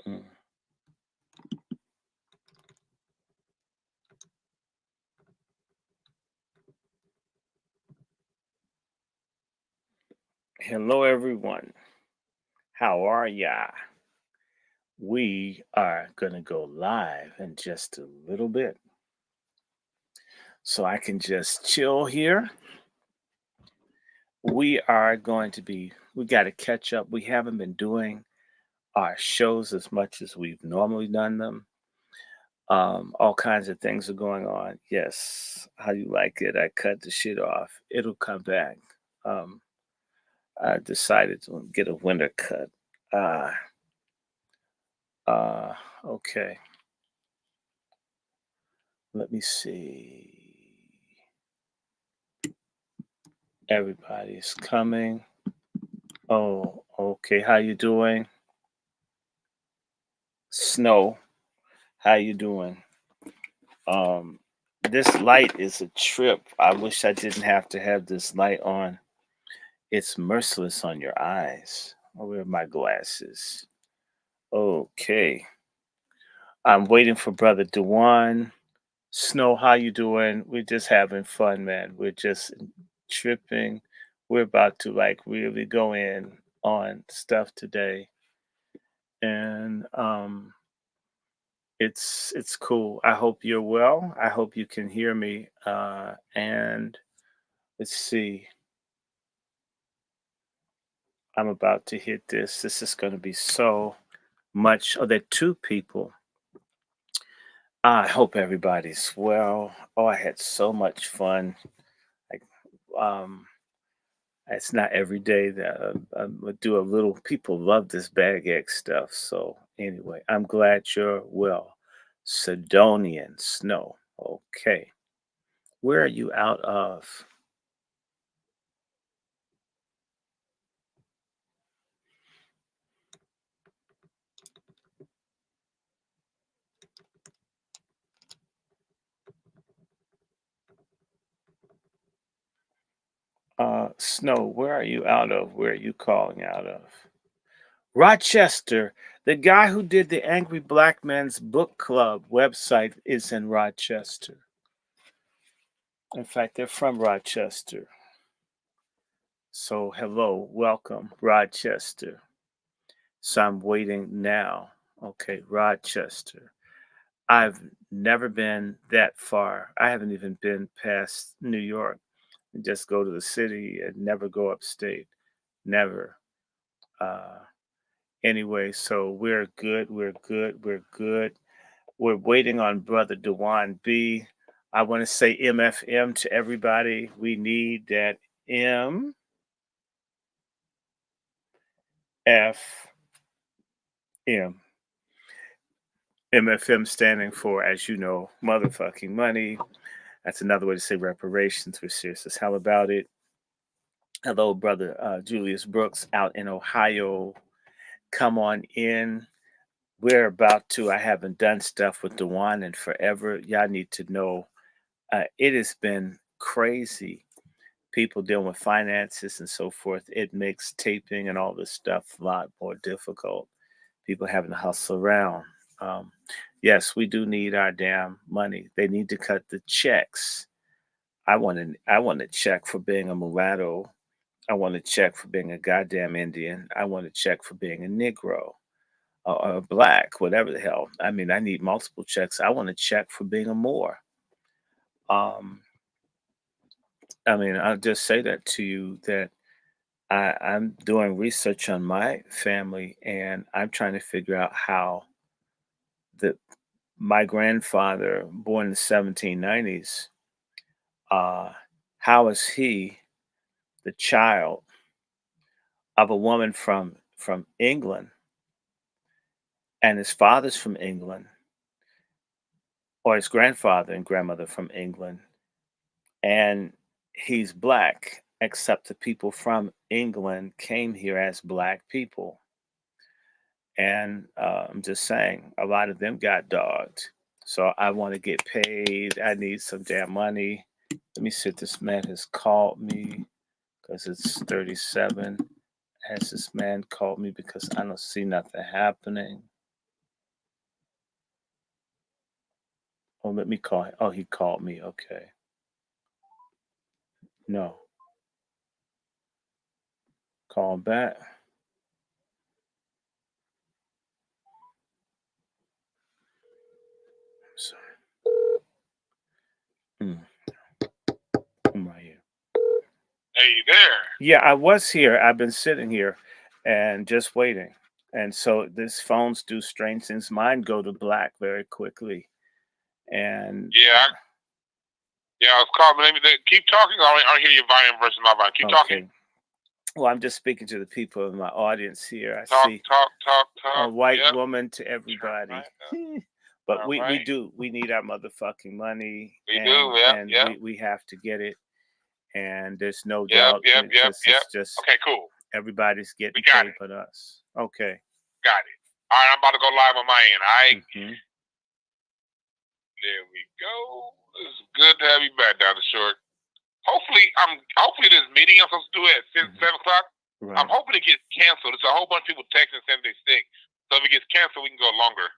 Mm. Hello, everyone. How are ya? We are going to go live in just a little bit. So I can just chill here. We got to catch up. We haven't been doing our shows as much as we've normally done them. All kinds of things are going on. Yes. How you like it? I cut the shit off. It'll come back. Um, I decided to get a winter cut. Uh, uh, okay. Let me see. Everybody's coming. Oh, okay. How you doing? Snow, how you doing? Um, this light is a trip. I wish I didn't have to have this light on. It's merciless on your eyes. Where are my glasses? Okay. I'm waiting for brother Dwann. Snow, how you doing? We're just having fun, man. We're just tripping. We're about to like really go in on stuff today, and it's cool. I hope you're well. I hope you can hear me. And let's see. I'm about to hit this. This is going to be so much. Oh, there are two people. I hope everybody's well. Oh, I had so much fun. Like, um, it's not every day that I would do a little. People love this bag egg stuff. So anyway, I'm glad you're well. Sidonian Snow. Okay, where are you out of? Snow, where are you out of? Where are you calling out of? Rochester. The guy who did the Angry Black Man's Book Club website is in Rochester. In fact, they're from Rochester. So, hello, welcome, Rochester. So, I'm waiting now. Okay, Rochester. I've never been that far. I haven't even been past New York. Just go to the city and never go upstate. Never. Uh, Anyway, so we're good. We're good. We're good. We're waiting on brother Dwann B. I want to say MFM to everybody. We need that MFM. MFM standing for, as you know, motherfucking money. That's another way to say reparations. We're serious as hell about it. Hello, brother Julius Brooks out in Ohio. Come on in. We're about to. I haven't done stuff with Dewan in forever. Y'all need to know. It has been crazy. People dealing with finances and so forth. It makes taping and all this stuff a lot more difficult. People having to hustle around. Um, yes, we do need our damn money. They need to cut the checks. I want a check for being a mulatto. I want a check for being a goddamn Indian. I want a check for being a Negro or black, whatever the hell. I mean, I need multiple checks. I want a check for being a Moor. Um, I mean, I'll just say that to you that I'm doing research on my family and I'm trying to figure out how the my grandfather, born in the 1790s, uh, how is he the child of a woman from England and his father's from England or his grandfather and grandmother from England and he's black, except the people from England came here as black people. And I'm just saying, a lot of them got dogged. So I want to get paid. I need some damn money. Let me see if this man has called me because it's 37. Has this man called me because I don't see nothing happening? Oh, let me call him. Oh, he called me. Okay. No. Call back. Sorry. I'm right here. Hey, you there? Yeah, I was here. I've been sitting here and just waiting. And so this phones do strange things. Mine go to black very quickly. And Yeah, I was calling. Keep talking. I hear your volume versus my volume. Keep talking. Well, I'm just speaking to the people in my audience here. I Talk. see a white woman to everybody. But we need our motherfucking money. We have to get it. And there's no doubt because it's just okay, cool. Everybody's getting paid but us. Okay. Got it. All right, I'm about to go live on my end. All right. There we go. It's good to have you back, Dr. Short. Hopefully this meeting I'm supposed to do at 7 o'clock. Right. I'm hoping it gets canceled. It's a whole bunch of people texting saying they're sick. So if it gets canceled, we can go longer.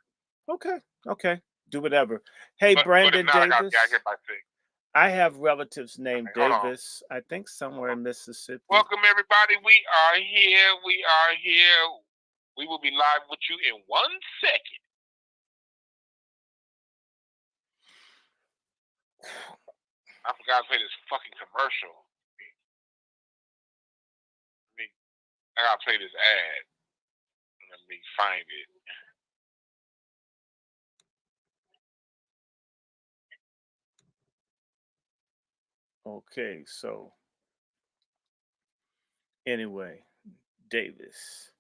Okay. Do whatever. Hey, Brandon Davis. I got hit by 6. I have relatives named Davis. I think somewhere in Mississippi. Welcome everybody. We are here. We will be live with you in 1 second. I forgot to play this fucking commercial. I gotta play this ad. Let me find it. Okay, so anyway, Davis.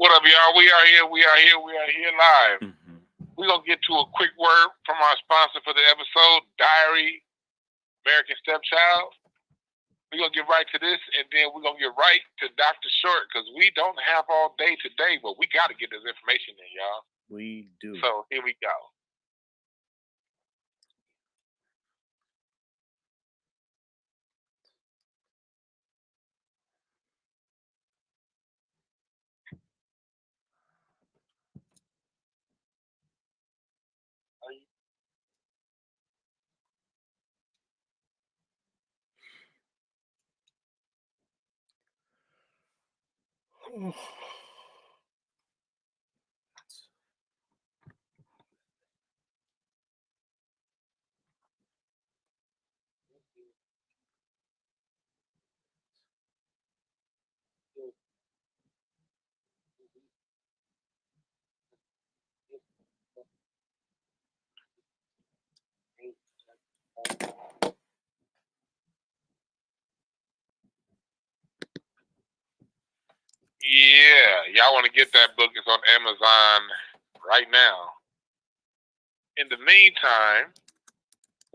What up, y'all? We are here live. We're going to get to a quick word from our sponsor for the episode, Diary, American Stepchild. We're going to get right to this, and then we're going to get right to Dr. Short, because we don't have all day today, but we got to get this information in, y'all. We do. So here we go. Yeah, y'all want to get that book. It's on Amazon right now. In the meantime,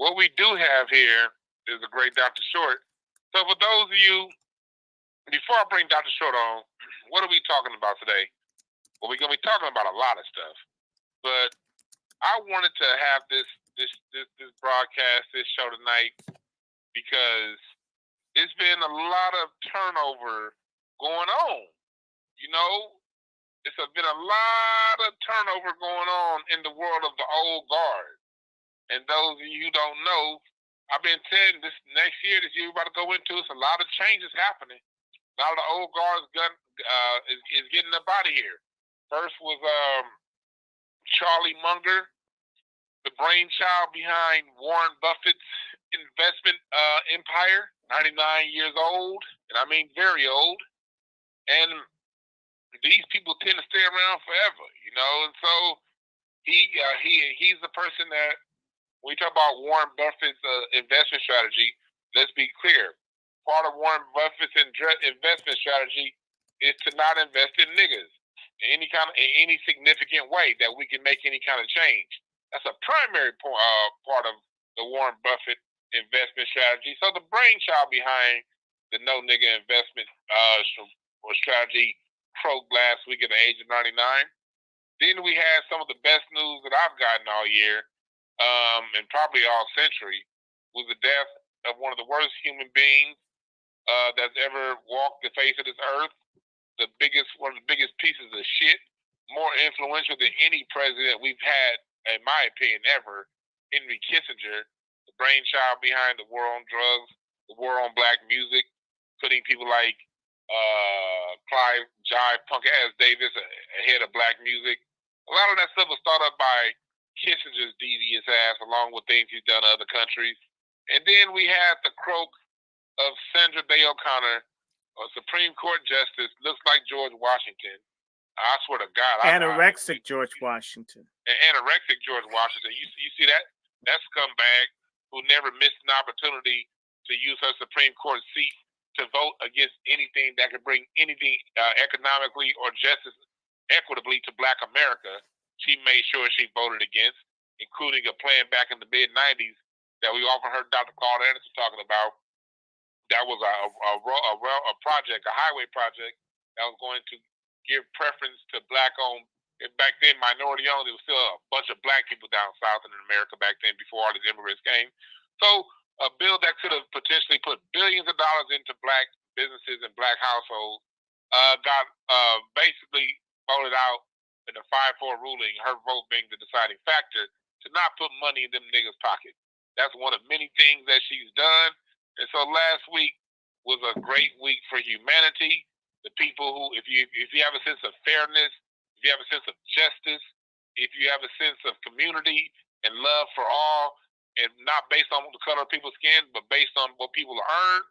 what we do have here is a great Dr. Short. So for those of you, before I bring Dr. Short on, what are we talking about today? Well, we're going to be talking about a lot of stuff. But I wanted to have this broadcast, this show tonight, because it's been a lot of turnover going on. You know, it's been a lot of turnover going on in the world of the old guard. And those of you who don't know, I've been saying this year we're about to go into, it's a lot of changes happening. A lot of the old guards is getting up out of here. First was Charlie Munger, the brainchild behind Warren Buffett's investment empire, 99 years old, and I mean very old. And these people tend to stay around forever, you know. And so he's the person that, when we talk about Warren Buffett's investment strategy, let's be clear. Part of Warren Buffett's investment strategy is to not invest in niggas in any significant way that we can make any kind of change. That's a primary part of the Warren Buffett investment strategy. So the brainchild behind the no nigga investment strategy croaked last week at the age of 99. Then we had some of the best news that I've gotten all year, and probably all century, was the death of one of the worst human beings that's ever walked the face of this earth. One of the biggest pieces of shit, more influential than any president we've had, in my opinion, ever. Henry Kissinger, the brainchild behind the war on drugs, the war on black music, putting people like Clive Jive Punk Ass Davis ahead of black music. A lot of that stuff was thought up by Kissinger's devious ass, along with things he's done in other countries. And then we had the croak of Sandra Day O'Connor, a Supreme Court justice, looks like George Washington. I swear to God. Anorexic George Washington. Anorexic George Washington. You see that scumbag who never missed an opportunity to use her Supreme Court seat to vote against anything that could bring anything economically or justice equitably to Black America. She made sure she voted against, including a plan back in the mid-'90s that we often heard Dr. Claude Anderson talking about. That was a project, a highway project that was going to give preference to Black-owned. Back then, minority-owned. There was still a bunch of Black people down south in America back then before all these immigrants came. So a bill that could have potentially put billions of dollars into Black businesses and Black households got basically voted out in a 5-4 ruling, her vote being the deciding factor, to not put money in them niggas' pockets. That's one of many things that she's done. And so last week was a great week for humanity. The people who, if you have a sense of fairness, if you have a sense of justice, if you have a sense of community and love for all, and not based on the color of people's skin, but based on what people earn,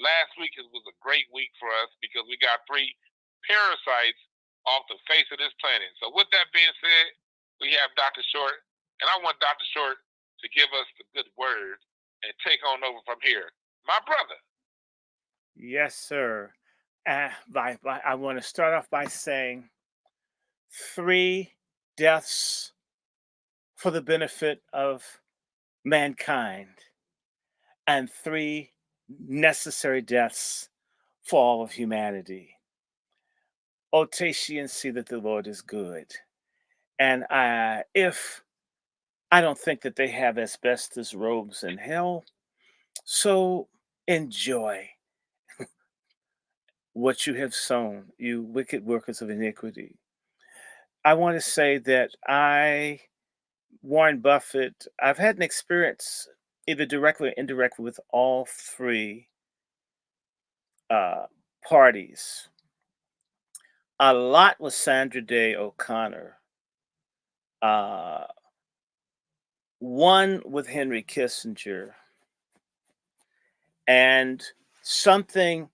last week was a great week for us because we got 3 parasites off the face of this planet. So with that being said, we have Dr. Short, and I want Dr. Short to give us the good word and take on over from here. My brother. Yes, sir. I want to start off by saying 3 deaths for the benefit of mankind and 3 necessary deaths for all of humanity. O taste ye and see that the Lord is good. And if I don't think that they have asbestos robes in hell, so enjoy what you have sown, you wicked workers of iniquity. I want to say that Warren Buffett, I've had an experience either directly or indirectly with all 3 parties. A lot with Sandra Day O'Connor. One with Henry Kissinger. And something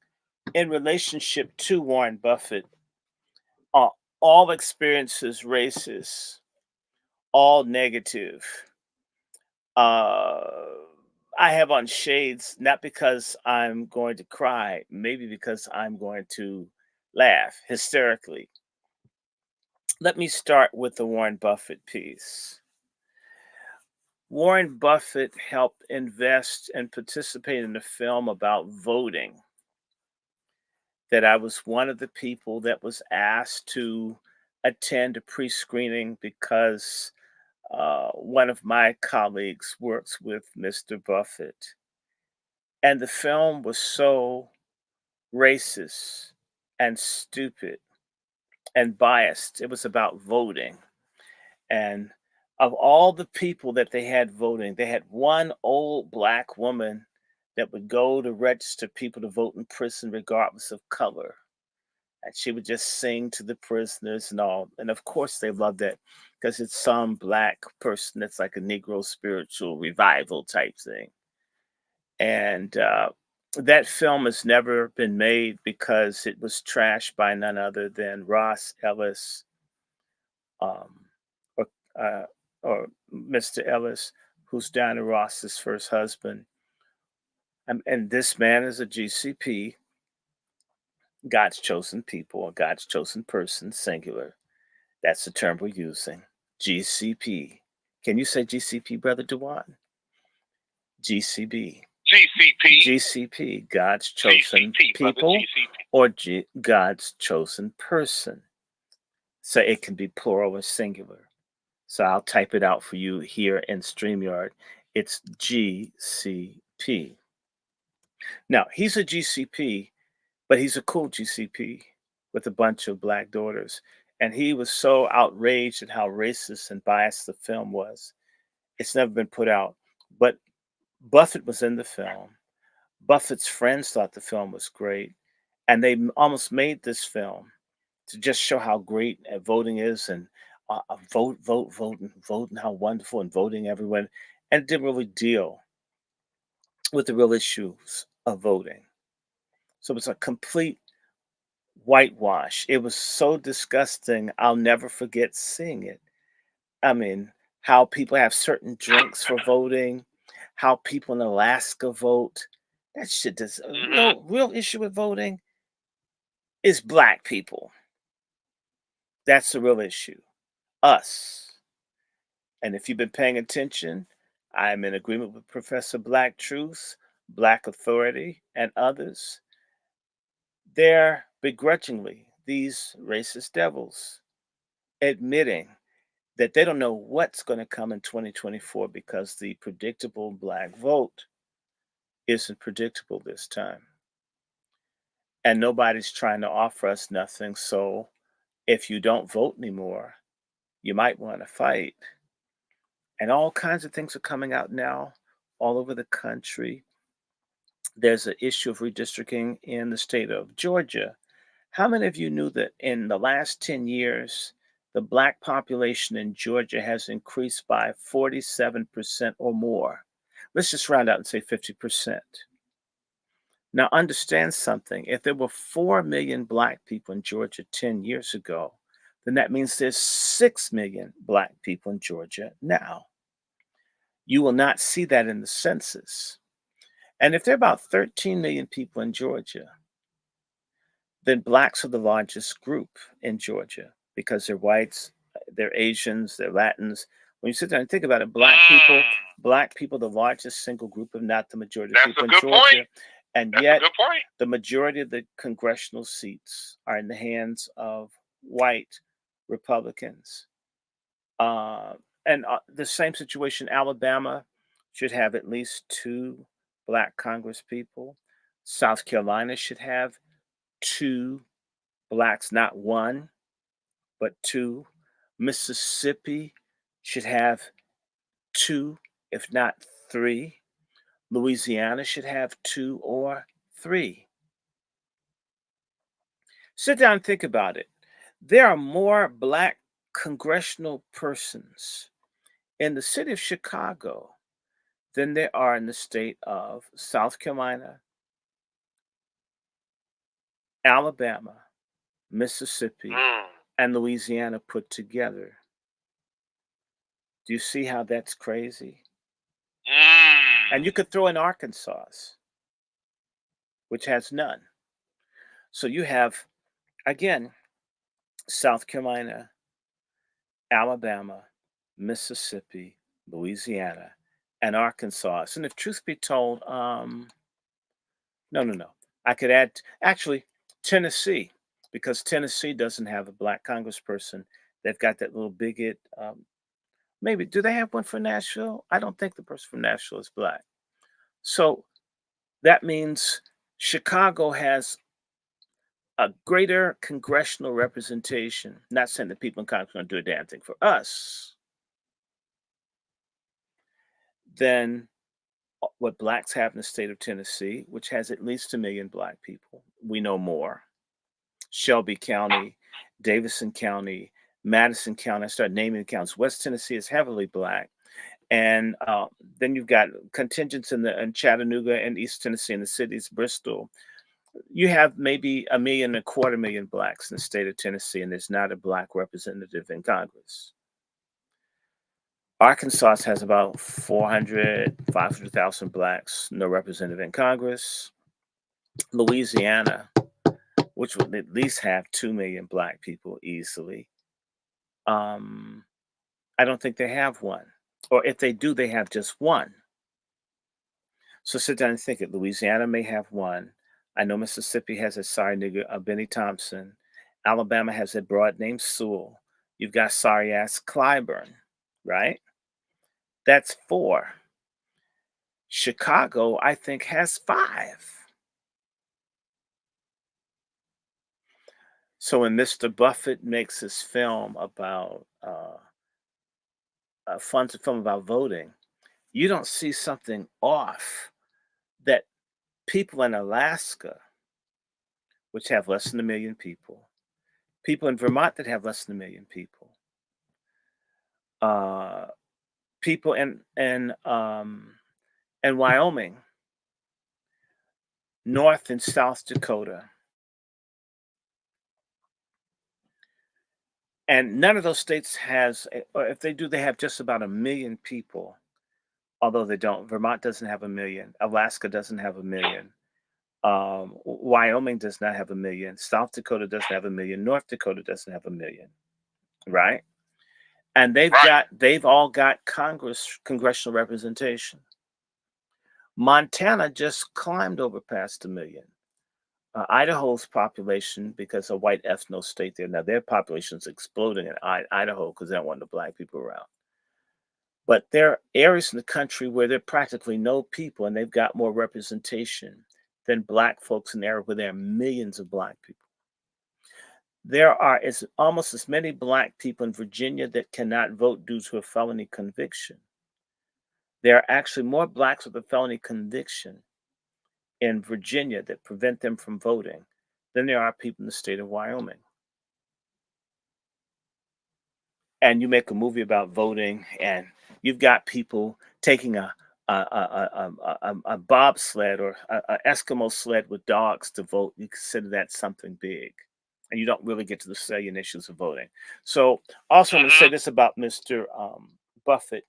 in relationship to Warren Buffett. All experiences racist, all negative. I have on shades, not because I'm going to cry, maybe because I'm going to laugh hysterically. Let me start with the Warren Buffett piece. Warren Buffett helped invest and participate in a film about voting. That I was one of the people that was asked to attend a pre-screening because one of my colleagues works with Mr. Buffett. And the film was so racist and stupid and biased. It was about voting. And of all the people that they had voting, they had one old Black woman that would go to register people to vote in prison regardless of color. And she would just sing to the prisoners and all. And of course they loved that because it's some Black person that's like a Negro spiritual revival type thing. And That film has never been made because it was trashed by none other than Ross Ellis, um, or uh, or Mr. Ellis, who's Diana Ross's first husband. And this man is a GCP, God's chosen people, or God's chosen person, singular. That's the term we're using. GCP. Can you say GCP, Brother Dwann? GCB. GCP. GCP, God's chosen GCP, brother, people, GCP. or God's chosen person. So it can be plural or singular. So I'll type it out for you here in StreamYard. It's GCP. Now, he's a GCP, but he's a cool GCP with a bunch of black daughters. And he was so outraged at how racist and biased the film was. It's never been put out. But Buffett was in the film. Buffett's friends thought the film was great. And they almost made this film to just show how great voting is, and vote, and how wonderful, and voting everywhere. And it didn't really deal with the real issues of voting. So it's a complete whitewash. It was so disgusting. I'll never forget seeing it. I mean, how people have certain drinks for voting, how people in Alaska vote. That shit does. Real issue with voting is black people. That's the real issue. Us. And if you've been paying attention, I'm in agreement with Professor Black Truth, Black Authority, and others. They're begrudgingly, these racist devils, admitting that they don't know what's going to come in 2024 because the predictable black vote isn't predictable this time. And nobody's trying to offer us nothing. So if you don't vote anymore, you might want to fight. And all kinds of things are coming out now all over the country. There's an issue of redistricting in the state of Georgia. How many of you knew that in the last 10 years, the black population in Georgia has increased by 47% or more? Let's just round out and say 50%. Now, understand something. If there were 4 million black people in Georgia 10 years ago, then that means there's 6 million black people in Georgia now. You will not see that in the census. And if there are about 13 million people in Georgia, then blacks are the largest group in Georgia because they're whites, they're Asians, they're Latins. When you sit down and think about it, black people, the largest single group of not the majority of people in Georgia. Point. And That's yet, the majority of the congressional seats are in the hands of white Republicans. And the same situation, Alabama should have at least 2 black Congress people. South Carolina should have 2 blacks, not 1, but 2. Mississippi should have 2, if not 3. Louisiana should have 2 or 3. Sit down and think about it. There are more black congressional persons in the city of Chicago than there are in the state of South Carolina, Alabama, Mississippi, and Louisiana put together. Do you see how that's crazy? And you could throw in Arkansas, which has none. So you have, again, South Carolina, Alabama, Mississippi, Louisiana, and Arkansas. And if truth be told, no. I could add, actually, Tennessee, because Tennessee doesn't have a black congressperson. They've got that little bigot. Maybe, do they have one for Nashville? I don't think the person from Nashville is black. So that means Chicago has a greater congressional representation. Not saying that people in Congress are going to do a damn thing for us, than what blacks have in the state of Tennessee, which has at least 1 million black people. We know more. Shelby County, Davidson County, Madison County. I started naming the counties. West Tennessee is heavily black. And then you've got contingents in Chattanooga and East Tennessee and the cities, Bristol. You have maybe 1.25 million blacks in the state of Tennessee, and there's not a black representative in Congress. Arkansas has about 500,000 blacks, no representative in Congress. Louisiana, which would at least have 2 million black people easily, I don't think they have one. Or if they do, they have just one. So sit down and think it. Louisiana may have one. I know Mississippi has a sorry nigga, Benny Thompson. Alabama has a broad named Sewell. You've got sorry ass Clyburn, right? That's 4. Chicago, I think, has 5. So when Mr. Buffett makes his film about funds a film about voting, you don't see something off that people in Alaska, which have less than 1 million people in Vermont that have less than 1 million people, people in Wyoming, North and South Dakota, and none of those states has, or if they do, they have just about 1 million people. Although they don't. Vermont doesn't have 1 million. Alaska doesn't have 1 million. Wyoming does not have 1 million. South Dakota doesn't have 1 million. North Dakota doesn't have 1 million. Right? And they've all got congressional representation. Montana just climbed over past 1 million. Idaho's population, because of white ethno state there, now their population's exploding in Idaho because they don't want the black people around. But there are areas in the country where there are practically no people, and they've got more representation than black folks in areas where there are millions of black people. There are almost as many black people in Virginia that cannot vote due to a felony conviction. There are actually more blacks with a felony conviction in Virginia that prevent them from voting than there are people in the state of Wyoming. And you make a movie about voting, and you've got people taking a bobsled or an Eskimo sled with dogs to vote. You consider that something big, and you don't really get to the salient issues of voting. So, also, I'm going to say this about Mr. Buffett.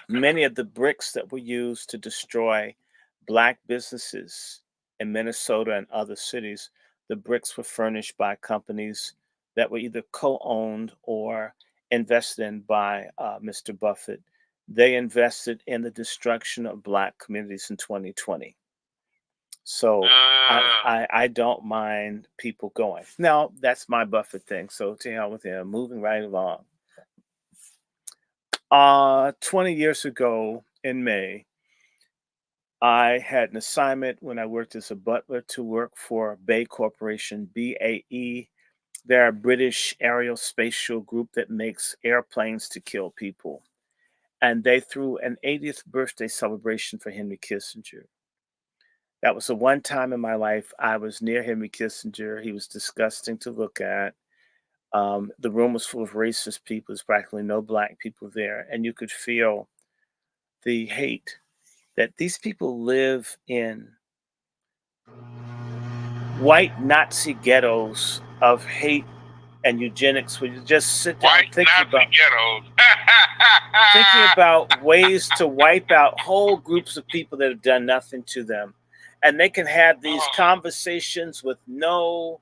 Many of the bricks that were used to destroy black businesses in Minnesota and other cities, the bricks were furnished by companies that were either co-owned or invested in by Mr. Buffett. They invested in the destruction of black communities in 2020. So I don't mind people going. Now, that's my Buffett thing. So to hell with him. Moving right along. 20 years ago in May, I had an assignment when I worked as a butler to work for Bay Corporation, BAE. They're a British aerospatial group that makes airplanes to kill people. And they threw an 80th birthday celebration for Henry Kissinger. That was the one time in my life I was near Henry Kissinger. He was disgusting to look at. The room was full of racist people. There's practically no black people there. And you could feel the hate that these people live in white Nazi ghettos of hate and eugenics, where you just sit down thinking about ways to wipe out whole groups of people that have done nothing to them. And they can have these conversations with no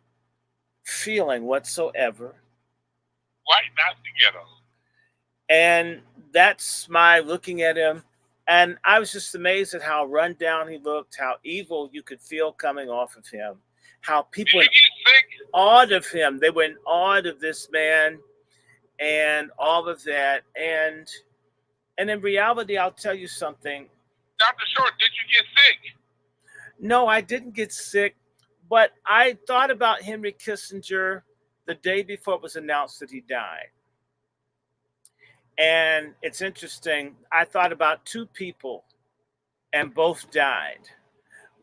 feeling whatsoever. White Nazi ghettos. And that's my looking at him. And I was just amazed at how run down he looked, how evil you could feel coming off of him, how people were awed of him. They were in awe of this man and all of that. And in reality, I'll tell you something. Dr. Short, did you get sick? No, I didn't get sick, but I thought about Henry Kissinger the day before it was announced that he died. And it's interesting. I thought about 2 people, and both died.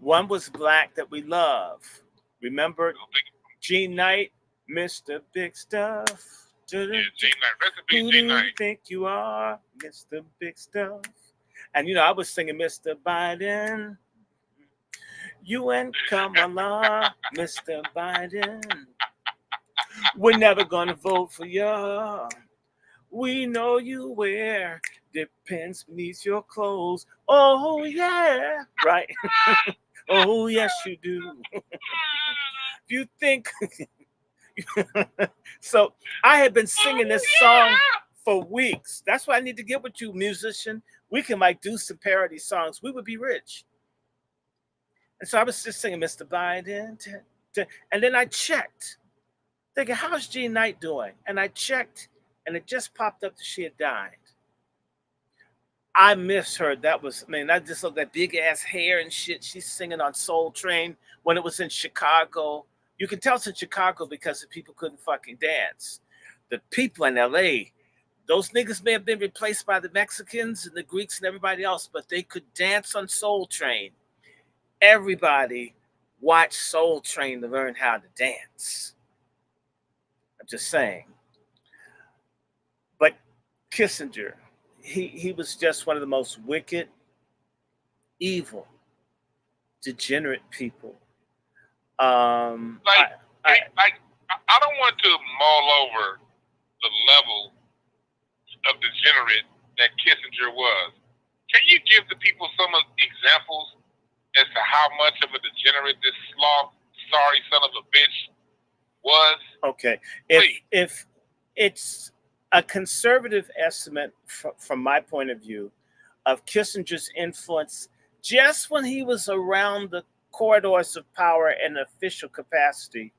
One was black that we love. Remember Gene Knight, Mr. Big Stuff? Yeah, G Night. Recipe Who do G you Night. think you are, Mr. Big Stuff? And I was singing Mr. Biden. You ain't Kamala, Mr. Biden. We're never gonna vote for you. We know you wear depends beneath your clothes. Oh yeah, right. Oh yes, you do. If you think so, I had been singing this song for weeks. That's why I need to get with you, musician. We can like do some parody songs. We would be rich. And so I was just singing Mr. Biden. And then I checked, thinking, how's Jean Knight doing? And I checked, and it just popped up that she had died. I miss her. That was, man, I just looked at big ass hair and shit. She's singing on Soul Train when it was in Chicago. You can tell it's in Chicago because the people couldn't fucking dance. The people in LA, those niggas may have been replaced by the Mexicans and the Greeks and everybody else, but they could dance on Soul Train. Everybody watched Soul Train to learn how to dance. I'm just saying. But Kissinger, he was just one of the most wicked, evil, degenerate people. Like, I I don't want to mull over the level of degenerate that Kissinger was. Can you give the people some of examples as to how much of a degenerate this sloth, sorry son of a bitch was? okay. Please. If it's a conservative estimate from my point of view of Kissinger's influence just when he was around the corridors of power in official capacity,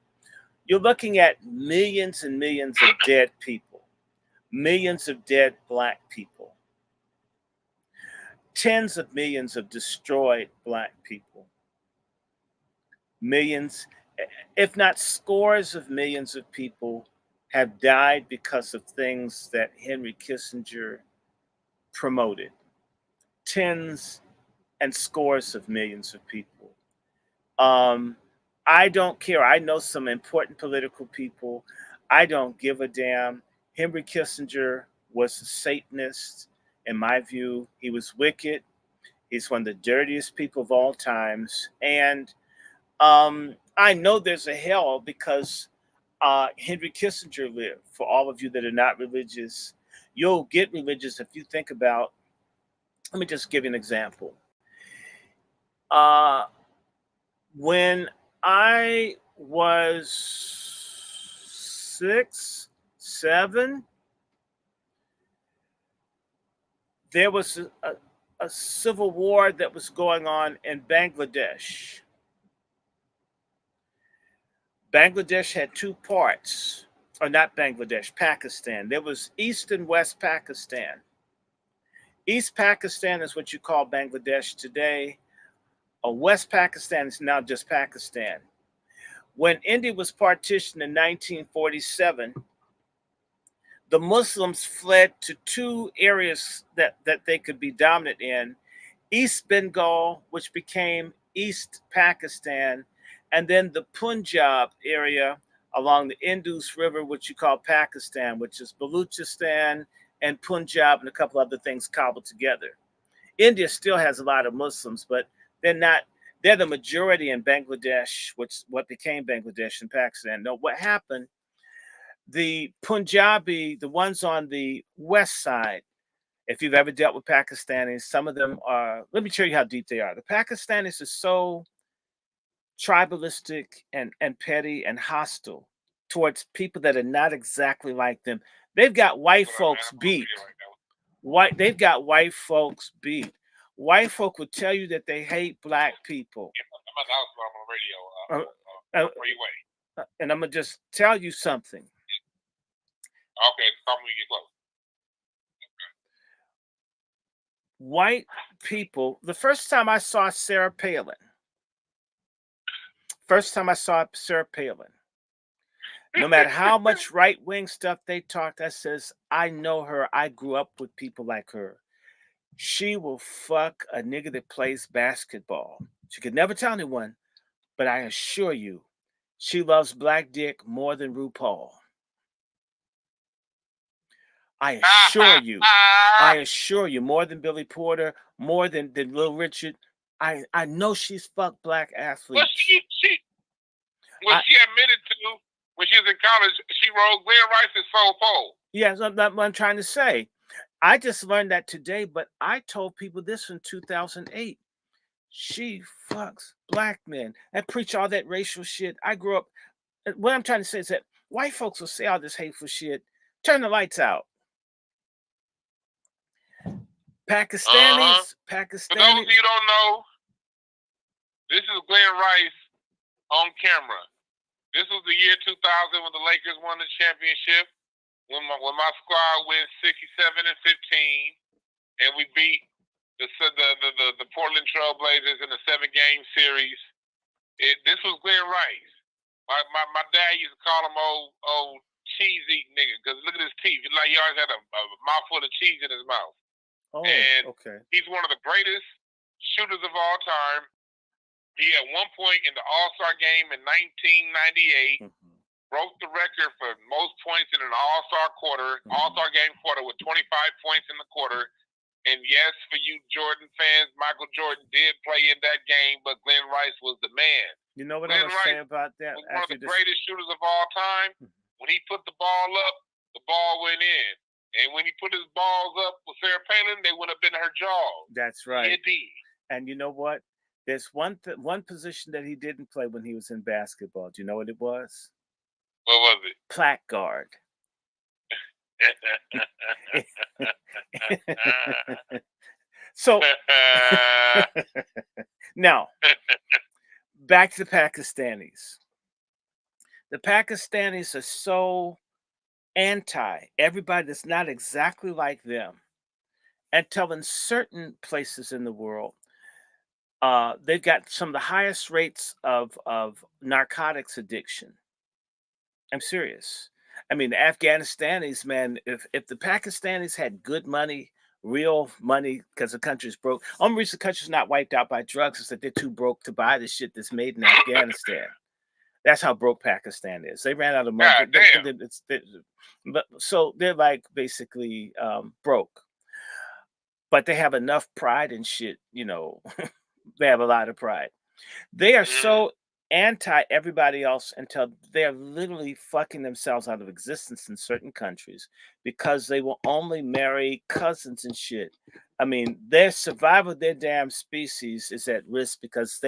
you're looking at millions and millions of dead people, millions of dead black people, tens of millions of destroyed black people, millions, if not scores of millions of people have died because of things that Henry Kissinger promoted. Tens and scores of millions of people. Um, I don't care. I know some important political people. I don't give a damn. Henry Kissinger was a Satanist, in my view. He was wicked. He's one of the dirtiest people of all times. And I know there's a hell because Henry Kissinger lived. For all of you that are not religious, you'll get religious if you think about. Let me just give you an example. Uh, when I was 6, 7, there was a civil war that was going on in Bangladesh. Bangladesh had two parts, or not Bangladesh, Pakistan. There was East and West Pakistan. East Pakistan is what you call Bangladesh today. West Pakistan is now just Pakistan. When India was partitioned in 1947, the Muslims fled to two areas that they could be dominant in: East Bengal, which became East Pakistan, and then the Punjab area along the Indus River, which you call Pakistan, which is Baluchistan and Punjab and a couple other things cobbled together. India still has a lot of Muslims, but they're not. They're the majority in Bangladesh, which what became Bangladesh and Pakistan. No, what happened? The Punjabi, the ones on the west side, if you've ever dealt with Pakistanis, some of them are. Let me show you how deep they are. The Pakistanis are so tribalistic and petty and hostile towards people that are not exactly like them. They've got white folks beat. They've got white folks beat. White folk would tell you that they hate black people. I'm at the house, but I'm on radio. Where you wait? And I'm gonna just tell you something. Okay, tell me when you get close. White people. The first time I saw Sarah Palin. No matter how much right wing stuff they talked, I says, I know her. I grew up with people like her. She will fuck a nigga that plays basketball. She could never tell anyone, but I assure you, she loves black dick more than RuPaul. I assure you, more than Billy Porter, more than Little Richard. I know she's fucked black Well, athletes. she admitted to when she was in college, she rode Glenn Rice's soul pole. Yeah, that's what I'm trying to say. I just learned that today, but I told people this in 2008. She fucks black men and preach all that racial shit. I grew up. What I'm trying to say is that white folks will say all this hateful shit. Turn the lights out. Pakistanis. For those of you who don't know, this is Glenn Rice on camera. This was the year 2000 when the Lakers won the championship. When my squad went 67-15, and we beat the Portland Trailblazers in the 7-game series. This was Glenn Rice. My dad used to call him old cheese eating nigga because look at his teeth. It's like he always had a mouthful of cheese in his mouth. Oh, and okay. He's one of the greatest shooters of all time. He at one point in the All-Star game in 1998 broke the record for most points in an All-Star quarter, All-Star game quarter with 25 points in the quarter. And yes, for you Jordan fans, Michael Jordan did play in that game, but Glenn Rice was the man. You know what I'm saying about that? Was one of the greatest shooters of all time. When he put the ball up, the ball went in. And when he put his balls up with Sarah Palin, they went up in her jaw. That's right. It did. And you know what? There's one position that he didn't play when he was in basketball. Do you know what it was? What was it? Plaque guard. So now back to the Pakistanis. The Pakistanis are so anti everybody that's not exactly like them, until in certain places in the world, they've got some of the highest rates of narcotics addiction. I'm serious. I mean, the Afghanistanis, man, if the Pakistanis had good money, real money, because the country's broke. Only reason the country's not wiped out by drugs is that they're too broke to buy the shit that's made in Afghanistan. That's how broke Pakistan is. They ran out of money. So they're like basically broke. But they have enough pride and shit, you know. They have a lot of pride. They are so anti everybody else until they're literally fucking themselves out of existence in certain countries because they will only marry cousins and shit. I mean, their survival of their damn species is at risk because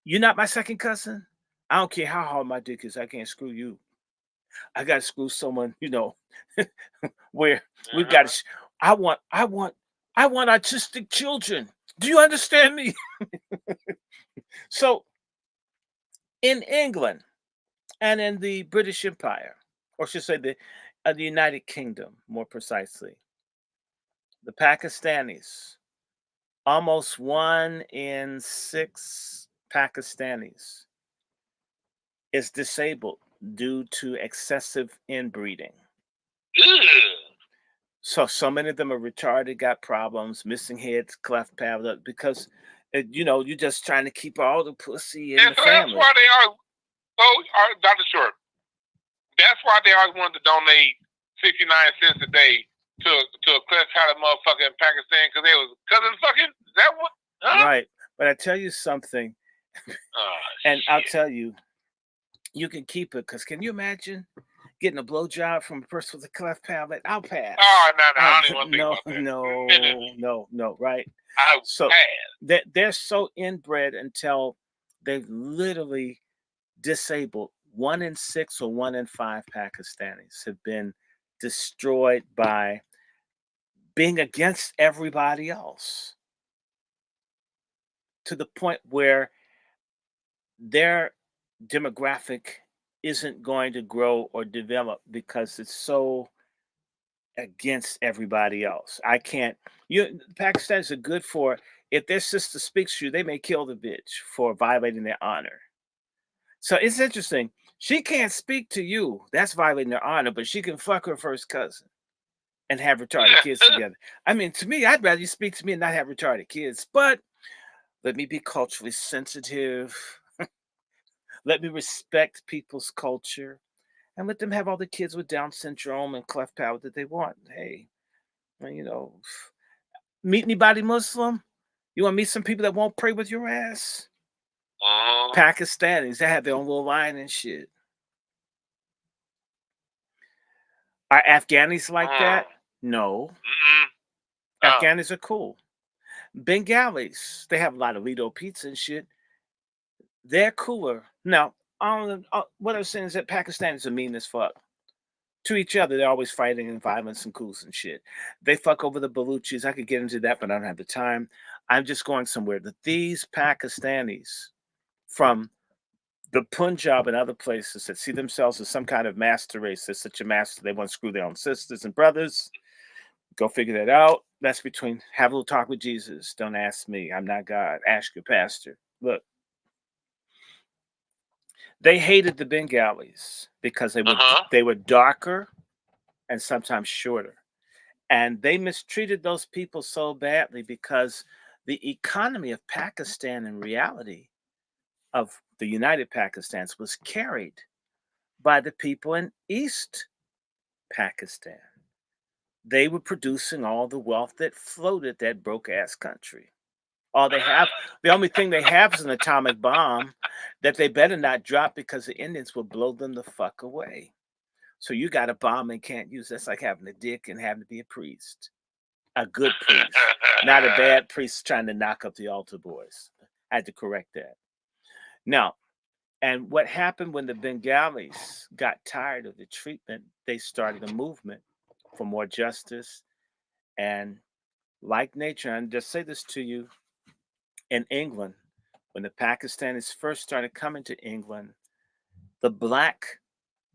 you're not my second cousin. I don't care how hard my dick is. I can't screw you. I got to screw someone, you know, where we've got to. I want autistic children. Do you understand me? So, in England and in the British Empire, or should I say the United Kingdom, more precisely, the Pakistanis, almost 1 in 6 Pakistanis is disabled due to excessive inbreeding. So many of them are retarded, got problems, missing heads, cleft palate, because you know, you're just trying to keep all the pussy in the family. That's why they are. So, Dr. Short, that's why they always wanted to donate 69 cents a day to a cleft palate motherfucker in Pakistan because they was cousin fucking. Is that what? Huh? Right, but I tell you something, and I'll tell you, you can keep it because can you imagine getting a blowjob from a person with a cleft palate? I'll pass. Oh no, I don't even want to think about that. No, right? So they're so inbred until they've literally disabled 1 in 6 or 1 in 5 Pakistanis have been destroyed by being against everybody else to the point where their demographic isn't going to grow or develop because it's so against everybody else. I can't. Pakistanis are good for if their sister speaks to you, they may kill the bitch for violating their honor. So it's interesting. She can't speak to you. That's violating their honor, but she can fuck her first cousin and have retarded kids together. I mean, to me, I'd rather you speak to me and not have retarded kids. But let me be culturally sensitive. Let me respect people's culture. and let them have all the kids with Down syndrome and cleft palate that they want. Hey, meet anybody Muslim? You want to meet some people that won't pray with your ass? Pakistanis, they have their own little line and shit. Are Afghanis like that? No. Afghanis are cool. Bengalis, they have a lot of Lido pizza and shit. They're cooler. Now, what I'm saying is that Pakistanis are mean as fuck. To each other, they're always fighting and violence and coups and shit. They fuck over the Baluchis. I could get into that, but I don't have the time. I'm just going somewhere. That these Pakistanis from the Punjab and other places that see themselves as some kind of master race, as such a master, they want to screw their own sisters and brothers. Go figure that out. That's between, have a little talk with Jesus. Don't ask me. I'm not God. Ask your pastor. Look, they hated the Bengalis because they were darker and sometimes shorter. And they mistreated those people so badly because the economy of Pakistan in reality of the United Pakistans was carried by the people in East Pakistan. They were producing all the wealth that floated that broke ass country. All they have, the only thing they have is an atomic bomb that they better not drop because the Indians will blow them the fuck away. So you got a bomb and can't use it. That's like having a dick and having to be a priest. A good priest, not a bad priest trying to knock up the altar boys. I had to correct that. Now, and what happened when the Bengalis got tired of the treatment, they started a movement for more justice. And like nature, and just say this to you, in England, when the Pakistanis first started coming to England, the black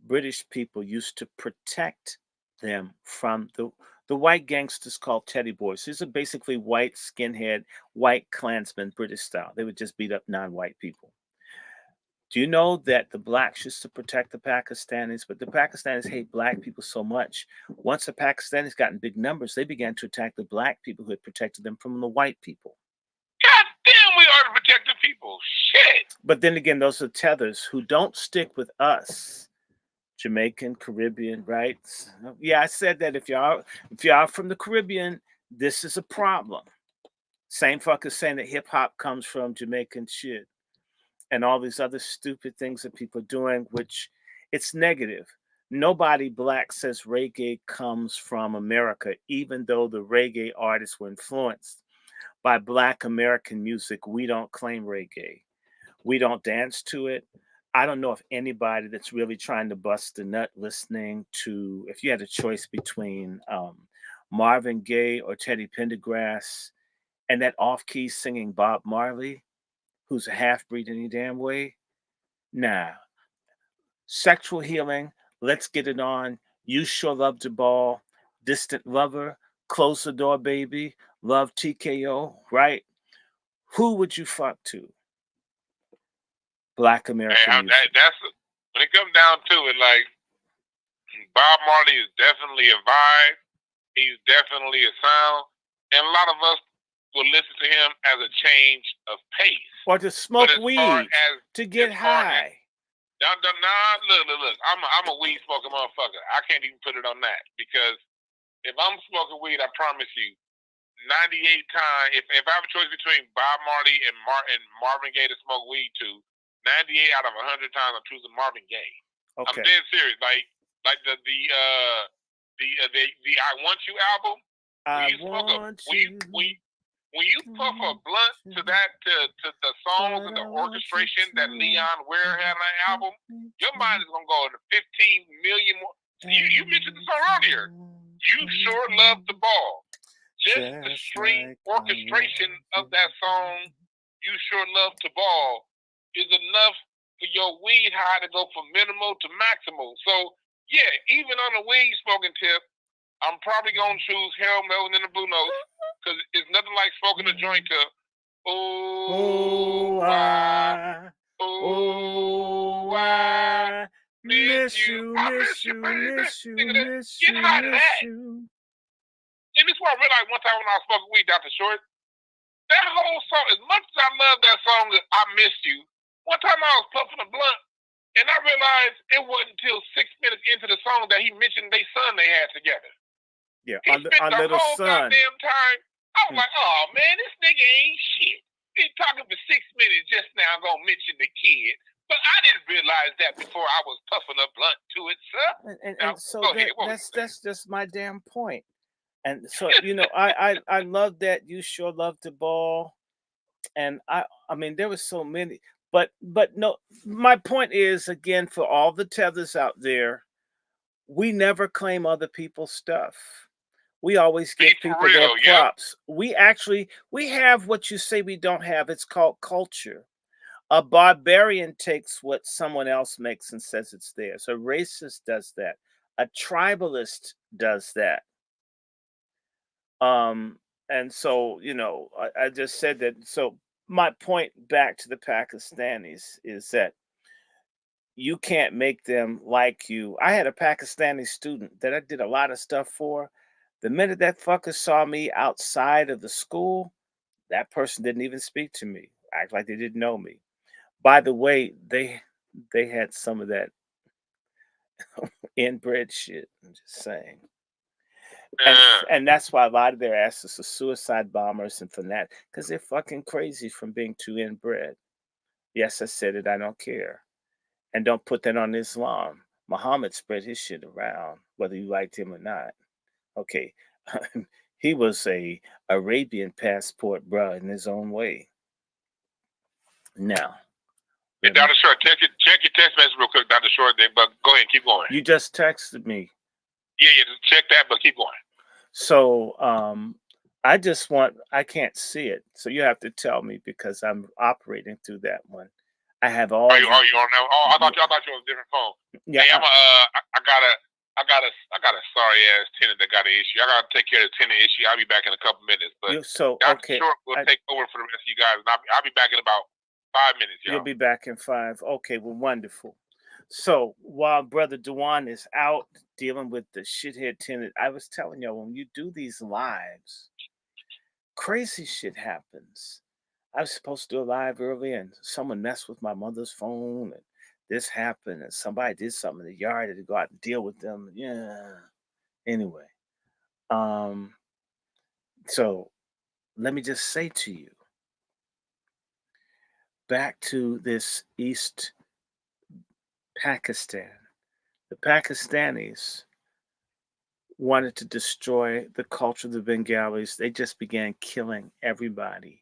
British people used to protect them from the white gangsters called teddy boys. These are basically white skinhead, white Klansmen, British style. They would just beat up non-white people. Do you know that the blacks used to protect the Pakistanis, but the Pakistanis hate black people so much? Once the Pakistanis got in big numbers, they began to attack the black people who had protected them from the white people. God damn, we are to protect the people. Shit. But then again, those are tethers who don't stick with us. Jamaican, Caribbean, right? Yeah, I said that if y'all from the Caribbean, this is a problem. Same fucker saying that hip hop comes from Jamaican shit. And all these other stupid things that people are doing, which it's negative. Nobody black says reggae comes from America, even though the reggae artists were influenced by black American music. We don't claim reggae. We don't dance to it. I don't know if anybody that's really trying to bust a nut listening to, if you had a choice between Marvin Gaye or Teddy Pendergrass and that off-key singing Bob Marley, who's a half-breed any damn way. Nah. Sexual healing, let's get it on. You sure love the ball. Distant lover, close the door, baby. Love TKO, right? Who would you fuck to? Black American music. That's when it comes down to it. Like Bob Marley is definitely a vibe. He's definitely a sound, and a lot of us will listen to him as a change of pace. Or to smoke weed, to get high. Look. I'm a weed smoking motherfucker. I can't even put it on that because if I'm smoking weed, I promise you, 98 times, if I have a choice between Bob Marley and Marvin Gaye to smoke weed to, 98 out of 100 times I'm choosing Marvin Gaye. Okay. I'm dead serious. Like the I Want You album. When you puff a blunt to that to the songs and the orchestration that Leon Ware had on that album, your mind is gonna go to 15 million more. You mentioned the song earlier. You sure love the ball. Just the string orchestration of that song, You Sure Love to Ball, is enough for your weed high to go from minimal to maximal. So yeah, even on the weed smoking tip, I'm probably gonna choose Harold Melvin and the Blue Notes because it's nothing like smoking a joint to I miss you, miss you, miss you, miss you, miss you. And this is why I realized one time when I was smoking weed, Dr. Short, that whole song, as much as I love that song, I Miss You, one time I was puffing a blunt, And I realized it wasn't until 6 minutes into the song that he mentioned their son they had together. Yeah, He spent the little whole son. goddamn time. I was like, oh man, this nigga ain't shit. He talking for 6 minutes just now gonna mention the kid. But I didn't realize that before I was puffing a blunt to it, sir. And so that's just my damn point. And so, you know, I love that you sure love the ball. And I mean, there was so many, but no, my point is, again, for all the tethers out there, we never claim other people's stuff. We always give people their props. We have what you say we don't have. It's called culture. A barbarian takes what someone else makes and says it's theirs. A racist does that. A tribalist does that. And so, you know, I just said that. So my point back to the Pakistanis is that you can't make them like you. I had a Pakistani student that I did a lot of stuff for. The minute that fucker saw me outside of the school, that person didn't even speak to me. Act like they didn't know me. By the way, they had some of that inbred shit. I'm just saying. And that's why a lot of their asses are suicide bombers and fanatics, because they're fucking crazy from being too inbred. Yes, I said it. I don't care. And don't put that on Islam. Muhammad spread his shit around, whether you liked him or not. Okay. He was a Arabian passport, bruh, in his own way. Now, hey, Dr. Short, check your text message real quick, Dr. Short, but go ahead, keep going. You just texted me. Yeah, just check that, but keep going. So I can't see it. So you have to tell me, because I'm operating through that one. I have all. Are you on now? Oh, I thought you was a different phone. Yeah, hey, I got a sorry ass tenant that got an issue. I gotta take care of the tenant issue. I'll be back in a couple minutes. But Dr. Short will take over for the rest of you guys, and I'll be back in about 5 minutes, y'all. You'll be back in 5. Okay, well, wonderful. So while Brother Dwann is out dealing with the shithead tenant, I was telling y'all, when you do these lives, crazy shit happens. I was supposed to do a live earlier, and someone messed with my mother's phone, and this happened, and somebody did something in the yard. I had to go out and deal with them. Yeah. Anyway, so let me just say to you, back to this East Pakistan. The Pakistanis wanted to destroy the culture of the Bengalis. They just began killing everybody.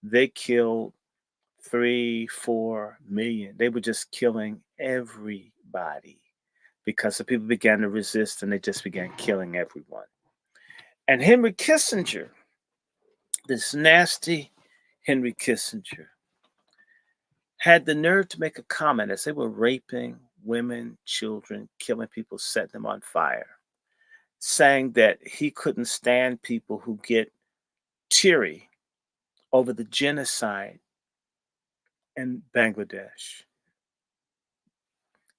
They killed 3-4 million. They were just killing everybody because the people began to resist, and they just began killing everyone. And Henry Kissinger, this nasty Henry Kissinger, had the nerve to make a comment as they were raping women, children, killing people, setting them on fire, saying that he couldn't stand people who get teary over the genocide in Bangladesh.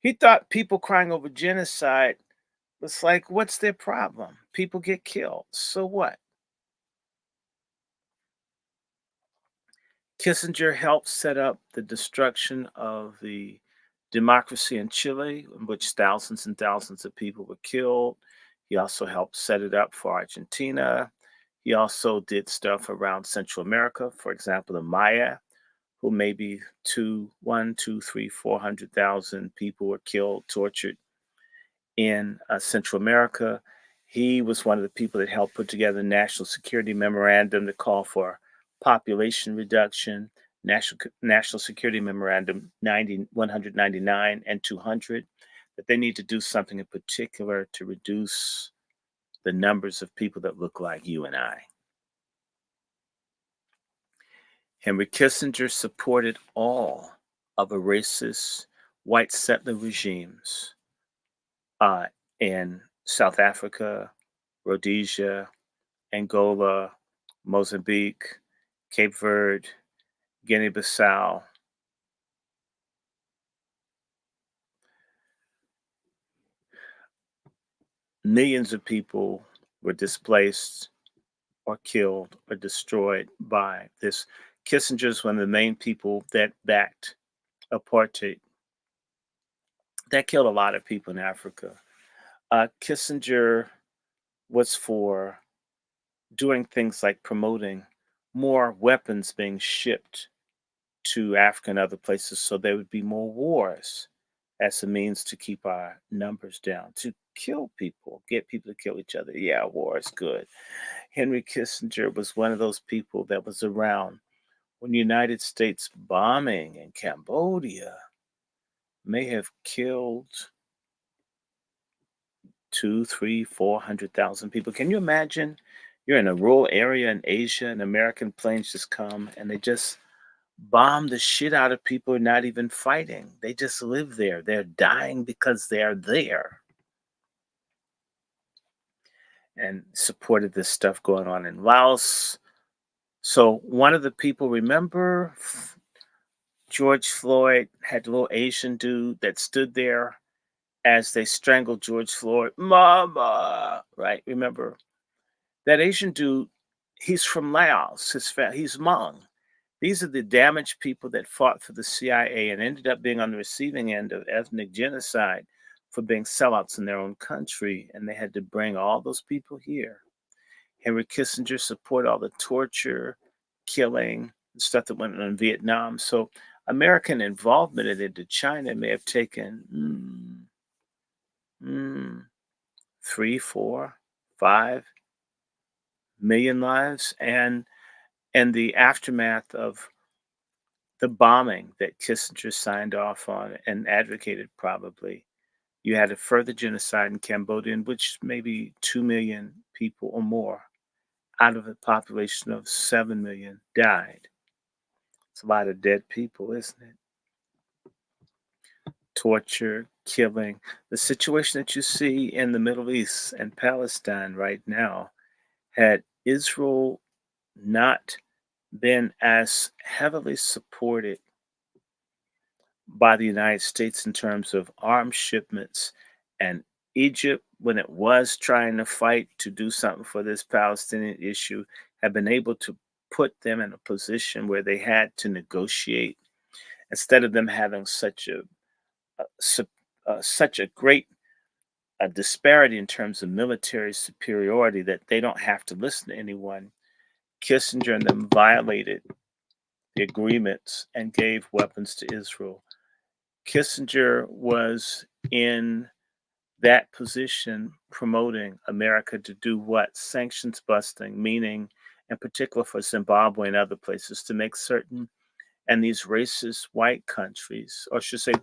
He thought people crying over genocide was like, what's their problem? People get killed. So what? Kissinger helped set up the destruction of the democracy in Chile, in which thousands and thousands of people were killed. He also helped set it up for Argentina. He also did stuff around Central America, for example, the Maya, who maybe 400,000 people were killed, tortured in Central America. He was one of the people that helped put together the National Security Memorandum to call for population reduction, National Security Memorandum 199 and 200, that they need to do something in particular to reduce the numbers of people that look like you and I. Henry Kissinger supported all of the racist white settler regimes in South Africa, Rhodesia, Angola, Mozambique, Cape Verde, Guinea-Bissau. Millions of people were displaced or killed or destroyed by this. Kissinger is one of the main people that backed apartheid. That killed a lot of people in Africa. Kissinger was for doing things like promoting more weapons being shipped to Africa and other places so there would be more wars as a means to keep our numbers down, to kill people, get people to kill each other. Yeah, war is good. Henry Kissinger was one of those people that was around when the United States bombing in Cambodia may have killed two, three, 400,000 people. Can you imagine? You're in a rural area in Asia, and American planes just come and they just bomb the shit out of people not even fighting. They just live there. They're dying because they're there. And supported this stuff going on in Laos. So one of the people, remember George Floyd had a little Asian dude that stood there as they strangled George Floyd. Mama, right? Remember that Asian dude? He's from Laos. He's Hmong. These are the damaged people that fought for the CIA and ended up being on the receiving end of ethnic genocide for being sellouts in their own country. And they had to bring all those people here. Henry Kissinger supported all the torture, killing, and stuff that went on in Vietnam. So American involvement in Indochina may have taken 3, 4, 5 million lives. And the aftermath of the bombing that Kissinger signed off on and advocated, probably, you had a further genocide in Cambodia in which maybe 2 million people or more out of a population of 7 million died. It's a lot of dead people, isn't it? Torture, killing. The situation that you see in the Middle East and Palestine right now, had Israel not been as heavily supported by the United States in terms of arms shipments, and Egypt, when it was trying to fight to do something for this Palestinian issue, have been able to put them in a position where they had to negotiate instead of them having a sup- such a great disparity in terms of military superiority that they don't have to listen to anyone. Kissinger and them violated the agreements and gave weapons to Israel. Kissinger was in that position promoting America to do what? Sanctions busting, meaning, in particular for Zimbabwe and other places, to make certain, and these racist white countries, or I should say,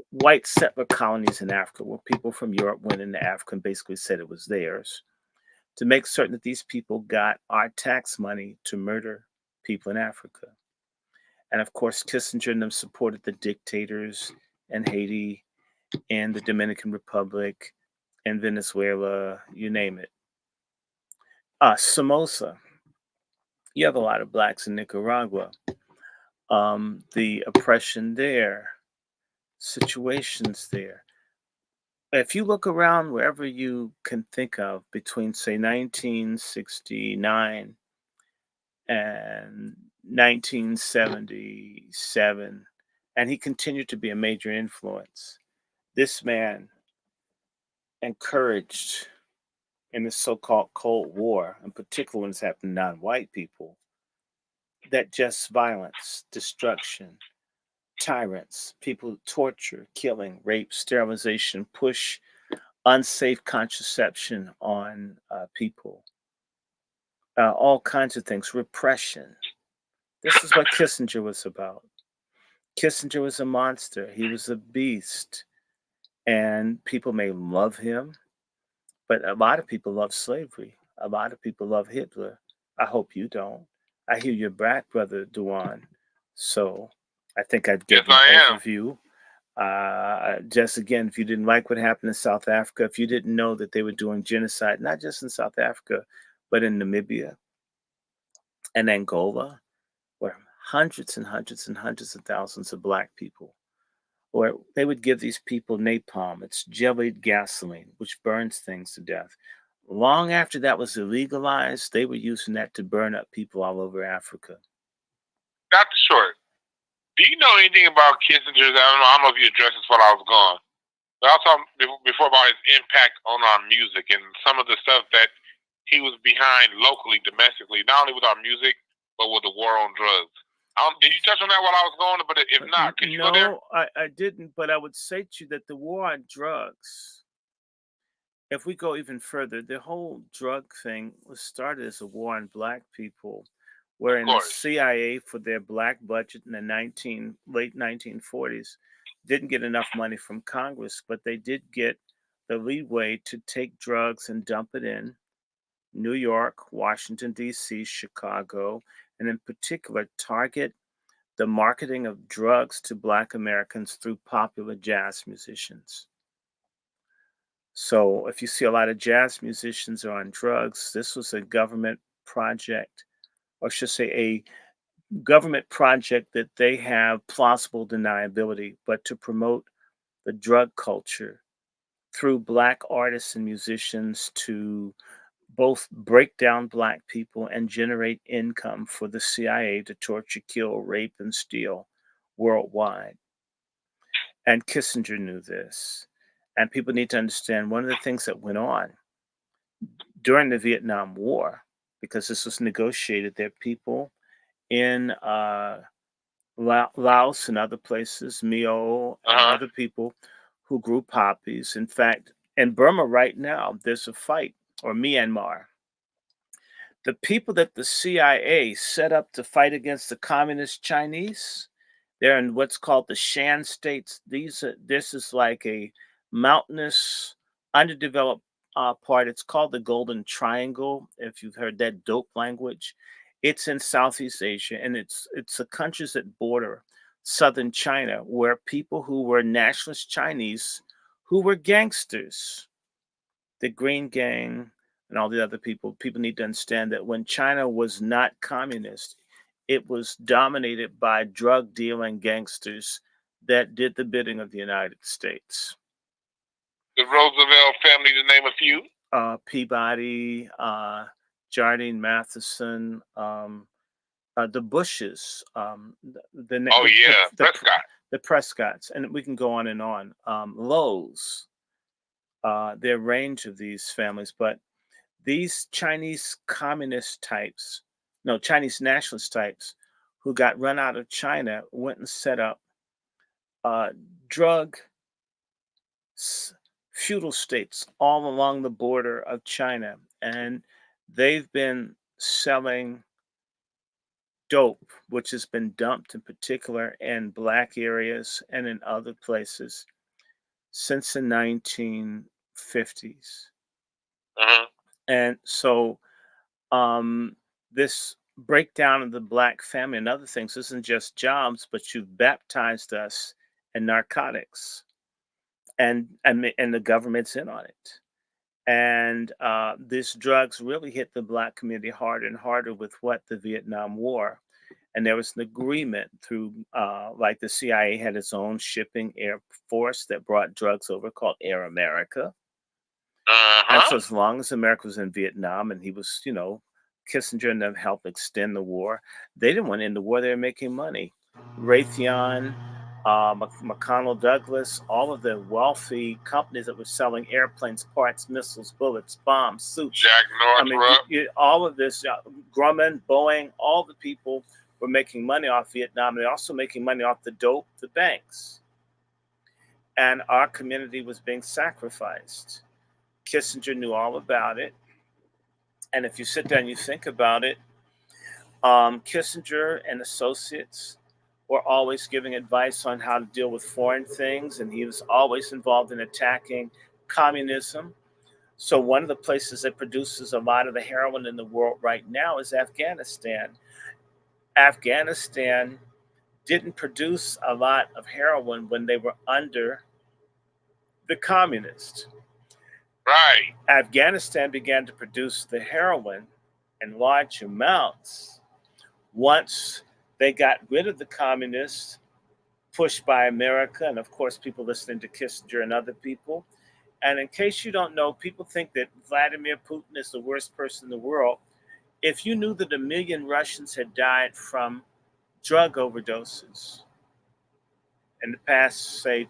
white settler colonies in Africa, where people from Europe went into Africa and basically said it was theirs, to make certain that these people got our tax money to murder people in Africa. And of course, Kissinger and them supported the dictators in Haiti and the Dominican Republic and Venezuela, you name it. Somoza, you have a lot of blacks in Nicaragua. The oppression there, situations there. If you look around wherever you can think of between, say, 1969 and 1977, and he continued to be a major influence. This man encouraged in the so-called Cold War, in particular when it's happened to non-white people, that just violence, destruction, tyrants, people torture, killing, rape, sterilization, push unsafe contraception on people, all kinds of things, repression. This is what Kissinger was about. Kissinger was a monster. He was a beast. And people may love him, but a lot of people love slavery. A lot of people love Hitler. I hope you don't. I hear you're black, brother Dwann. So I think I'd Yes, give an I am. overview. Just again, if you didn't like what happened in South Africa, if you didn't know that they were doing genocide, not just in South Africa, but in Namibia and Angola, where hundreds and hundreds and hundreds of thousands of black people, where they would give these people napalm. It's jellied gasoline, which burns things to death. Long after that was illegalized, they were using that to burn up people all over Africa. Dr. Short, do you know anything about Kissinger's? I don't know if you addressed this while I was gone. But also before about his impact on our music and some of the stuff that he was behind locally, domestically, not only with our music but with the war on drugs. Did you touch on that while I was going? But if not, could you go there? No, I didn't, but I would say to you that the war on drugs, if we go even further, the whole drug thing was started as a war on black people, Of wherein the course. CIA, for their black budget in the late 1940s, didn't get enough money from Congress, but they did get the leeway to take drugs and dump it in New York, Washington, D.C., Chicago, and in particular, target the marketing of drugs to Black Americans through popular jazz musicians. So, if you see a lot of jazz musicians are on drugs, this was a government project, or I should say, a government project that they have plausible deniability, but to promote the drug culture through Black artists and musicians to both break down Black people and generate income for the CIA to torture, kill, rape, and steal worldwide. And Kissinger knew this. And people need to understand one of the things that went on during the Vietnam War, because this was negotiated, there are people in Laos and other places, Mio Uh and huh. other people who grew poppies. In fact, in Burma right now, there's a fight, or Myanmar. The people that the CIA set up to fight against the communist Chinese, they're in what's called the Shan states. This is like a mountainous, underdeveloped part. It's called the Golden Triangle. If you've heard that dope language, it's in Southeast Asia, and it's the countries that border southern China, where people who were nationalist Chinese, who were gangsters, the Green Gang, and all the other people need to understand that when China was not communist, it was dominated by drug dealing gangsters that did the bidding of the United States. The Roosevelt family, to name a few. Peabody, Jardine Matheson, the Bushes, Oh yeah, Prescott. the Prescotts, and we can go on and on. Lowe's, there are a range of these families, but these Chinese communist types, no, Chinese nationalist types who got run out of China went and set up uh, drug feudal states all along the border of China. And they've been selling dope, which has been dumped in particular in black areas and in other places since the 1950s. Uh-huh. And so this breakdown of the black family and other things isn't just jobs, but you've baptized us in narcotics, and the government's in on it. And these drugs really hit the black community harder and harder with what the Vietnam War. And there was an agreement through, like the CIA had its own shipping air force that brought drugs over called Air America. And Uh-huh. so, as long as America was in Vietnam and he was, Kissinger and them helped extend the war, they didn't want to end the war. They were making money. Raytheon, McConnell Douglas, all of the wealthy companies that were selling airplanes, parts, missiles, bullets, bombs, suits. Jack I mean, Northrop. all of this, Grumman, Boeing, all the people were making money off Vietnam. They're also making money off the dope, the banks. And our community was being sacrificed. Kissinger knew all about it. And if you sit down and you think about it, Kissinger and associates were always giving advice on how to deal with foreign things, and he was always involved in attacking communism. So, one of the places that produces a lot of the heroin in the world right now is Afghanistan. Afghanistan didn't produce a lot of heroin when they were under the communists. Right. Afghanistan began to produce the heroin in large amounts once they got rid of the communists, pushed by America, and of course, people listening to Kissinger and other people. And in case you don't know, people think that Vladimir Putin is the worst person in the world. If you knew that 1 million Russians had died from drug overdoses in the past, say,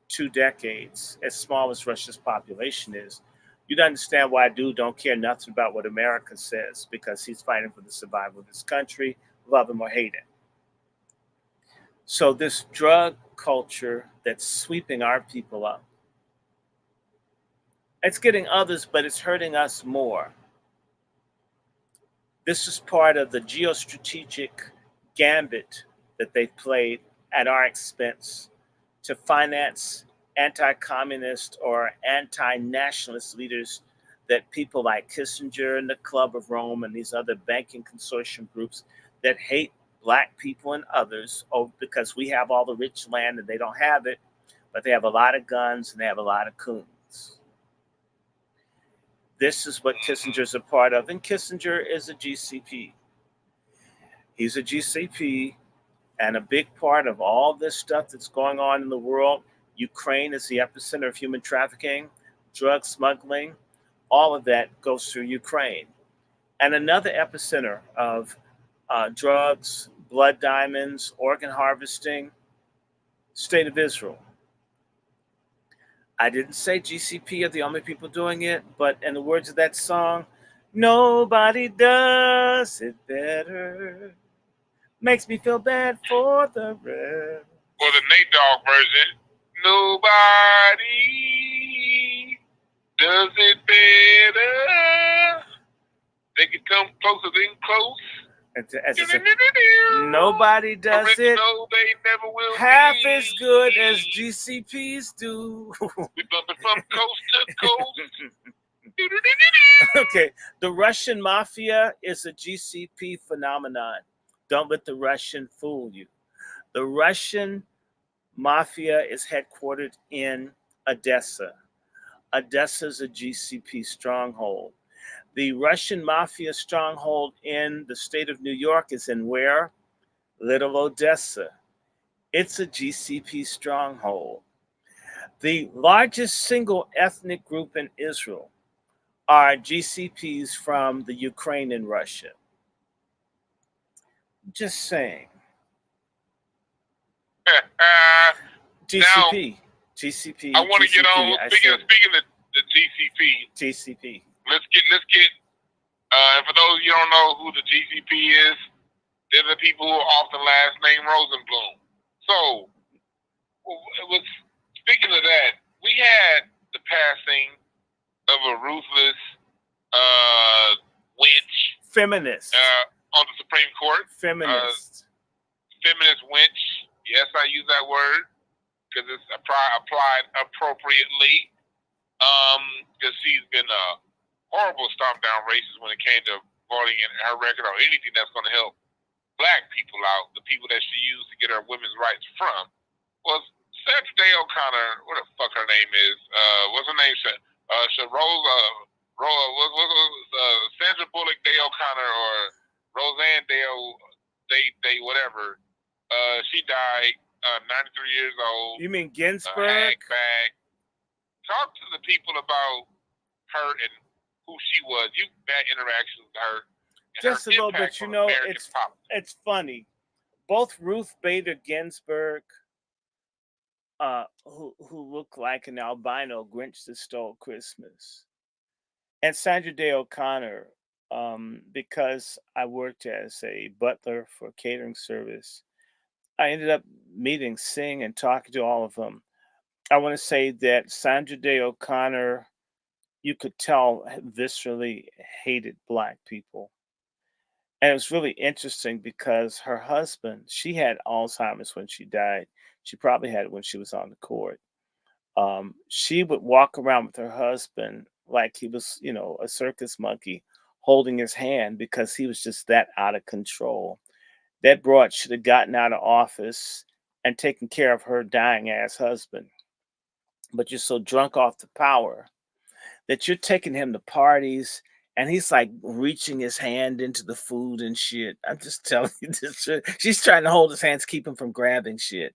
2 decades, as small as Russia's population is, you'd understand why a dude don't care nothing about what America says, because he's fighting for the survival of his country, love him or hate him. So this drug culture that's sweeping our people up, it's getting others, but it's hurting us more. This is part of the geostrategic gambit that they've played at our expense to finance anti-communist or anti-nationalist leaders that people like Kissinger and the Club of Rome and these other banking consortium groups that hate black people and others because we have all the rich land and they don't have it, but they have a lot of guns and they have a lot of coons. This is what Kissinger's a part of, and Kissinger is a GCP. He's a GCP, and a big part of all this stuff that's going on in the world. Ukraine is the epicenter of human trafficking, drug smuggling, all of that goes through Ukraine. And another epicenter of drugs, blood diamonds, organ harvesting, state of Israel. I didn't say GCP are the only people doing it, but in the words of that song, nobody does it better. Makes me feel bad for the rest. Or the Nate Dogg version, nobody does it better. They can come closer than close. As I said, nobody does it they never will half be. as good as GCPs do. We bumping from coast to coast. Okay, the Russian mafia is a GCP phenomenon. Don't let the Russian fool you. The Russian mafia is headquartered in Odessa. Odessa is a GCP stronghold. The Russian mafia stronghold in the state of New York is in where? Little Odessa. It's a GCP stronghold. The largest single ethnic group in Israel are GCPs from the Ukraine and Russia. Just saying. GCP. GCP. I want to get on. Speaking of the GCP. GCP. Let's get. And for those of you who don't know who the GCP is, they're the people who are often last name Rosenblum. So, speaking of that, we had the passing of a ruthless wench, feminist, on the Supreme Court. Feminist wench. Yes, I use that word because it's applied appropriately. Because she's been a horrible stomp down racist when it came to voting in her record or anything that's going to help black people out, the people that she used to get her women's rights from, was Sandra Day O'Connor. What the fuck her name is? What's her name? Sandra Bullock Day O'Connor or Roseanne Day whatever. She died 93 years old. You mean Ginsburg? Talk to the people about her and who she was. You've had interactions with her. Just a little bit, you know, it's funny. Both Ruth Bader Ginsburg, who looked like an albino Grinch that stole Christmas, and Sandra Day O'Connor, because I worked as a butler for a catering service, I ended up meeting, seeing, and talking to all of them. I want to say that Sandra Day O'Connor, you could tell, viscerally hated black people. And it was really interesting because her husband, she had Alzheimer's when she died. She probably had it when she was on the court. She would walk around with her husband like he was, you know, a circus monkey holding his hand because he was just that out of control. That broad should have gotten out of office and taken care of her dying ass husband. But you're so drunk off the power that you're taking him to parties and he's like reaching his hand into the food and shit. I'm just telling you this. She's trying to hold his hands, keep him from grabbing shit.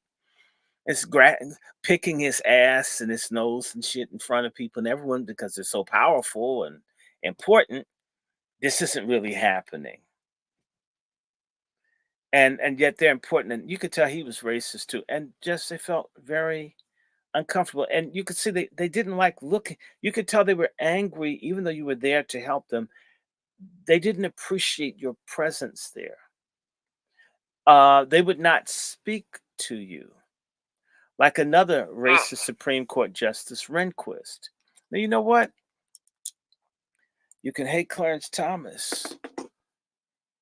It's picking his ass and his nose and shit in front of people and everyone because they're so powerful and important. This isn't really happening. And yet they're important. And you could tell he was racist too. And just they felt very uncomfortable. And you could see they didn't like looking. You could tell they were angry, even though you were there to help them. They didn't appreciate your presence there. They would not speak to you like another racist Mm. Supreme Court Justice Rehnquist. Now, you know what? You can hate Clarence Thomas,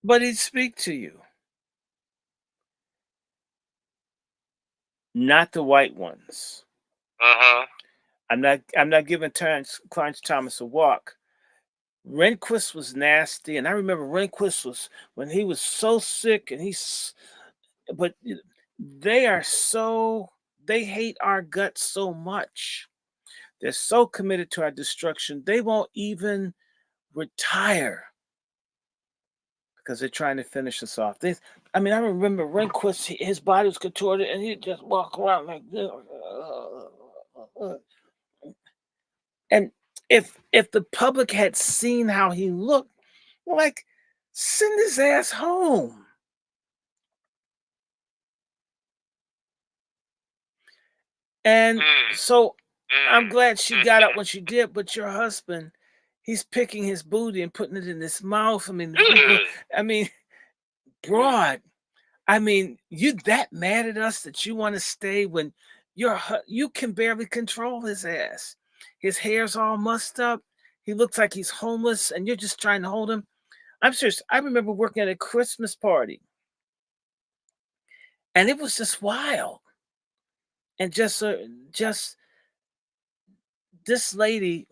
but he'd speak to you, not the white ones. Uh-huh. I'm not giving Clarence Thomas a walk. Rehnquist was nasty, and I remember Rehnquist was when he was so sick, and but they are so they hate our guts so much. They're so committed to our destruction, they won't even retire because they're trying to finish us off. I mean, I remember Rehnquist, his body was contorted, and he'd just walk around like this. And if the public had seen how he looked, like, send his ass home. And Mm. so I'm Mm. glad she got up Mm-hmm. when she did, but your husband, he's picking his booty and putting it in his mouth. Ugh. I mean, broad. I mean, you that mad at us that you want to stay when you can barely control his ass. His hair's all mussed up. He looks like he's homeless, and you're just trying to hold him. I'm serious. I remember working at a Christmas party, and it was just wild. And just this lady,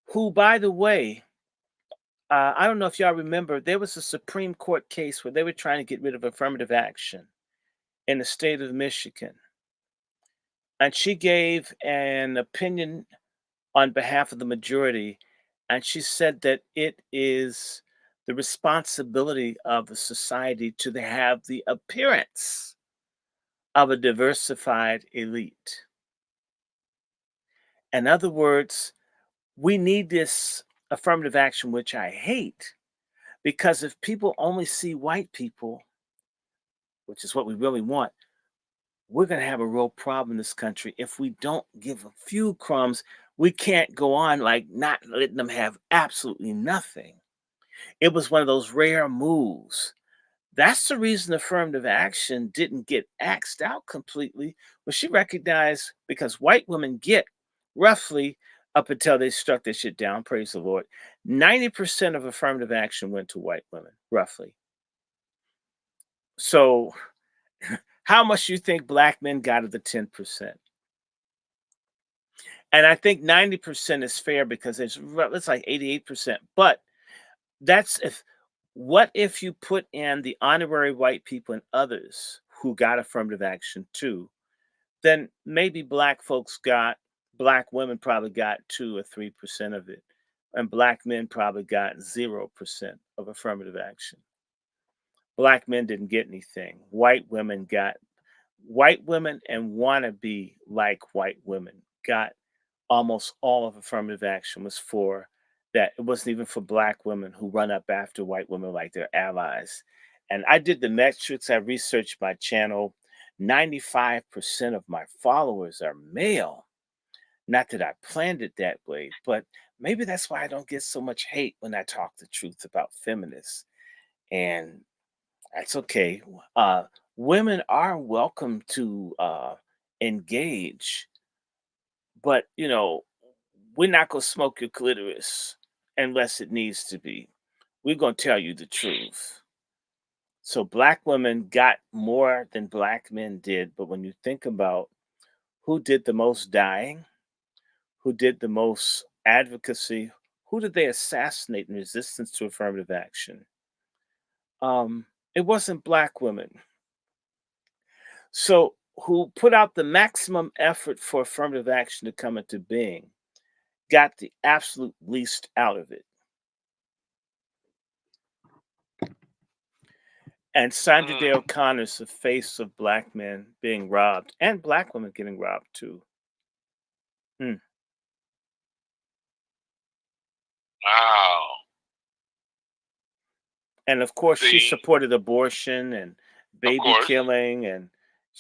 who, by the way, I don't know if y'all remember, there was a Supreme Court case where they were trying to get rid of affirmative action in the state of Michigan. And she gave an opinion on behalf of the majority. And she said that it is the responsibility of a society to have the appearance of a diversified elite. In other words, we need this affirmative action, which I hate, because if people only see white people, which is what we really want, we're going to have a real problem in this country if we don't give a few crumbs. We can't go on like not letting them have absolutely nothing. It was one of those rare moves. That's the reason affirmative action didn't get axed out completely. Was she recognized because white women get roughly up until they struck this shit down, praise the Lord, 90% of affirmative action went to white women, roughly. So how much do you think black men got of the 10%? And I think 90% is fair because it's like 88%. But that's if what if you put in the honorary white people and others who got affirmative action too, then maybe black women probably got 2 or 3% of it. And black men probably got 0% of affirmative action. Black men didn't get anything. White women and wannabe like white women got almost all of affirmative action was for that. It wasn't even for black women who run up after white women like their allies. And I did the metrics, I researched my channel. 95% of my followers are male. Not that I planned it that way, but maybe that's why I don't get so much hate when I talk the truth about feminists. And that's okay. Uh, Women are welcome to engage, but we're not gonna smoke your clitoris unless it needs to be. We're gonna tell you the truth. So black women got more than black men did, but when you think about who did the most dying, who did the most advocacy, who did they assassinate in resistance to affirmative action? It wasn't black women. So who put out the maximum effort for affirmative action to come into being got the absolute least out of it. And Sandra Day Mm. O'Connor's the face of black men being robbed and black women getting robbed too. Hmm. Wow. And of course, she See, supported abortion and of baby course. killing, and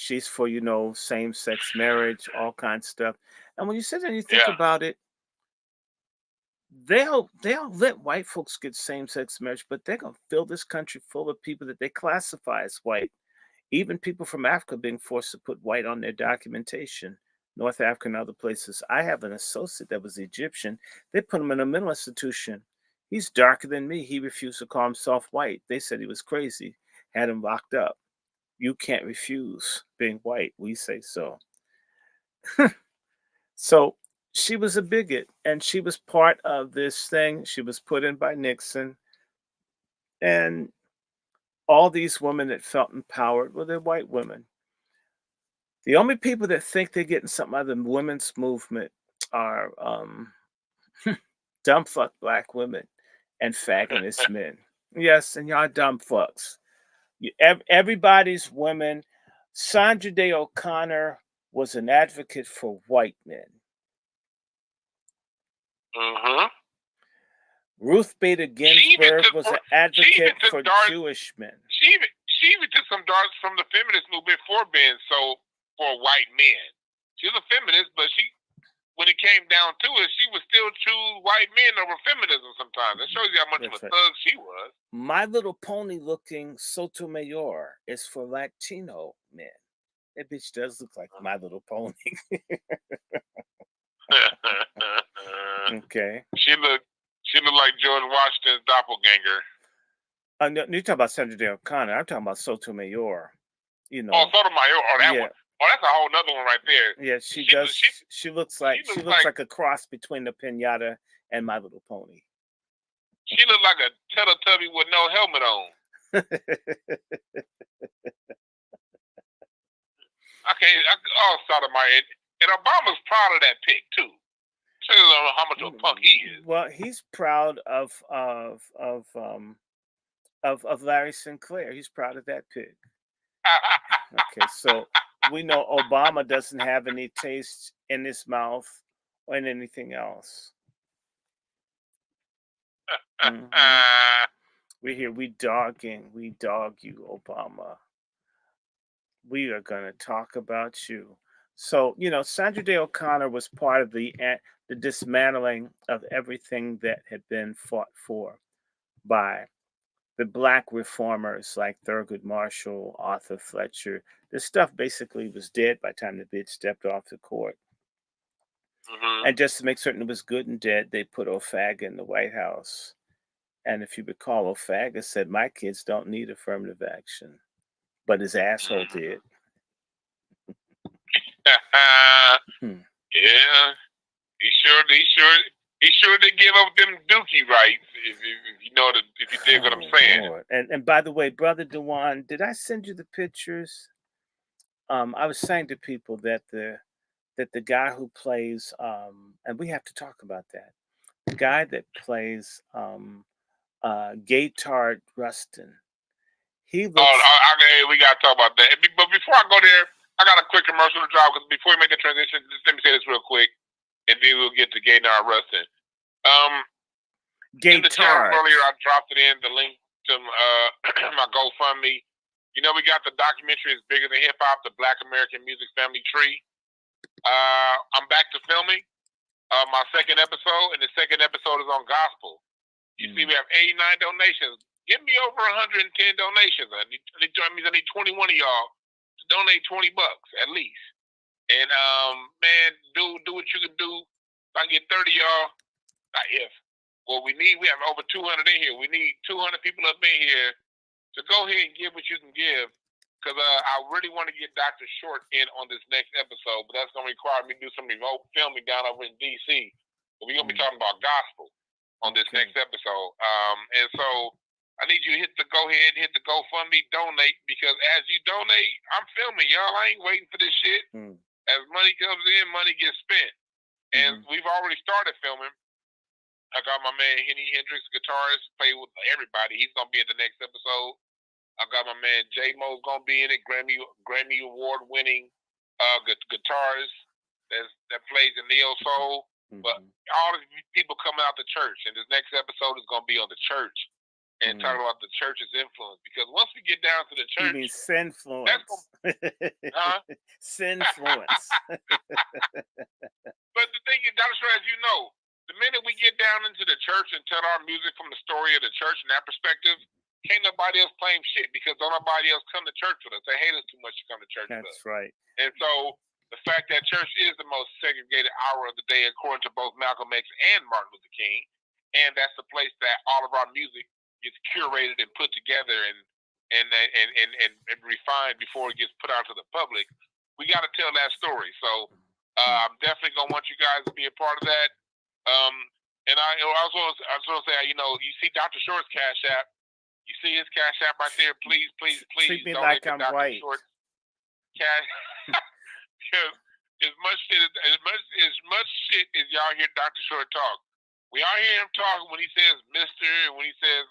She's for, same-sex marriage, all kinds of stuff. And when you sit there and you think Yeah. about it, they'll let white folks get same-sex marriage, but they're gonna fill this country full of people that they classify as white. Even people from Africa being forced to put white on their documentation, North Africa and other places. I have an associate that was Egyptian. They put him in a mental institution. He's darker than me. He refused to call himself white. They said he was crazy, had him locked up. You can't refuse being white. We say so. So she was a bigot and she was part of this thing. She was put in by Nixon. And all these women that felt empowered, well, they're white women. The only people that think they're getting something out of the women's movement are dumb fuck black women and faggonist men. Yes, and y'all dumb fucks. Everybody's women. Sandra Day O'Connor was an advocate for white men. Mm-hmm. Ruth Bader Ginsburg was an advocate for Jewish men. She even took some darts from the feminist movement for white men. She was a feminist, but when it came down to it, she would still choose white men over feminism sometimes. That shows you how much of a thug she was. My Little Pony looking Sotomayor is for Latino men. That bitch does look like My Little Pony. Okay. She looked like George Washington's doppelganger. No, you're talking about Sandra Day O'Connor. I'm talking about Sotomayor. Oh, Sotomayor. Oh, that one. Oh, that's a whole nother one right there. Yeah, she does. She looks like a cross between the Pinata and My Little Pony. She looked like a Teletubby with no helmet on. Sotomayor. And Obama's proud of that pick too. Shows you how much of a punk he is. Well, he's proud of Larry Sinclair. He's proud of that pick. Okay, so we know Obama doesn't have any taste in his mouth or in anything else. Mm-hmm. We dog you, Obama. We are going to talk about you. So, Sandra Day O'Connor was part of the dismantling of everything that had been fought for by the black reformers like Thurgood Marshall, Arthur Fletcher. This stuff basically was dead by the time the bitch stepped off the court. Mm-hmm. And just to make certain it was good and dead, they put O'Faga in the White House. And if you recall, O'Faga said, my kids don't need affirmative action. But his asshole did. Yeah. He sure did give up them dookie rights, if you dig what I'm saying. Lord. And by the way, Brother Dwann, did I send you the pictures? I was saying to people that the guy who plays and we have to talk about that. The guy that plays Gaetard Rustin. He looks. We gotta talk about that. But before I go there, I got a quick commercial to drop because before we make the transition, just let me say this real quick, and then we'll get to Gaetard Rustin. In the chat earlier, I dropped it in the link to my GoFundMe. We got the documentary "It's Bigger Than Hip Hop: The Black American Music Family Tree." I'm back to filming my second episode, and the second episode is on gospel. You see, we have 89 donations. Give me over 110 donations. I need 21 of y'all to donate $20 at least. And man, do what you can do. If I can get 30 y'all, not if. Well, we have over 200 in here. We need 200 people up in here to go ahead and give what you can give. Because I really want to get Dr. Short in on this next episode, but that's going to require me to do some remote filming down over in D.C. But we're going to be talking about gospel on this next episode. And so I need you to hit the GoFundMe, donate, because as you donate, I'm filming, y'all. I ain't waiting for this shit. As money comes in, money gets spent. And we've already started filming. I got my man Henny Hendrix, guitarist, play with everybody. He's going to be in the next episode. I got my man J-Mo's going to be in it, Grammy Award-winning guitarist that plays in neo soul. But all these people coming out the church, and this next episode is going to be on the church. and talking about the church's influence. Because once we get down to the You church, mean that's huh? sinfluence. But the thing is, Dr. Shore, as you know, the minute we get down into the church and tell our music from the story of the church and that perspective, can't nobody else claim shit because don't nobody else come to church with us. They hate us too much to come to church with us. That's right. And so the fact that church is the most segregated hour of the day, according to both Malcolm X and Martin Luther King, and that's the place that all of our music gets curated and put together and refined before it gets put out to the public. We got to tell that story. So I'm definitely gonna want you guys to be a part of that. And I was going to say, you know, you see Dr. Short's Cash App. You see his Cash App right there. Please Treat me like I'm Dr. white. Short's cash. Because as much shit as y'all hear Dr. Short talk, we all hear him talk when he says Mister, and when he says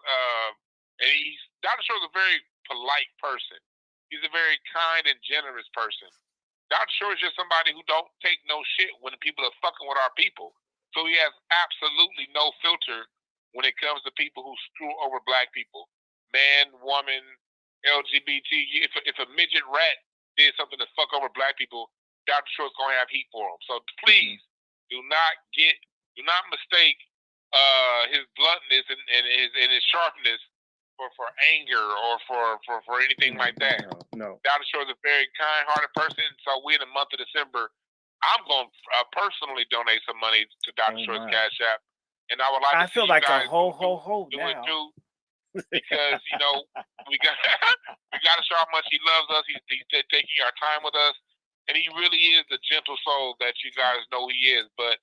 and Dr. Short's a very polite person. He's a very kind and generous person. Dr. Short is just somebody who don't take no shit when people are fucking with our people. So he has absolutely no filter when it comes to people who screw over black people. Man, woman, LGBT. If a midget rat did something to fuck over black people, Dr. Short's gonna have heat for him. So please do not mistake his bluntness and his sharpness for anger or for anything like that. No. Dr. Short's a very kind-hearted person. So we in the month of December, I'm going to personally donate some money to Dr. Short's Cash App, and I would like to see feel you like guys a ho do now. it too, because you know we got to show how much he loves us. He's taking our time with us, and he really is the gentle soul that you guys know he is. But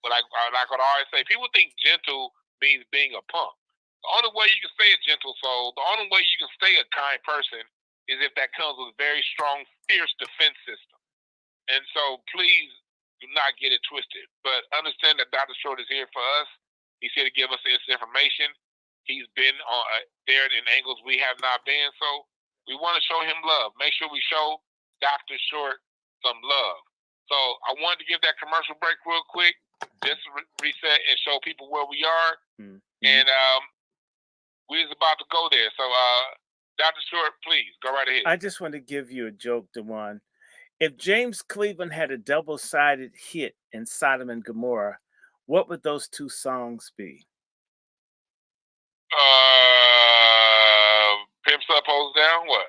like I always say, people think gentle means being a punk. The only way you can stay a gentle soul, the only way you can stay a kind person, is if that comes with a very strong, fierce defense system. And so please do not get it twisted. But understand that Dr. Short is here for us. He's here to give us this information. He's been there in angles we have not been. So we want to show him love. Make sure we show Dr. Short some love. So I wanted to give that commercial break real quick, just to reset and show people where we are. And we was about to go there. So Dr. Short, please go right ahead. I just want to give you a joke, Dwann. If James Cleveland had a double-sided hit in Sodom and Gomorrah, what would those two songs be? Pimps Up, Hoes Down, what?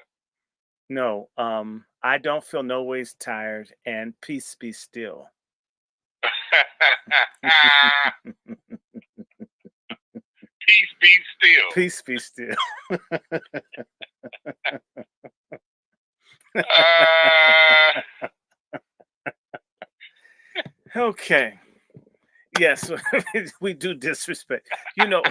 No, I Don't Feel No Ways Tired and Peace Be Still. Peace be still. Peace be still. Okay. Yes, we do disrespect. You know,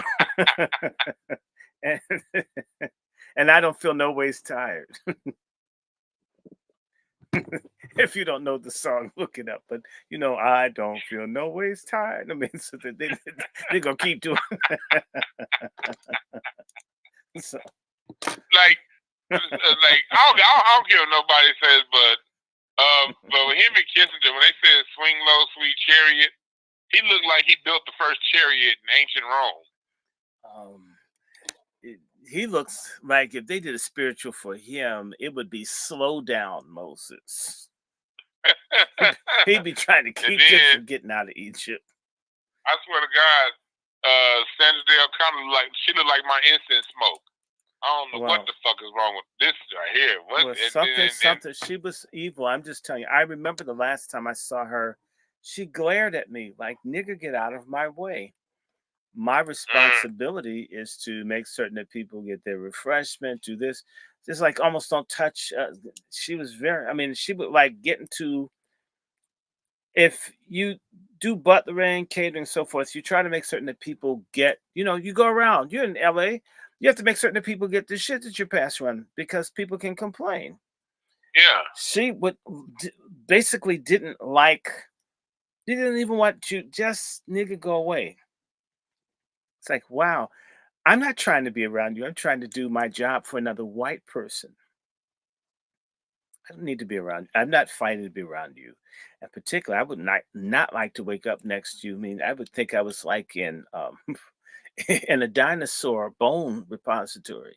and I don't feel no ways tired. If you don't know the song, look it up. But you know, I don't feel no ways tired. I mean, so they're gonna keep doing. So. Like I don't care what nobody says, but with him and Kissinger, when they said "Swing Low, Sweet Chariot," he looked like he built the first chariot in ancient Rome. He looks like if they did a spiritual for him, it would be "Slow Down, Moses." He'd be trying to keep them from getting out of Egypt. I swear to God, Sandra Day O'Connor she looked like my incense smoke. I don't know what the fuck is wrong with this right here. Something. She was evil. I'm just telling you. I remember the last time I saw her, she glared at me like, "Nigga, get out of my way." My responsibility is to make certain that people get their refreshment, do this. Just like almost don't touch. She was she would like get into, if you do butlering, catering, so forth, you try to make certain that people get, you go around, you're in LA, you have to make certain that people get the shit that you pass around because people can complain. Yeah. She basically didn't even want to just nigga go away. It's like, wow, I'm not trying to be around you. I'm trying to do my job for another white person. I don't need to be around you. I'm not fighting to be around you. In particular, I would not like to wake up next to you. I mean, I would think I was like in and a dinosaur bone repository.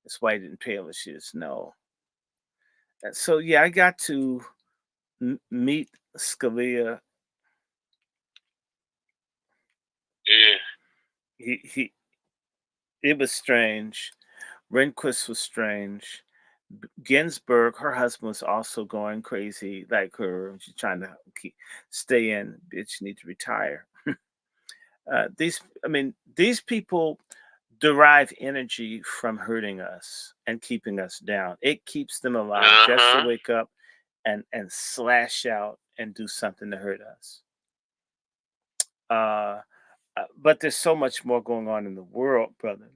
That's why he didn't palish his no. So yeah, I got to meet Scalia. Yeah. He it was strange. Rehnquist was strange. Ginsburg, her husband was also going crazy like her. She's trying to stay in. Bitch, need to retire. These people derive energy from hurting us and keeping us down. It keeps them alive just to wake up and slash out and do something to hurt us. But there's so much more going on in the world, brother.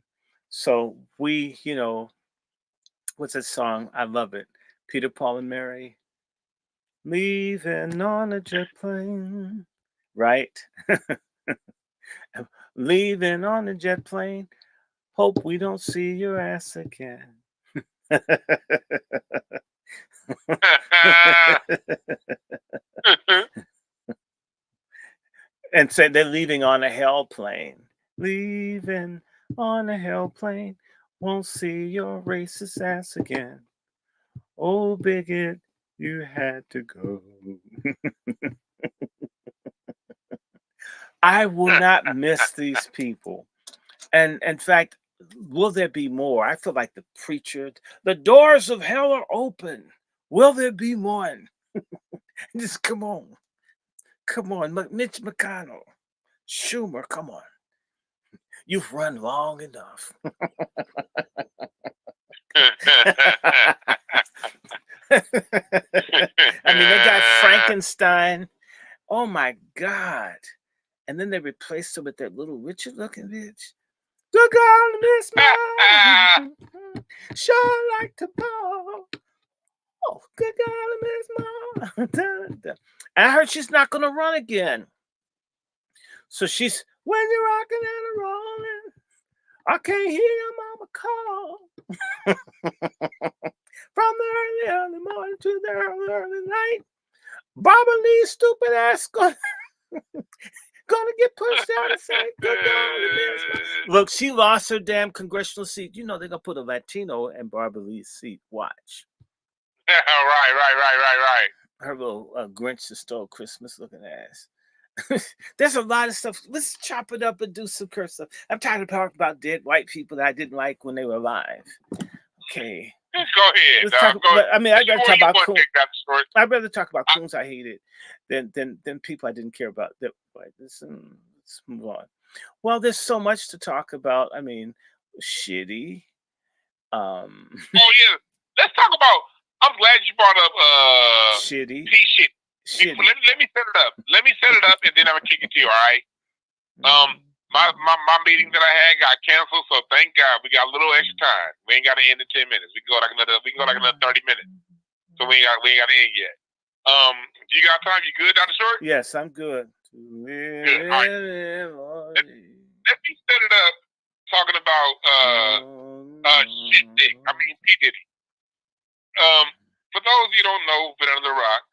So we, what's that song? I love it. Peter, Paul, and Mary. Leaving on a jet plane. Right? Leaving on a jet plane. Hope we don't see your ass again. And said they're leaving on a hell plane. Leaving on a hell plane. Won't see your racist ass again. Oh, bigot, you had to go. I will not miss these people. And in fact, will there be more? I feel like the preacher. The doors of hell are open. Will there be one? Just come on. Come on. Mitch McConnell. Schumer, come on. You've run long enough. They got Frankenstein. Oh my God. And then they replaced her with that little Richard looking bitch. Good girl, Miss Mom. Sure like to ball. Oh, good girl, Miss Mom. I heard she's not going to run again. So she's, when you're rocking and rolling, I can't hear your mama call. From the early morning to the early night, Barbara Lee's stupid ass gonna get pushed out and say, good God. Look, she lost her damn congressional seat. They're going to put a Latino in Barbara Lee's seat. Watch. Right. Her little Grinch that stole Christmas looking ass. There's a lot of stuff. Let's chop it up and do some curse stuff. I'm tired of talking about dead white people that I didn't like when they were alive. Okay. Go ahead. I'd rather talk about coons I hated than people I didn't care about. Let's move on. Well, there's so much to talk about. Shitty. Oh yeah. Let's talk about. I'm glad you brought up shitty. Shit. Let me set it up. And then I'm gonna kick it to you. All right. My meeting that I had got canceled, so thank God we got a little extra time. We ain't got to end in 10 minutes. We can go like another 30 minutes. So we ain't got to end yet. You got time? You good, Dr. Short? Yes, I'm good. Good. All right. Let me set it up talking about P. Diddy. For those of you who don't know, been under the rock,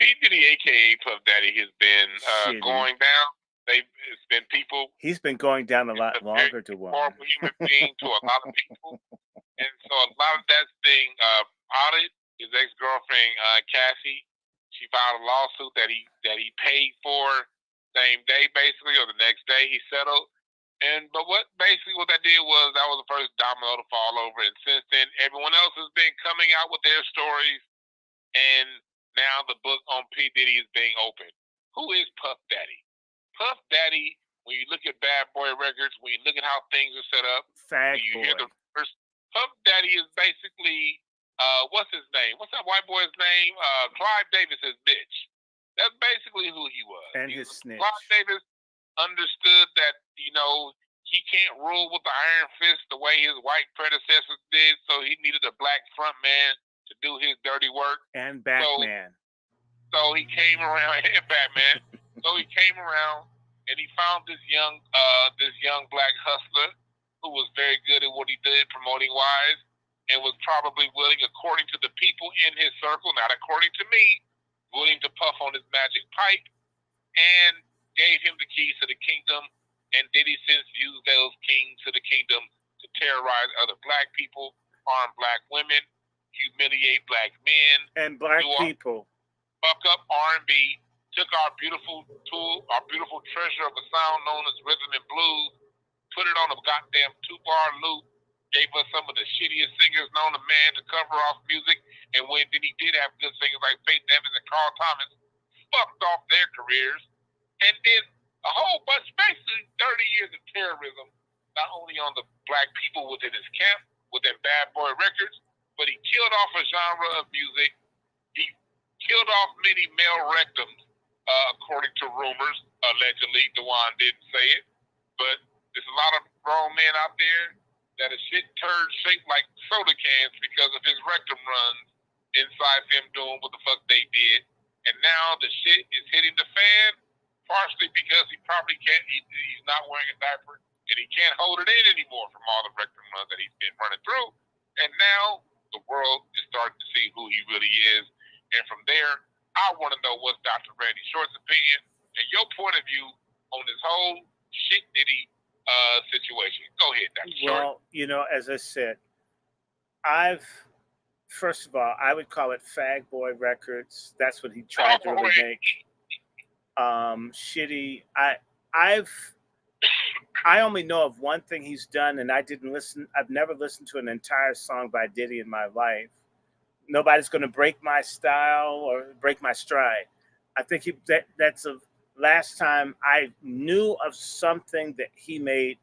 P. Diddy, aka Puff Daddy, has been going down. It's been people. He's been going down a lot longer to one. Horrible human being to a lot of people, and so a lot of that's being outed. His ex-girlfriend Cassie, she filed a lawsuit that he paid for same day, basically, or the next day he settled. But what that did was that was the first domino to fall over, and since then everyone else has been coming out with their stories, and now the book on P. Diddy is being opened. Who is Puff Daddy? Puff Daddy, when you look at Bad Boy Records, when you look at how things are set up, hear the first, Puff Daddy is basically, what's his name? What's that white boy's name? Clive Davis's bitch. That's basically who he was. And his snitch. Clive Davis understood that, he can't rule with the iron fist the way his white predecessors did, so he needed a black front man to do his dirty work. And Batman. So he came around, and Batman. So he came around and he found this young black hustler who was very good at what he did, promoting wise, and was probably willing, according to the people in his circle, not according to me, willing to puff on his magic pipe, and gave him the keys to the kingdom And Diddy since used those kings to the kingdom to terrorize other black people, harm black women, humiliate black men, and black people. Fuck up R&B, took our beautiful tool, our beautiful treasure of a sound known as rhythm and blues, put it on a goddamn 2-bar loop, gave us some of the shittiest singers known to man to cover off music, and when then he did have good singers like Faith Evans and Carl Thomas, fucked off their careers, and did a whole bunch, basically 30 years of terrorism, not only on the black people within his camp, within Bad Boy Records, but he killed off a genre of music. He killed off many male rectums, according to rumors. Allegedly, Dwann didn't say it, but there's a lot of grown men out there that are shit turd shaped like soda cans because of his rectum runs inside them doing what the fuck they did. And now the shit is hitting the fan, partially because he probably can't, he's not wearing a diaper, and he can't hold it in anymore from all the rectum runs that he's been running through. And now the world is starting to see who he really is. And from there, I want to know what's Dr. Randy Short's opinion and your point of view on this whole shit Diddy situation. Go ahead, Dr. Short. Well, you know, as I said, first of all, I would call it Fag Boy Records. That's what he tried to really make. Shitty. I only know of one thing he's done, and I've never listened to an entire song by Diddy in my life. Nobody's going to break my style or break my stride. I think that's the last time I knew of something that he made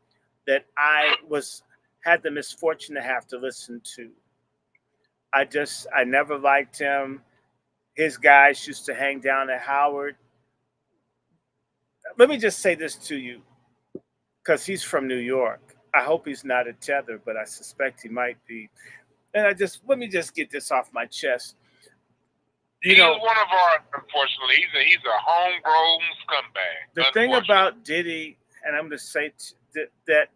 that I had the misfortune to have to listen to. I never liked him. His guys used to hang down at Howard. Let me just say this to you, because he's from New York. I hope he's not a tether, but I suspect he might be. And let me just get this off my chest. He's one of our, unfortunately, he's a homegrown scumbag. The thing about Diddy, and I'm going to say that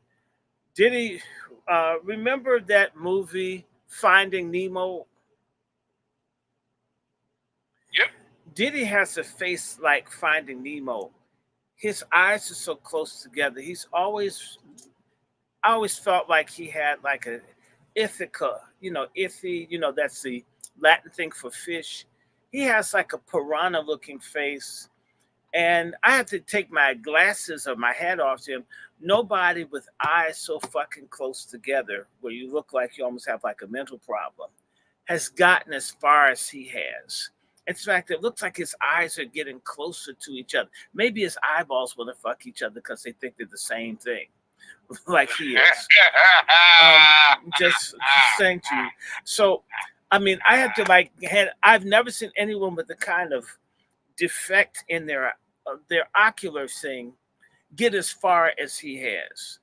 Diddy, remember that movie Finding Nemo? Yep. Diddy has a face like Finding Nemo. His eyes are so close together. I always felt like he had like a Ithaca, Iffy, that's the Latin thing for fish. He has like a piranha looking face. And I have to take my glasses or my hat off to him. Nobody with eyes so fucking close together, where you look like you almost have like a mental problem, has gotten as far as he has. In fact, it looks like his eyes are getting closer to each other. Maybe his eyeballs want to fuck each other because they think they're the same thing, like he is. Just saying to you. So, I mean, I have to I've never seen anyone with the kind of defect in their ocular thing get as far as he has.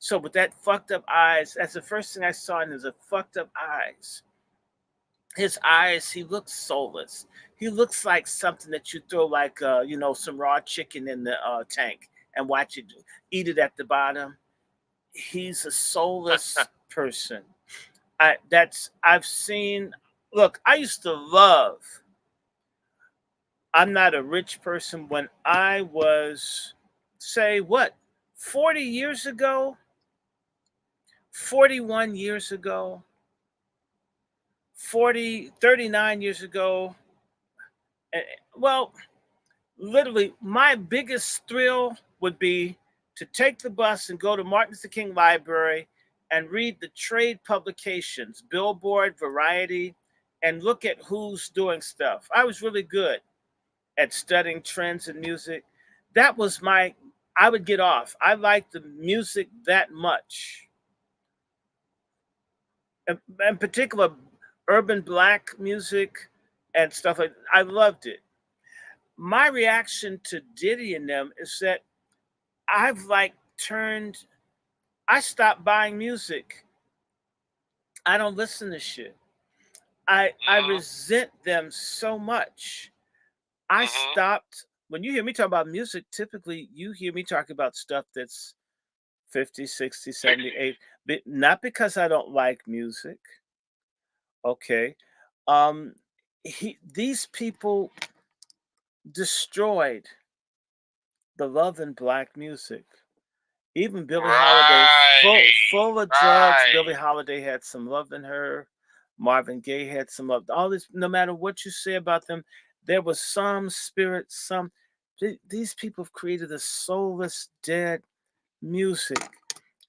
So with that fucked up eyes, that's the first thing I saw in his fucked up eyes. His eyes, he looks soulless. He looks like something that you throw like some raw chicken in the tank and watch it eat it at the bottom. He's a soulless person. I've seen. Look, I used to love. I'm not a rich person. When I was, say, 40 years ago, 41 years ago, 39 years ago, well, literally, my biggest thrill would be to take the bus and go to Martin Luther King Library and read the trade publications, Billboard, Variety, and look at who's doing stuff. I was really good at studying trends in music. That was I would get off. I liked the music that much. In particular, urban black music and stuff like that. I loved it. My reaction to Diddy and them is that I stopped buying music. I don't listen to shit. I resent them so much. I stopped. When you hear me talk about music, typically you hear me talk about stuff that's 50, 60, 70, 80. But not because I don't like music. Okay. These people destroyed the love in black music. Even Billie Holiday, Right. full of drugs. Billie Right. Holiday had some love in her. Marvin Gaye had some love. All this, no matter what you say about them, there was some spirit. These people have created a soulless, dead music,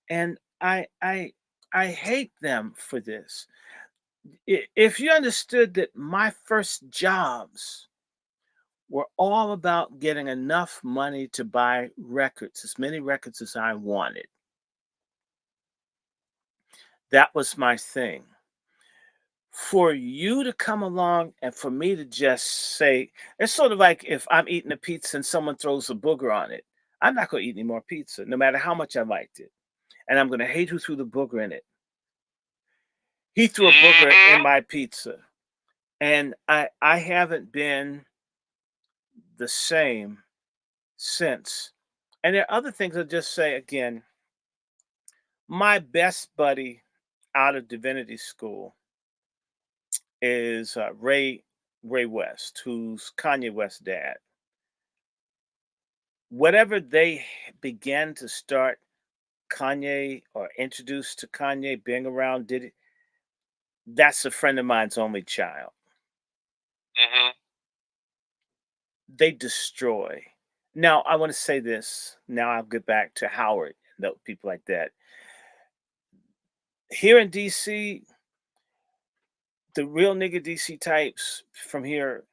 and I hate them for this. If you understood that my first jobs were all about getting enough money to buy records, as many records as I wanted. That was my thing. For you to come along and for me to just say, it's sort of like if I'm eating a pizza and someone throws a booger on it. I'm not going to eat any more pizza, no matter how much I liked it. And I'm going to hate who threw the booger in it. He threw a booger in Mm-hmm. my pizza. And I haven't been the same since. And there are other things I'll just say again. My best buddy out of divinity school is Ray West, who's Kanye West's dad. Whatever they began to start Kanye or introduced to Kanye being around did it, that's a friend of mine's only child. Mm-hmm. They destroy. Now I want to say this. Now I'll get back to Howard and people like that. Here in DC, the real nigga DC types from here,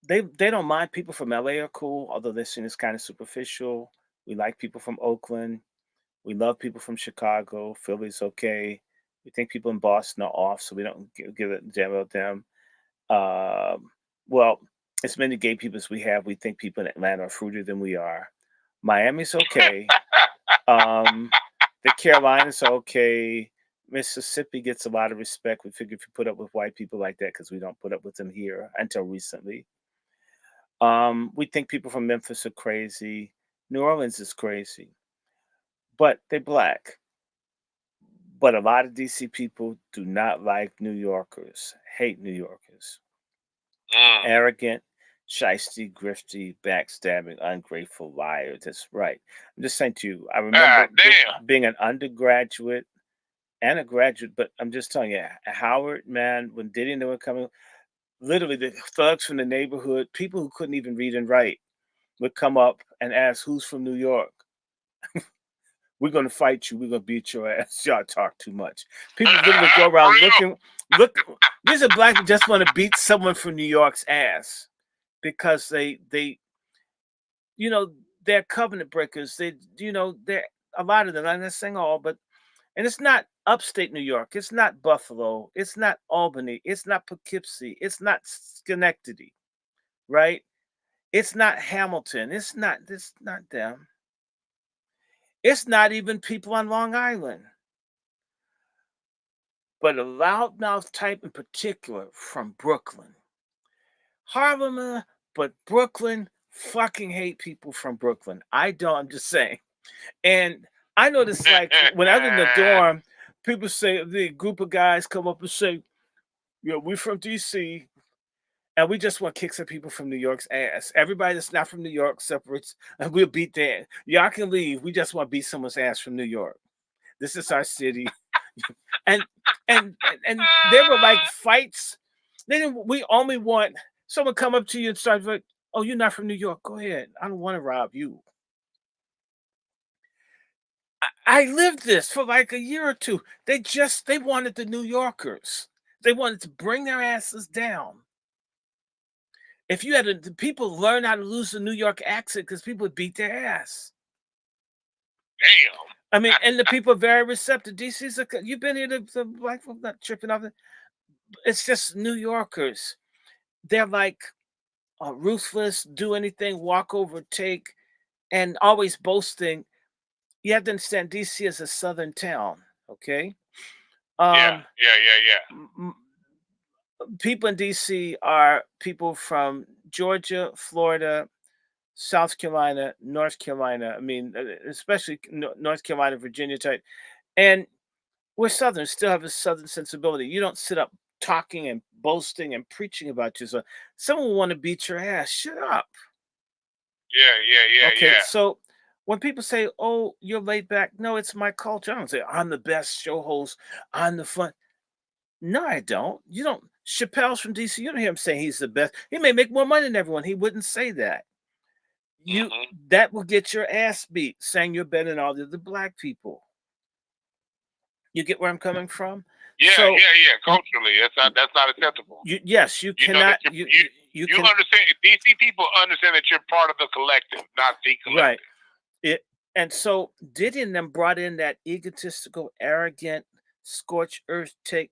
they don't mind people from LA are cool, although they're seen as kind of superficial. We like people from Oakland. We love people from Chicago. Philly's okay. We think people in Boston are off, so we don't give a damn about them. Um, well, as many gay people as we have, we think people in Atlanta are fruitier than we are. Miami's okay. Um, the Carolinas are okay. Mississippi gets a lot of respect. We figure if you put up with white people like that, because we don't put up with them here until recently. We think people from Memphis are crazy. New Orleans is crazy, but they're black. But a lot of DC people do not like New Yorkers, hate New Yorkers. Mm. Arrogant, shisty, grifty, backstabbing, ungrateful liars. That's right. I'm just saying to you, I God remember damn. being an undergraduate and a graduate, but I'm just telling you, Howard, man, when Diddy and they were coming, literally the thugs from the neighborhood, people who couldn't even read and write, would come up and ask, "Who's from New York? We're gonna fight you. We're gonna beat your ass. Y'all talk too much." People literally go For around real. look. These are black who just want to beat someone from New York's ass because they you know they're covenant breakers. They're a lot of them. I'm not saying all, but and it's not upstate New York. It's not Buffalo. It's not Albany. It's not Poughkeepsie. It's not Schenectady. Right? It's not Hamilton. It's not. It's not them. It's not even people on Long Island. But a loudmouth type in particular from Brooklyn. Harlem, but Brooklyn, fucking hate people from Brooklyn. I don't, I'm just saying. And I know this, like when I was in the dorm, people say, the group of guys come up and say, we're from DC and we just want to kick some people from New York's ass. Everybody that's not from New York separates and we'll beat that. Y'all can leave. We just want to beat someone's ass from New York. This is our city. and and there were like fights. They didn't. We only want someone come up to you and start like, "Oh, you're not from New York. Go ahead. I don't want to rob you." I lived this for like a year or two. They wanted the New Yorkers. They wanted to bring their asses down. If you had the people learn how to lose the New York accent because people would beat their ass. Damn. I mean, and the people are very receptive. DC's you've been here, the black folks not tripping off it. It's just New Yorkers. They're like ruthless, do anything, walk over, take, and always boasting. You have to understand, DC is a southern town. Okay, Yeah. um, Yeah. Yeah. Yeah. m- people in DC are people from Georgia, Florida, South Carolina, North Carolina. I mean, especially North Carolina, Virginia type, and we're Southern. Still have a Southern sensibility. You don't sit up talking and boasting and preaching about yourself. Someone will want to beat your ass. Shut up. Yeah. Yeah. Yeah. Okay, Yeah. so When people say, "Oh, you're laid back," no, it's my culture. I don't say I'm the best show host. I'm the fun. No, I don't. You don't. Chappelle's from DC. You don't hear him saying he's the best. He may make more money than everyone. He wouldn't say that. You Mm-hmm. that will get your ass beat saying you're better than all the other black people. You get where I'm coming from? Yeah, So yeah, yeah. Culturally, that's not acceptable. yes, you You know that cannot. You you can understand. DC people understand that you're part of the collective, not the right. collective. It and so Diddy and them brought in that egotistical, arrogant, scorched earth take.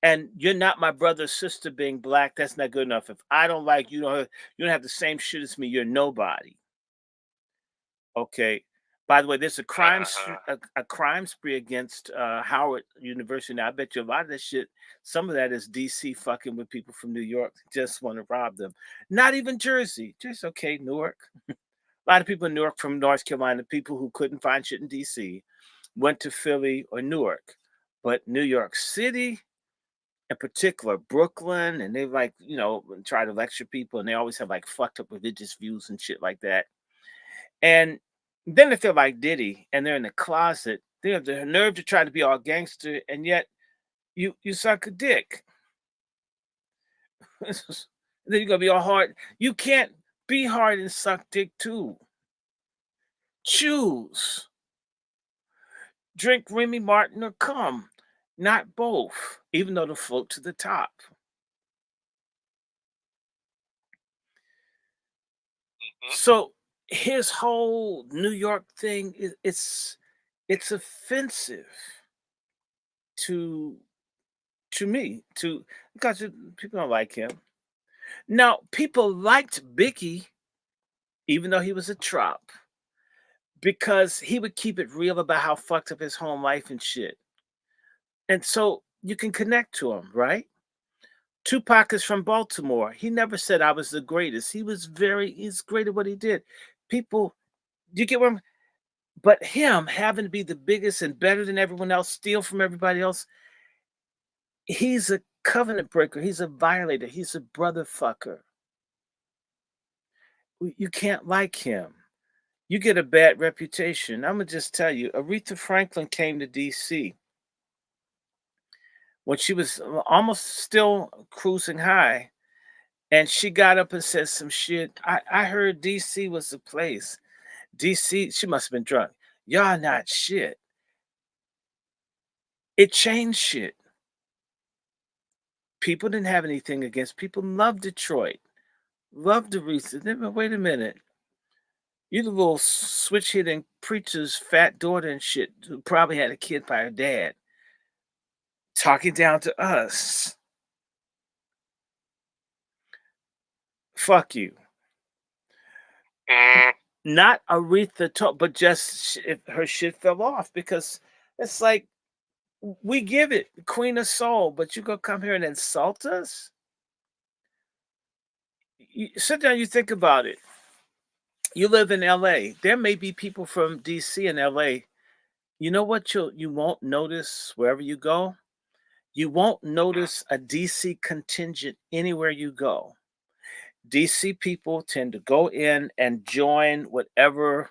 And you're not my brother or sister being black. That's not good enough. If I don't like you, you don't have the same shit as me. You're nobody. Okay. By the way, there's Uh-huh. a crime spree against Howard University. Now, I bet you a lot of that shit, some of that is DC fucking with people from New York, just want to rob them. Not even Jersey. Just okay, Newark. A lot of people in Newark from North Carolina, people who couldn't find shit in DC, went to Philly or Newark. But New York City, in particular, Brooklyn, and they like, try to lecture people, and they always have like fucked up religious views and shit like that. And then if they're like Diddy and they're in the closet, they have the nerve to try to be all gangster, and yet you suck a dick. Then you're gonna be all hard. You can't be hard and suck dick too. Choose. Drink Remy Martin or cum. Not both, even though they'll float to the top. Hmm. So his whole New York thing it's offensive to me to because people don't like him. Now people liked Biggie even though he was a trop because he would keep it real about how fucked up his home life and shit. And so you can connect to him, right? Tupac is from Baltimore. He never said I was the greatest. He's great at what he did. People, you get where I'm, but him having to be the biggest and better than everyone else, steal from everybody else, he's a covenant breaker. He's a violator. He's a brother fucker. You can't like him. You get a bad reputation. I'm gonna just tell you, Aretha Franklin came to DC when she was almost still cruising high, and she got up and said some shit. I heard DC was the place. DC, she must have been drunk. Y'all not shit. It changed shit. People didn't have anything against. People loved Detroit, loved Aretha. Then, but wait a minute. You the little switch hitting preacher's fat daughter and shit who probably had a kid by her dad talking down to us. Fuck you. Mm. Not Aretha talk, but just her shit fell off because it's like we give it Queen of Soul, but you gonna come here and insult us? You sit down, you think about it. You live in LA. There may be people from DC and LA. You know what you won't notice wherever you go? You won't notice a DC contingent anywhere you go. DC people tend to go in and join whatever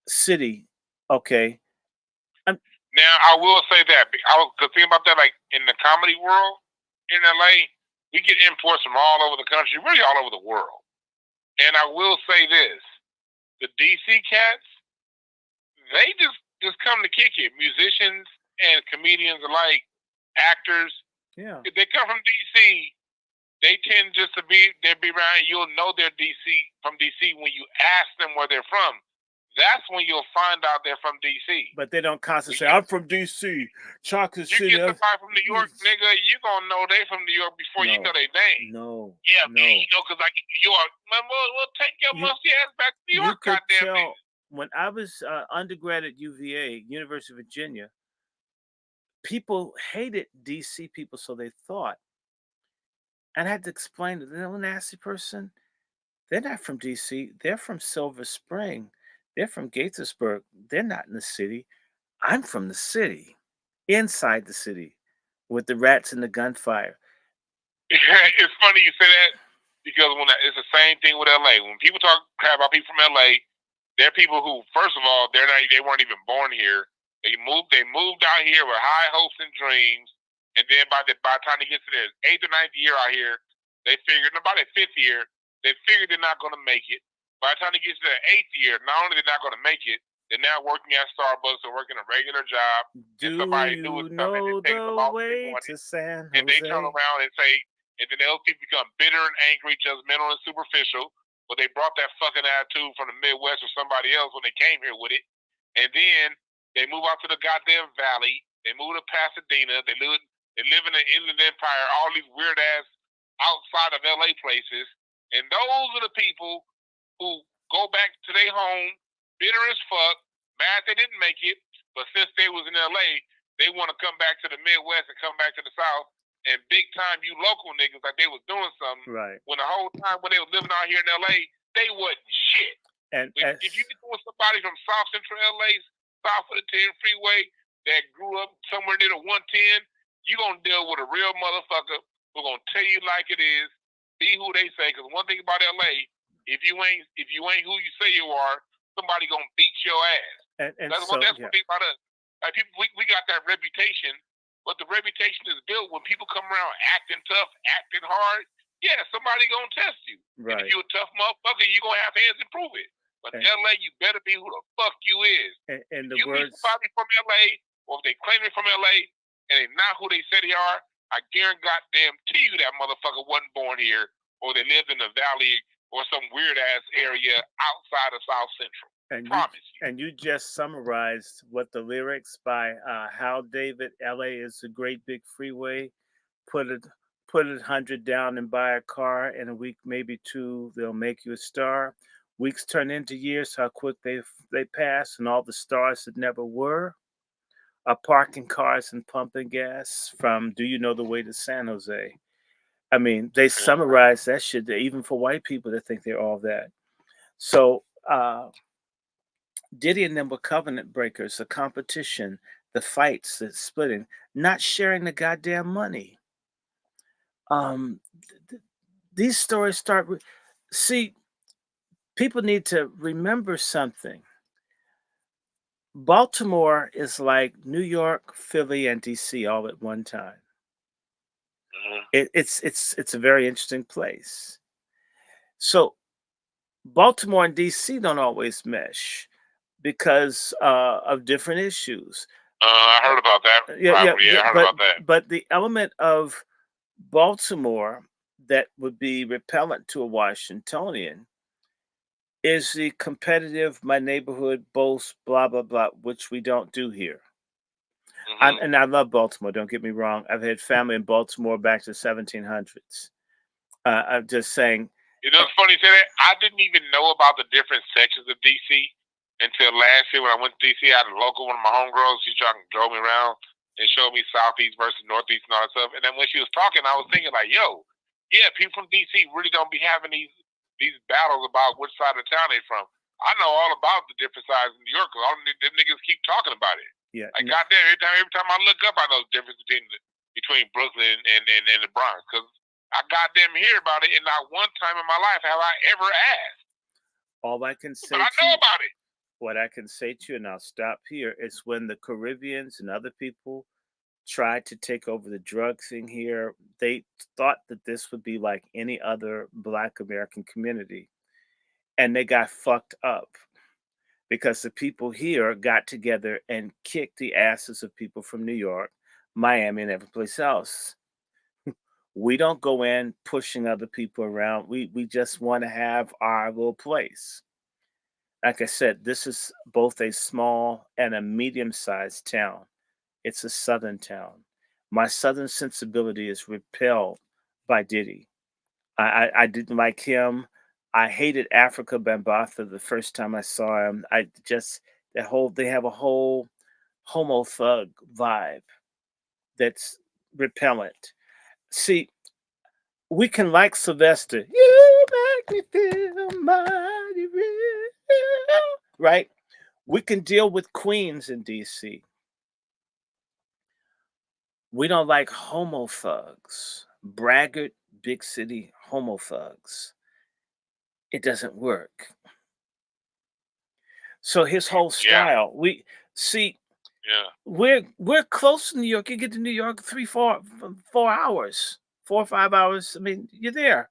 city. Okay. I'm, Now I will say that I was thinking about that, like in the comedy world in LA, we get imports from all over the country, really all over the world. And I will say this: the DC cats, they just come to kick it. Musicians and comedians alike, actors, yeah. if they come from DC, they tend just to be around. You'll know they're from DC when you ask them where they're from. That's when you'll find out they're from DC. But they don't constantly say, I'm from DC, Chocolate You City. get somebody from New York, nigga, you gonna know they from New York before you know their name. No. Yeah, man, you know, because like New York, man, we'll take your musty ass back to New York, You could goddamn tell nigga. when I was undergrad at UVA, University of Virginia, people hated DC people, so they thought. And I had to explain to them, nasty person, they're not from DC. They're from Silver Spring. They're from Gaithersburg. They're not in the city. I'm from the city, inside the city, with the rats and the gunfire. It's funny you say that because it's the same thing with LA. When people talk crap about people from LA, They're people who, first of all, they weren't even born here. They moved out here with high hopes and dreams, and then by the time they get to their 8th or 9th year out here, they figured about their 5th year, they figured they're not going to make it. By the time they get to their 8th year, not only they're not going to make it, they're now working at Starbucks or working a regular job, and somebody new is coming and taking them off their money, to San Jose? and they turn around and say, and then those people become bitter and angry, judgmental and superficial. But they brought that fucking attitude from the Midwest or somebody else when they came here with it. And then they move out to the goddamn valley. They move to Pasadena. They live in the Inland Empire, all these weird ass outside of LA places. And those are the people who go back to their home, bitter as fuck, mad they didn't make it. But since they was in LA, they want to come back to the Midwest and come back to the South. And big time you local niggas like they was doing something. Right. When the whole time when they was living out here in LA, they wasn't shit. And if you deal with somebody from South Central LA, south of the 10 freeway, that grew up somewhere near the 110, you gonna deal with a real motherfucker who gonna tell you like it is, be who they say. Because one thing about LA, if you ain't who you say you are, somebody gonna beat your ass. And that's so, one thing about us. Like people, we got that reputation. But the reputation is built when people come around acting tough, acting hard. Yeah, somebody gonna test you. Right. And if you a tough motherfucker, you gonna have hands and prove it. But in LA, you better be who the fuck you is. And the you words. Meet somebody from LA, or if they claim it from LA, and they're not who they say they are, I guarantee you that motherfucker wasn't born here, or they lived in the valley or some weird ass area outside of South Central. And you just summarized what the lyrics by Hal David, LA is a great big freeway. Put it 100 down and buy a car. In a week, maybe 2, they'll make you a star. Weeks turn into years, how quick they pass, and all the stars that never were are parking cars and pumping gas from Do You Know the Way to San Jose? I mean, they summarize that shit, even for white people that think they're all that. So, Diddy and them were covenant breakers, the competition, the fights, the splitting, not sharing the goddamn money. These stories start. See, people need to remember something. Baltimore is like New York, Philly, and DC all at one time. It's a very interesting place. So Baltimore and DC don't always mesh because of different issues. I heard about that. I heard about that. But the element of Baltimore that would be repellent to a Washingtonian is the competitive, my neighborhood boasts, blah, blah, blah, which we don't do here. And I love Baltimore, don't get me wrong. I've had family in Baltimore back to the 1700s. I'm just saying. You know, it's funny you say that. I didn't even know about the different sections of DC until last year when I went to DC. I had a local, one of my homegirls, she drove me around and showed me Southeast versus Northeast and all that stuff. And then when she was talking, I was thinking like, yo, yeah, people from DC really don't be having these battles about which side of town they're from. I know all about the different sides in New York because all them niggas keep talking about it. Yeah, like goddamn, every time I look up, I know the difference between Brooklyn and the Bronx because I goddamn hear about it, and not one time in my life have I ever asked. All I can say, but I know about it. What I can say to you, and I'll stop here, is when the Caribbeans and other people tried to take over the drug thing here, they thought that this would be like any other Black American community, and they got fucked up. Because the people here got together and kicked the asses of people from New York, Miami, and every place else. We don't go in pushing other people around. We just want to have our little place. Like I said, this is both a small and a medium-sized town. It's a southern town. My southern sensibility is repelled by Diddy. I didn't like him. I hated Africa Bambaataa the first time I saw him. They have a whole homo thug vibe that's repellent. See, we can like Sylvester. You make me feel mighty real. Right? We can deal with queens in DC. We don't like homo thugs, braggart, big city homo thugs. It doesn't work. So his whole Yeah. style, we see, Yeah. we're close to New York. You get to New York 4 hours, 4 or 5 hours. I mean, you're there.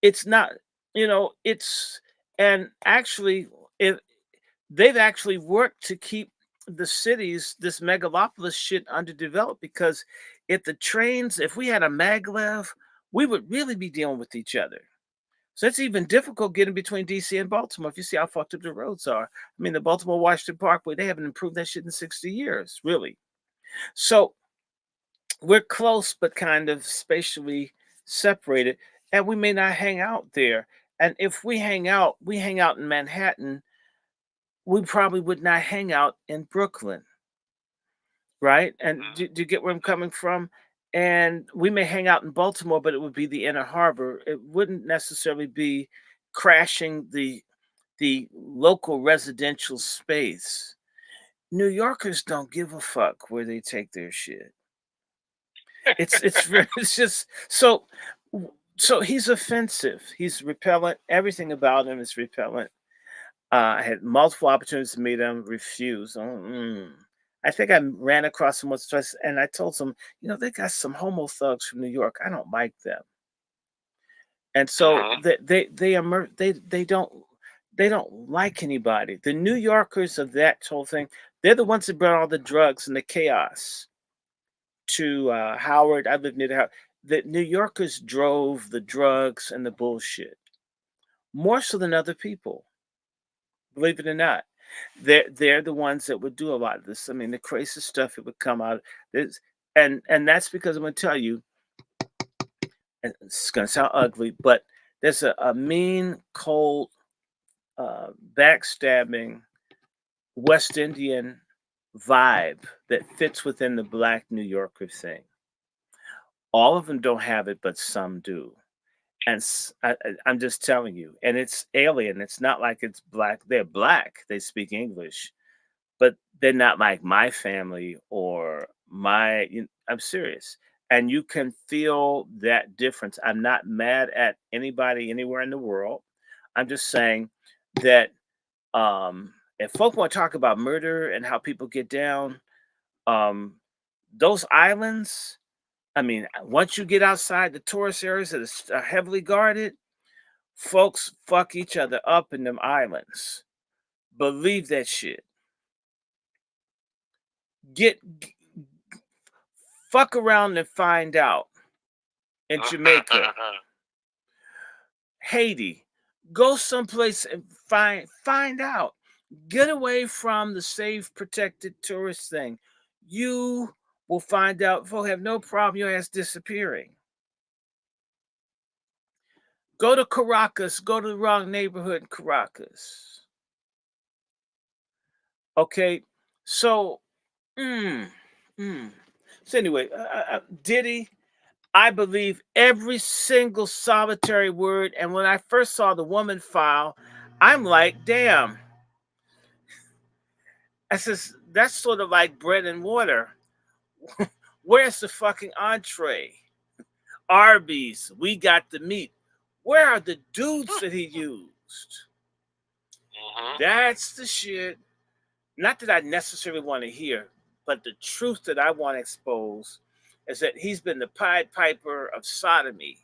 It's not, it's, and actually, if they've actually worked to keep the cities, this megalopolis shit, underdeveloped, because if we had a maglev, we would really be dealing with each other. So it's even difficult getting between DC and Baltimore. If you see how fucked up the roads are. I mean, the Baltimore Washington Parkway, they haven't improved that shit in 60 years, really. So we're close, but kind of spatially separated, and we may not hang out there. And if we hang out in Manhattan. We probably would not hang out in Brooklyn, right? And do you get where I'm coming from? And we may hang out in Baltimore, but it would be the inner harbor. It wouldn't necessarily be crashing the local residential space. New Yorkers don't give a fuck where they take their shit. It's just so he's offensive. He's repellent. Everything about him is repellent. I had multiple opportunities to meet him, refused. I think I ran across him once, twice, and I told him, they got some homo thugs from New York. I don't like them, and so Mm-hmm. they don't like anybody. The New Yorkers of that whole thing, they're the ones that brought all the drugs and the chaos to Howard. I lived near the house. The New Yorkers drove the drugs and the bullshit more so than other people. Believe it or not, they're the ones that would do a lot of this. I mean, the crazy stuff that would come out of this, and that's because I'm going to tell you, and it's going to sound ugly, but there's a mean, cold, backstabbing West Indian vibe that fits within the Black New Yorker thing. All of them don't have it, but some do. And I'm just telling you, and it's alien. It's not like it's black. They're black. They speak English, but they're not like my family or I'm serious. And you can feel that difference. I'm not mad at anybody anywhere in the world. I'm just saying that if folk want to talk about murder and how people get down, um, those islands, I mean, once you get outside the tourist areas that are heavily guarded, folks fuck each other up in them islands. Believe that shit. Get fuck around and find out in Jamaica, Haiti. Go someplace and find out. Get away from the safe, protected tourist thing. You will find out. Folks have no problem your ass disappearing. Go to Caracas. Go to the wrong neighborhood in Caracas. Okay, so, mm, mm. So anyway, Diddy, I believe every single solitary word. And when I first saw the woman file, I'm like, damn. I says, that's sort of like bread and water. Where's the fucking entree? Arby's, we got the meat. Where are the dudes that he used? Mm-hmm. That's the shit. Not that I necessarily want to hear, but the truth that I want to expose is that he's been the Pied Piper of sodomy,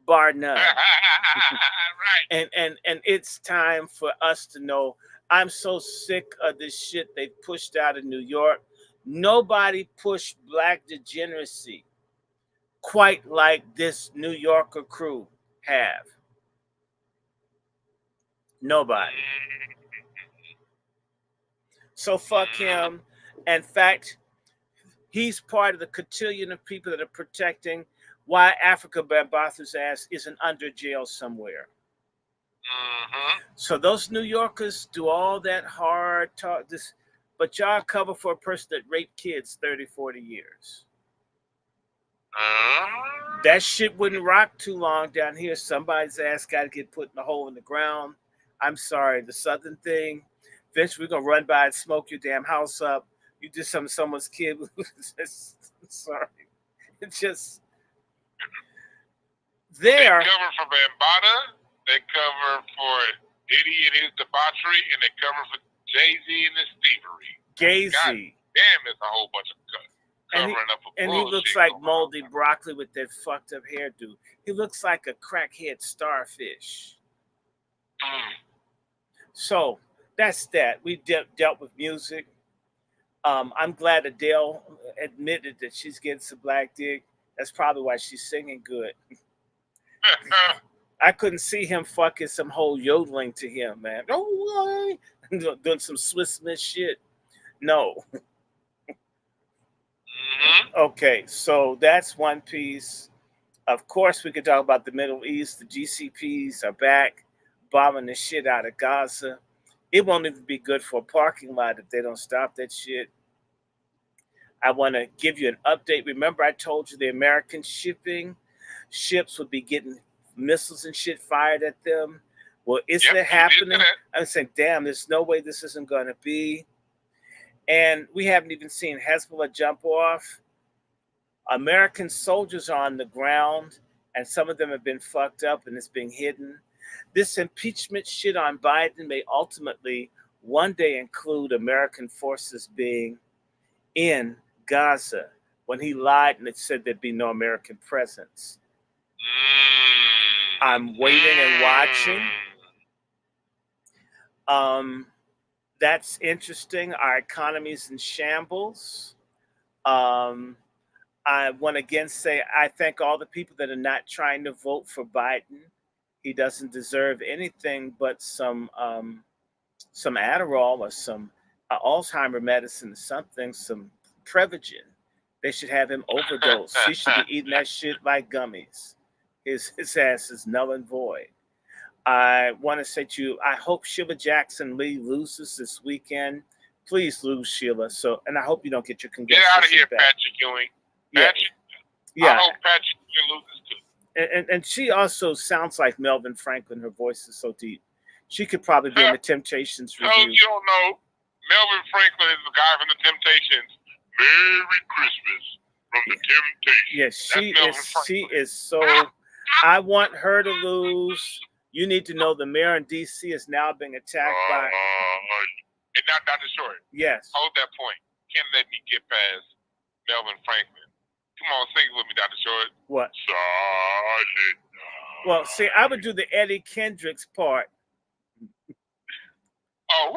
bar none. Right. And it's time for us to know. I'm so sick of this shit they pushed out of New York. Nobody pushed black degeneracy quite like this New Yorker crew have. Nobody. So fuck him. In fact, he's part of the cotillion of people that are protecting why Africa Bambaath's ass isn't under jail somewhere. Mm-hmm. So those New Yorkers do all that hard talk, but y'all cover for a person that raped kids 30, 40 years. That shit wouldn't rock too long down here. Somebody's ass got to get put in a hole in the ground. I'm sorry, the Southern thing. Bitch, we're going to run by and smoke your damn house up. You did something to someone's kid. Sorry. It's just They there. cover for Bambaataa. They cover for Diddy and his debauchery, and they cover for Jay-Z and his thievery. God Gazy. damn, it's a whole bunch of covering up for And bullshit. he looks like going on. moldy broccoli with that fucked up hairdo. He looks like a crackhead starfish. So that's that. We dealt with music. I'm glad Adele admitted that she's getting some black dick. That's probably why she's singing good. I couldn't see him fucking some whole yodeling to him, man. Oh, doing some Swiss Miss shit. No. Okay, so that's one piece. Of course, we could talk about the Middle East. The GCPs are back, bombing the shit out of Gaza. It won't even be good for a parking lot if they don't stop that shit. I want to give you an update. Remember, I told you the American ships would be getting missiles and shit fired at them. Well, isn't it happening? I was saying, damn, there's no way this isn't going to be. And we haven't even seen Hezbollah jump off. American soldiers are on the ground, and some of them have been fucked up and it's being hidden. This impeachment shit on Biden may ultimately one day include American forces being in Gaza when he lied and it said there'd be no American presence. I'm waiting and watching. That's interesting. Our economy's in shambles. I want to again say I thank all the people that are not trying to vote for Biden. He doesn't deserve anything but some Adderall or some Alzheimer medicine or something, some Prevagen. They should have him overdose. He should be eating that shit like gummies. His ass is null and void. I want to say to you, I hope Sheila Jackson Lee loses this weekend. Please lose, Sheila. And I hope you don't get your congestion. Get out of here, back. Patrick Ewing. Patrick, yeah. I hope Patrick Ewing loses too. And she also sounds like Melvin Franklin. Her voice is so deep. She could probably be in the Temptations review. No, you don't know. Melvin Franklin is the guy from the Temptations. Merry Christmas from the Temptations. Yes, she is so. I want her to lose. You need to know the mayor in D.C. is now being attacked by. And now, Dr. Short. Yes. Hold that point. Can't let me get past Melvin Franklin. Come on, sing it with me, Dr. Short. What? Silent. Well, see, I would do the Eddie Kendricks part. Oh.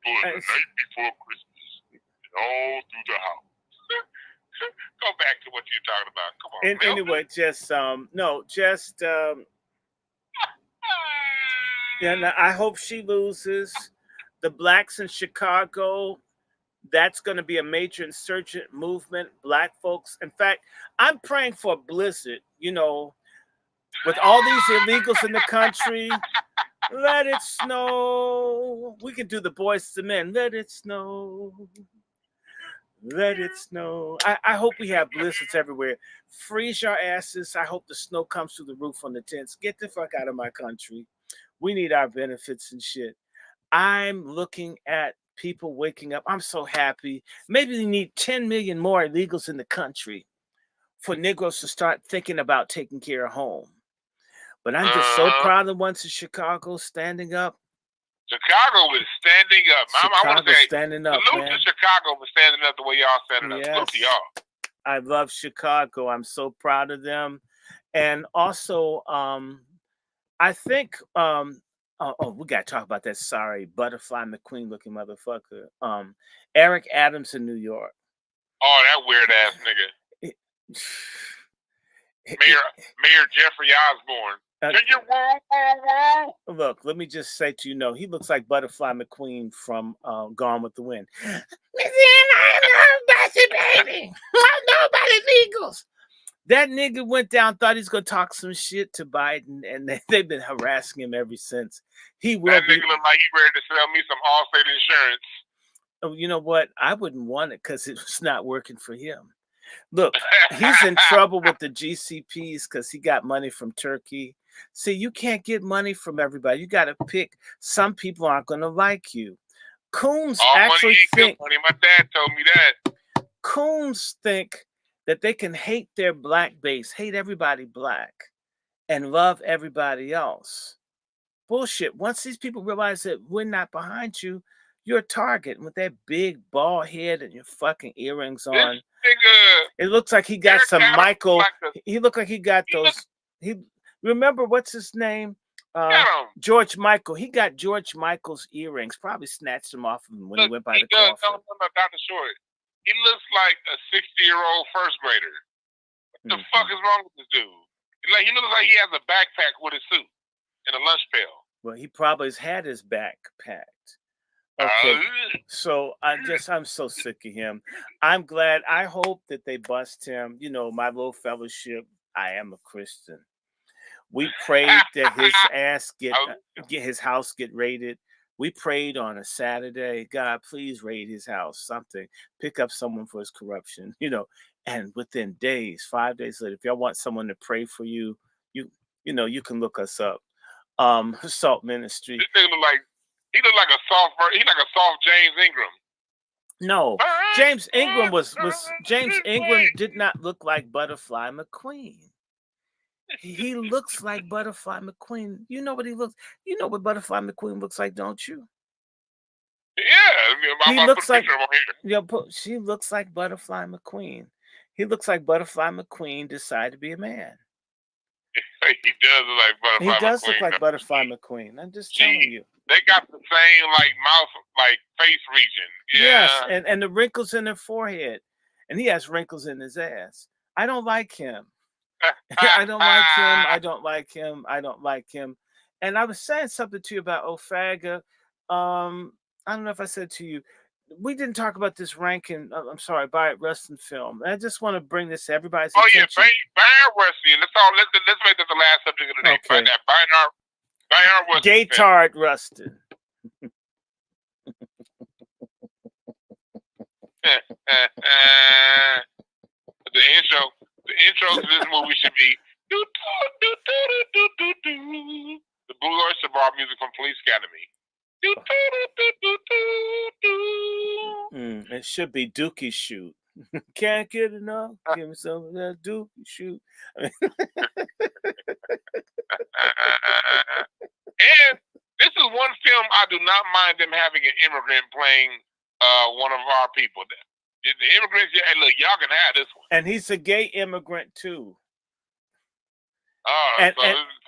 For the night before Christmas, and all through the house. Go back to what you're talking about. Come on. Anyway, yeah. I hope she loses. The blacks in Chicago. That's going to be a major insurgent movement. Black folks. In fact, I'm praying for a blizzard. You know, with all these illegals in the country. Let it snow. We can do the Boys to Men. Let it snow. Let it snow. I hope we have blizzards everywhere. Freeze your asses. I hope the snow comes through the roof on the tents. Get the fuck out of my country. We need our benefits and shit. I'm looking at people waking up. I'm so happy. Maybe we need 10 million more illegals in the country for Negroes to start thinking about taking care of home. But I'm just so proud of the ones in Chicago standing up. Chicago is standing up. I want to say, standing up, salute to Chicago for standing up the way y'all standing up. Salute to y'all. I love Chicago. I'm so proud of them. And also, I think, we got to talk about that sorry Butterfly McQueen looking motherfucker. Eric Adams in New York. Oh, that weird ass nigga. Mayor Jeffrey Osborne. Look, let me just say to you, he looks like Butterfly McQueen from Gone with the Wind. Baby. I know about illegals. That nigga went down, thought he's gonna talk some shit to Biden, and they've been harassing him ever since. That nigga look like he ready to sell me some Allstate insurance. Oh, you know what? I wouldn't want it because it's not working for him. Look, he's in trouble with the GCPs because he got money from Turkey. See, you can't get money from everybody. You got to pick. Some people aren't going to like you. Coons actually think. Money. My dad told me that. Coons think that they can hate their black base, hate everybody black, and love everybody else. Bullshit. Once these people realize that we're not behind you, you're a target. And with that big bald head and your fucking earrings This on, nigga, it looks like he got Eric some Adams, Michael. like a, He looked like he got he look those. He remember what's his name? at him. George Michael. He got George Michael's earrings. Probably snatched them off of him when he went by the does. coffin. No, Dr. Short. He looks like a 60-year-old first grader. What the fuck is wrong with this dude? Like, he looks like he has a backpack with his suit and a lunch pail. Well, he probably has had his back packed. Okay, so I'm so sick of him. I'm glad. I hope that they bust him. You know, my little fellowship. I am a Christian. We prayed that his ass get his house get raided. We prayed on a Saturday. God, please raid his house. Something. Pick up someone for his corruption. You know, and within days, 5 days later, if y'all want someone to pray for you, you can look us up. Salt Ministry. This nigga he look like a soft James Ingram. No, James Ingram did not look like Butterfly McQueen. He looks like Butterfly McQueen. You know what he looks. You know what Butterfly McQueen looks like, don't you? Yeah, he looks like. She looks like Butterfly McQueen. He looks like Butterfly McQueen decided to be a man. He does look like Butterfly. He does look like Butterfly McQueen. I'm just telling you. They got the same mouth, face region. Yeah. Yes, and the wrinkles in their forehead, and he has wrinkles in his ass. I don't like him. I don't like him. And I was saying something to you about Ofaga. I don't know if I said to you, we didn't talk about this ranking. I'm sorry, Bayard Rustin film. I just want to bring this to everybody's attention. Oh yeah, Bayard Rustin. Let's make this the last subject of the day. Okay. Bayard Rustin. Gaytard Rustin. The intro to this movie should be the Blue Oyster Bar music from Police Academy. It should be Dookie Shoot. Can't get enough. Give me some of that Dookie Shoot. And this is one film I do not mind them having an immigrant playing one of our people. The immigrants, hey, look, y'all can have this one. And he's a gay immigrant too.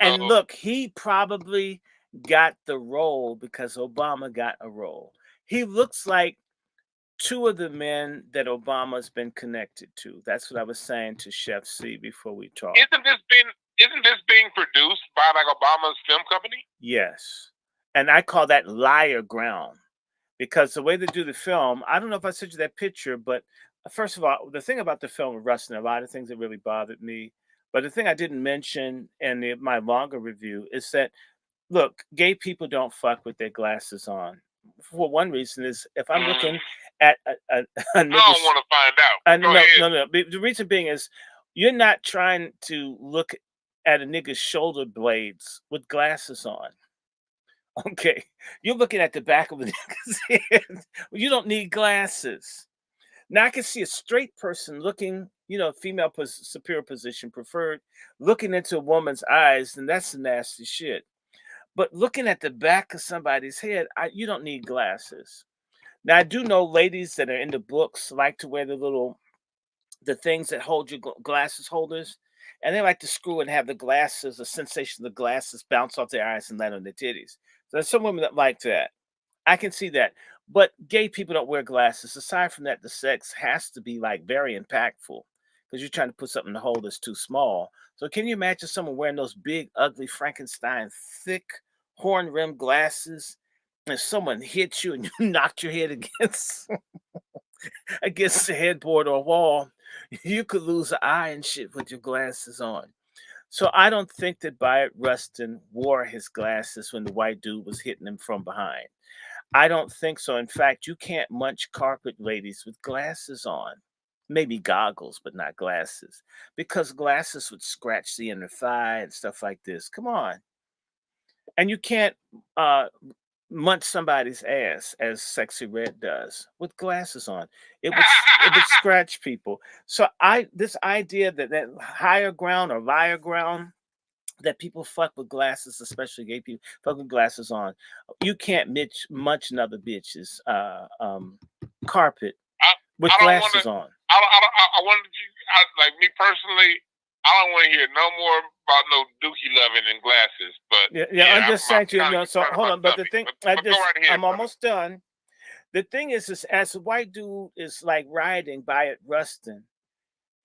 And look, he probably got the role because Obama got a role. He looks like two of the men that Obama's been connected to. That's what I was saying to Chef C before we talked. Isn't this being produced by Obama's film company? Yes. And I call that liar ground. Because the way they do the film, I don't know if I sent you that picture, but first of all, the thing about the film with Rustin, a lot of things that really bothered me. But the thing I didn't mention in my longer review is that, look, gay people don't fuck with their glasses on. For one reason is if I'm looking at a nigga, I don't want to find out. No. The reason being is you're not trying to look at a nigga's shoulder blades with glasses on. Okay, you're looking at the back of a nigga's head. You don't need glasses. Now I can see a straight person looking, female superior position preferred, looking into a woman's eyes, and that's the nasty shit. But looking at the back of somebody's head, you don't need glasses. Now I do know ladies that are into books like to wear the things that hold your glasses holders, and they like to screw and have the sensation of the glasses bounce off their eyes and land on their titties. So there's some women that like that. I can see that. But gay people don't wear glasses. Aside from that, the sex has to be very impactful because you're trying to put something in the hole that's too small. So can you imagine someone wearing those big, ugly Frankenstein, thick, horn-rimmed glasses, and someone hits you and you knocked your head against the headboard or wall? You could lose an eye and shit with your glasses on. So I don't think that Bayard Rustin wore his glasses when the white dude was hitting him from behind. I don't think so. In fact, you can't munch carpet ladies with glasses on. Maybe goggles, but not glasses. Because glasses would scratch the inner thigh and stuff like this. Come on. And you can't munch somebody's ass as Sexy Red does with glasses on. It would scratch people. So this idea that higher ground or liar ground, that people fuck with glasses, especially gay people, fuck with glasses on. You can't munch another bitch's carpet I with I don't want to. glasses on. I want to. Like me personally, I don't want to hear no more about no dookie loving and glasses. But Yeah, I'm just saying to you, kind of so hold my on. But the stomach. thing, But go right ahead, I'm brother. almost done. The thing is as a white dude is like riding by at Ruston,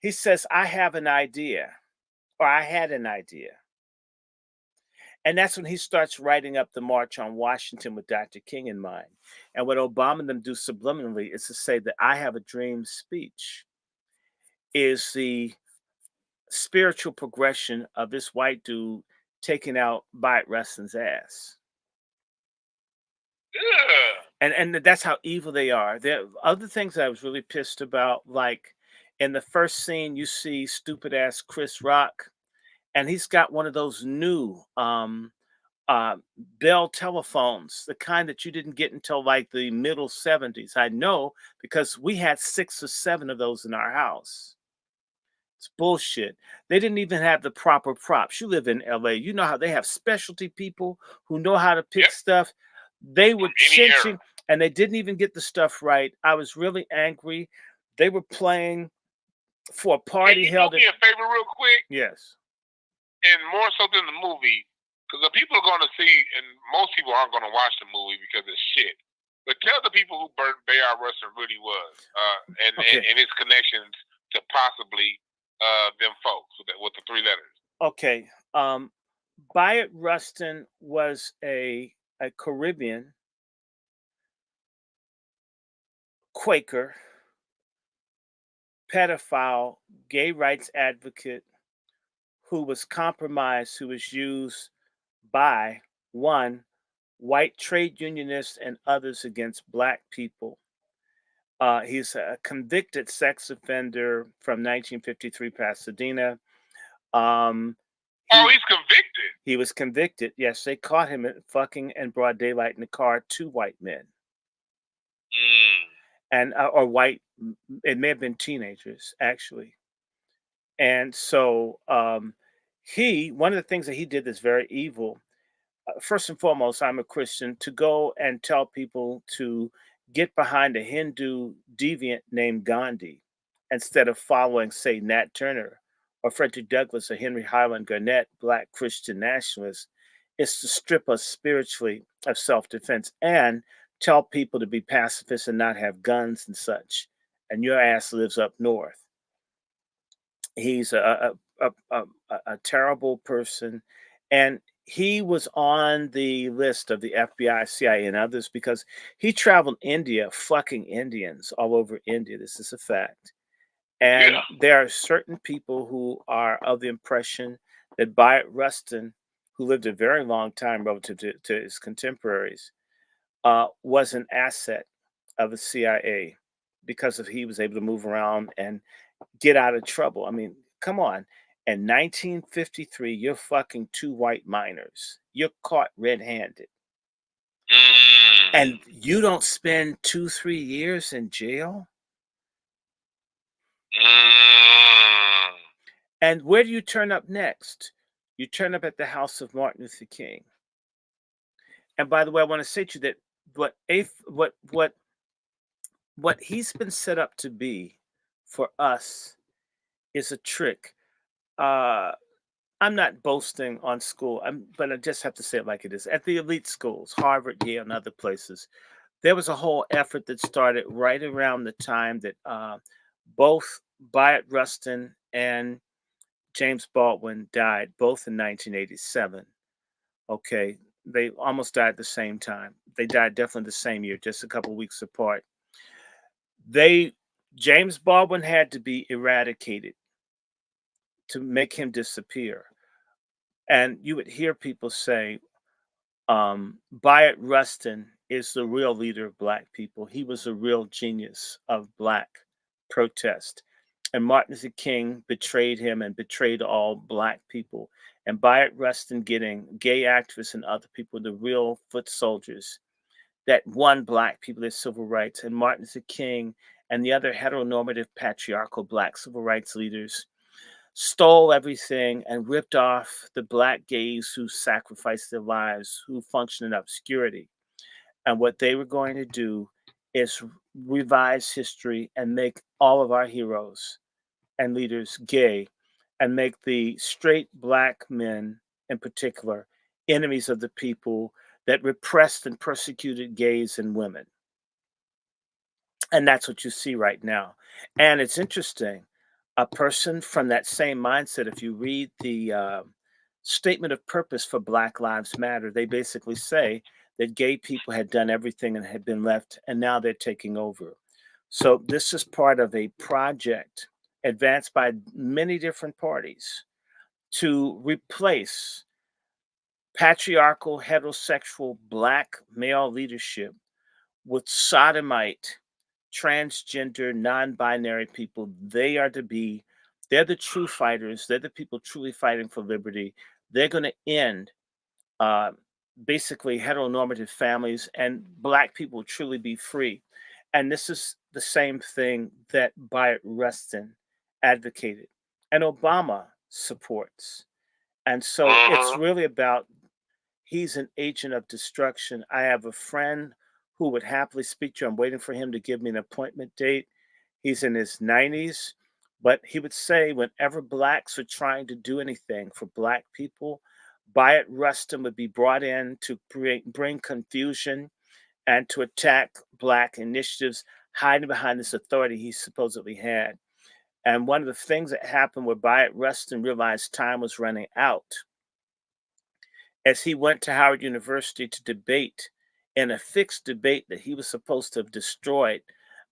he says, I have an idea, or I had an idea. And that's when he starts writing up the March on Washington with Dr. King in mind. And what Obama and them do subliminally is to say that I have a dream speech is the spiritual progression of this white dude taking out Bite Rustin's ass. Yeah. And that's how evil they are. There are other things I was really pissed about, like in the first scene, you see stupid ass Chris Rock, and he's got one of those new uh, Bell telephones, the kind that you didn't get until like the middle 70s. I know because we had 6 or 7 of those in our house. It's bullshit. They didn't even have the proper props. You live in LA. You know how they have specialty people who know how to pick Yep. stuff. They were From any era. chinching and they didn't even get the stuff right. I was really angry. They were playing for a party Can you do held me at. a favor real quick? Yes. And more so than the movie, because the people are going to see, and most people aren't going to watch the movie because it's shit. But tell the people who Bayard Rustin really was, and his connections to possibly them folks with the 3 letters. Okay. Bayard Rustin was a Caribbean Quaker, pedophile, gay rights advocate who was compromised, who was used by one, white trade unionists and others against black people. He's a convicted sex offender from 1953 Pasadena. He's convicted. He was convicted. Yes, they caught him fucking in broad daylight in the car, 2 white men. And or white, it may have been teenagers actually. And so one of the things that he did that's very evil. First and foremost, I'm a Christian. To go and tell people to get behind a Hindu deviant named Gandhi instead of following, say, Nat Turner or Frederick Douglass or Henry Highland Garnett, black Christian nationalists, is to strip us spiritually of self-defense and tell people to be pacifists and not have guns and such. And your ass lives up north. He's a terrible person, and he was on the list of the FBI, CIA, and others because he traveled India, fucking Indians all over India. This is a fact. And there are certain people who are of the impression that Bayard Rustin, who lived a very long time relative to his contemporaries, was an asset of the CIA because of he was able to move around and get out of trouble. I mean, come on. In 1953, you're fucking 2 white minors. You're caught red-handed. And you don't spend 2-3 years in jail? And where do you turn up next? You turn up at the house of Martin Luther King. And by the way, I want to say to you that what he's been set up to be for us is a trick. I'm not boasting on school, but I just have to say it like it is. At the elite schools, Harvard, Yale, and other places, there was a whole effort that started right around the time that both Bayard Rustin and James Baldwin died, both in 1987. Okay, they almost died at the same time. They died definitely the same year, just a couple of weeks apart. James Baldwin had to be eradicated to make him disappear. And you would hear people say, Bayard Rustin is the real leader of black people. He was a real genius of black protest. And Martin Luther King betrayed him and betrayed all black people. And Bayard Rustin getting gay activists and other people, the real foot soldiers that won black people their civil rights. And Martin Luther King and the other heteronormative patriarchal black civil rights leaders stole everything and ripped off the black gays who sacrificed their lives, who functioned in obscurity. And what they were going to do is revise history and make all of our heroes and leaders gay, and make the straight black men in particular enemies of the people that repressed and persecuted gays and women. And that's what you see right now. And it's interesting. A person from that same mindset, if you read the statement of purpose for Black Lives Matter, they basically say that gay people had done everything and had been left, and now they're taking over. So this is part of a project advanced by many different parties to replace patriarchal, heterosexual, black male leadership with sodomite, transgender, non-binary people. They are to be, they're the true fighters. They're the people truly fighting for liberty. They're going to end uh, basically heteronormative families, and black people will truly be free. And this is the same thing that Bayard Rustin advocated and Obama supports. And so it's Uh-huh. really about, he's an agent of destruction. I have a friend who would happily speak to you. I'm waiting for him to give me an appointment date. He's in his 90s, but he would say whenever blacks are trying to do anything for black people, Bayard Rustin would be brought in to bring confusion and to attack black initiatives, hiding behind this authority he supposedly had. And one of the things that happened where Bayard Rustin realized time was running out, as he went to Howard University to debate in a fixed debate that he was supposed to have destroyed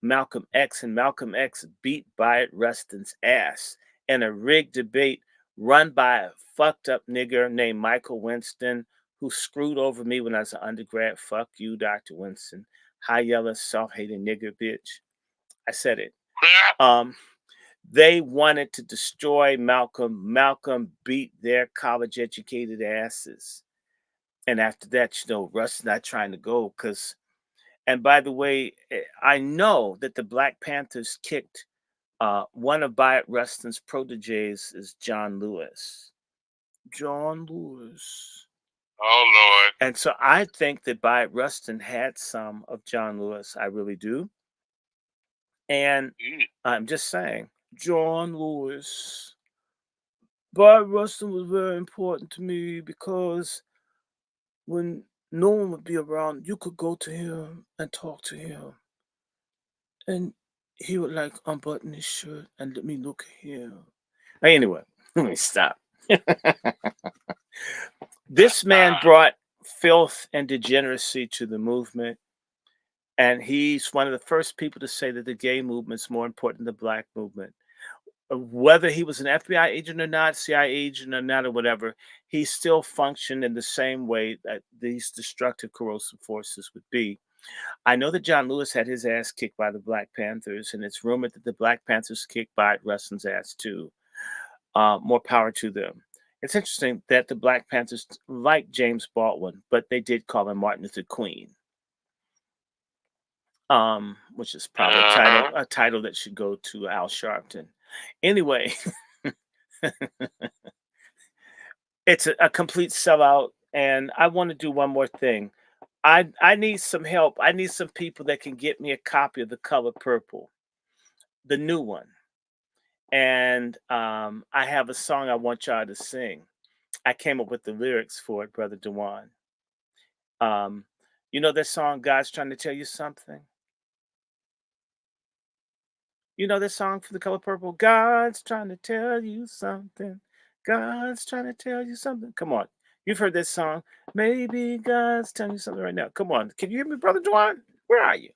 Malcolm X, and Malcolm X beat Bayard Rustin's ass in a rigged debate run by a fucked up nigger named Michael Winston, who screwed over me when I was an undergrad. Fuck you, Dr. Winston. High yellow, self hating nigger bitch. I said it. Um, they wanted to destroy Malcolm. Malcolm beat their college educated asses. And after that, Russ not trying to go because, and by the way, I know that the Black Panthers kicked one of Bayard Rustin's proteges is John Lewis. John Lewis. Oh Lord. And so I think that Bayard Rustin had some of John Lewis. I really do. And Mm. I'm just saying, John Lewis. Bayard Rustin was very important to me because when no one would be around, you could go to him and talk to him. And he would like unbutton his shirt and let me look at him. Anyway, let me stop. This man brought filth and degeneracy to the movement. And he's one of the first people to say that the gay movement is more important than the black movement. Whether he was an FBI agent or not, CIA agent or not, or whatever, he still functioned in the same way that these destructive, corrosive forces would be. I know that John Lewis had his ass kicked by the Black Panthers, and it's rumored that the Black Panthers kicked Bayard Rustin's ass too. More power to them. It's interesting that the Black Panthers like James Baldwin, but they did call him Martin Luther Queen, which is probably a title that should go to Al Sharpton. Anyway, it's a complete sellout, and I want to do one more thing. I need some help. I need some people that can get me a copy of The Color Purple, the new one. And I have a song I want y'all to sing. I came up with the lyrics for it, Brother Dwann. You know that song, God's Trying to Tell You Something? You know this song from The Color Purple? God's trying to tell you something. God's trying to tell you something. Come on. You've heard this song. Maybe God's telling you something right now. Come on. Can you hear me, Brother Dwann? Where are you?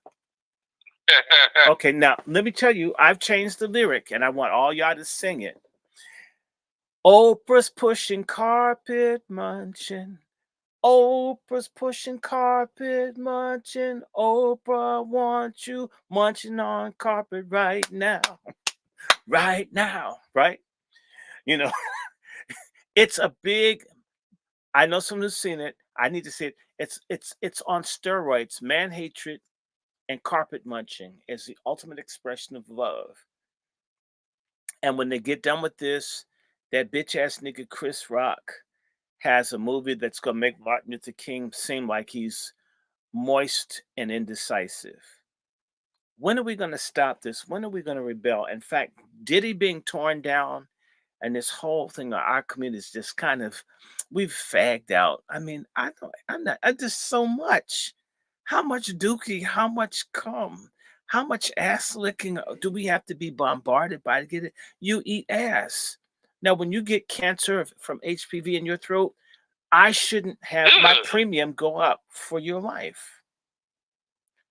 Okay, now let me tell you, I've changed the lyric and I want all y'all to sing it. Oprah's pushing carpet munching. Oprah's pushing carpet munching. Oprah wants you munching on carpet right now. Right now, right? You know, it's a big, I know someone who's seen it. I need to see it. It's on steroids. Man hatred and carpet munching is the ultimate expression of love. And when they get done with this, that bitch ass nigga Chris Rock has a movie that's gonna make Martin Luther King seem like he's moist and indecisive. When are we gonna stop this? When are we gonna rebel? In fact, Diddy being torn down and this whole thing of our community is just kind of we've fagged out. I mean, I'm not I just so much. How much dookie, how much cum, how much ass licking do we have to be bombarded by to get it? You eat ass. Now, when you get cancer from HPV in your throat, I shouldn't have my Ugh. premium go up for your life.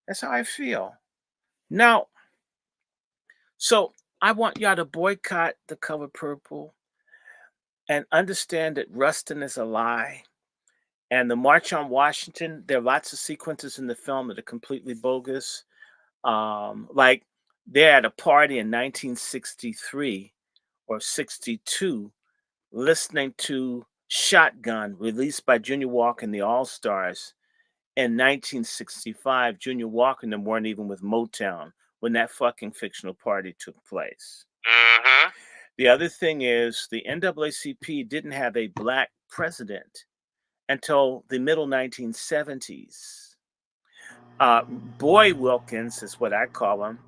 That's how I feel. Now, so I want y'all to boycott the color purple and understand that Rustin is a lie. And the March on Washington, there are lots of sequences in the film that are completely bogus. Like they're at a party in 1963 or 62 listening to Shotgun, released by Junior Walker and the All Stars. In 1965, Junior Walker and them weren't even with Motown when that fucking fictional party took place. Mm-hmm. The other thing is the NAACP didn't have a black president until the middle 1970s. Boy Wilkins is what I call him,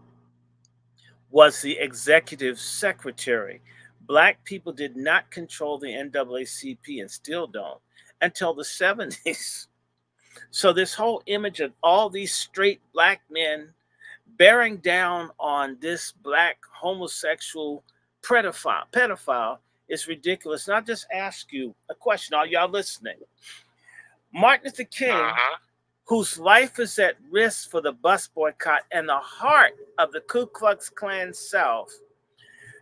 was the executive secretary. Black people did not control the NAACP and still don't until the 70s. So this whole image of all these straight black men bearing down on this black homosexual pedophile is ridiculous. And I'll just ask you a question, all y'all listening. Martin Luther King, Uh-huh. whose life is at risk for the bus boycott and the heart of the Ku Klux Klan South,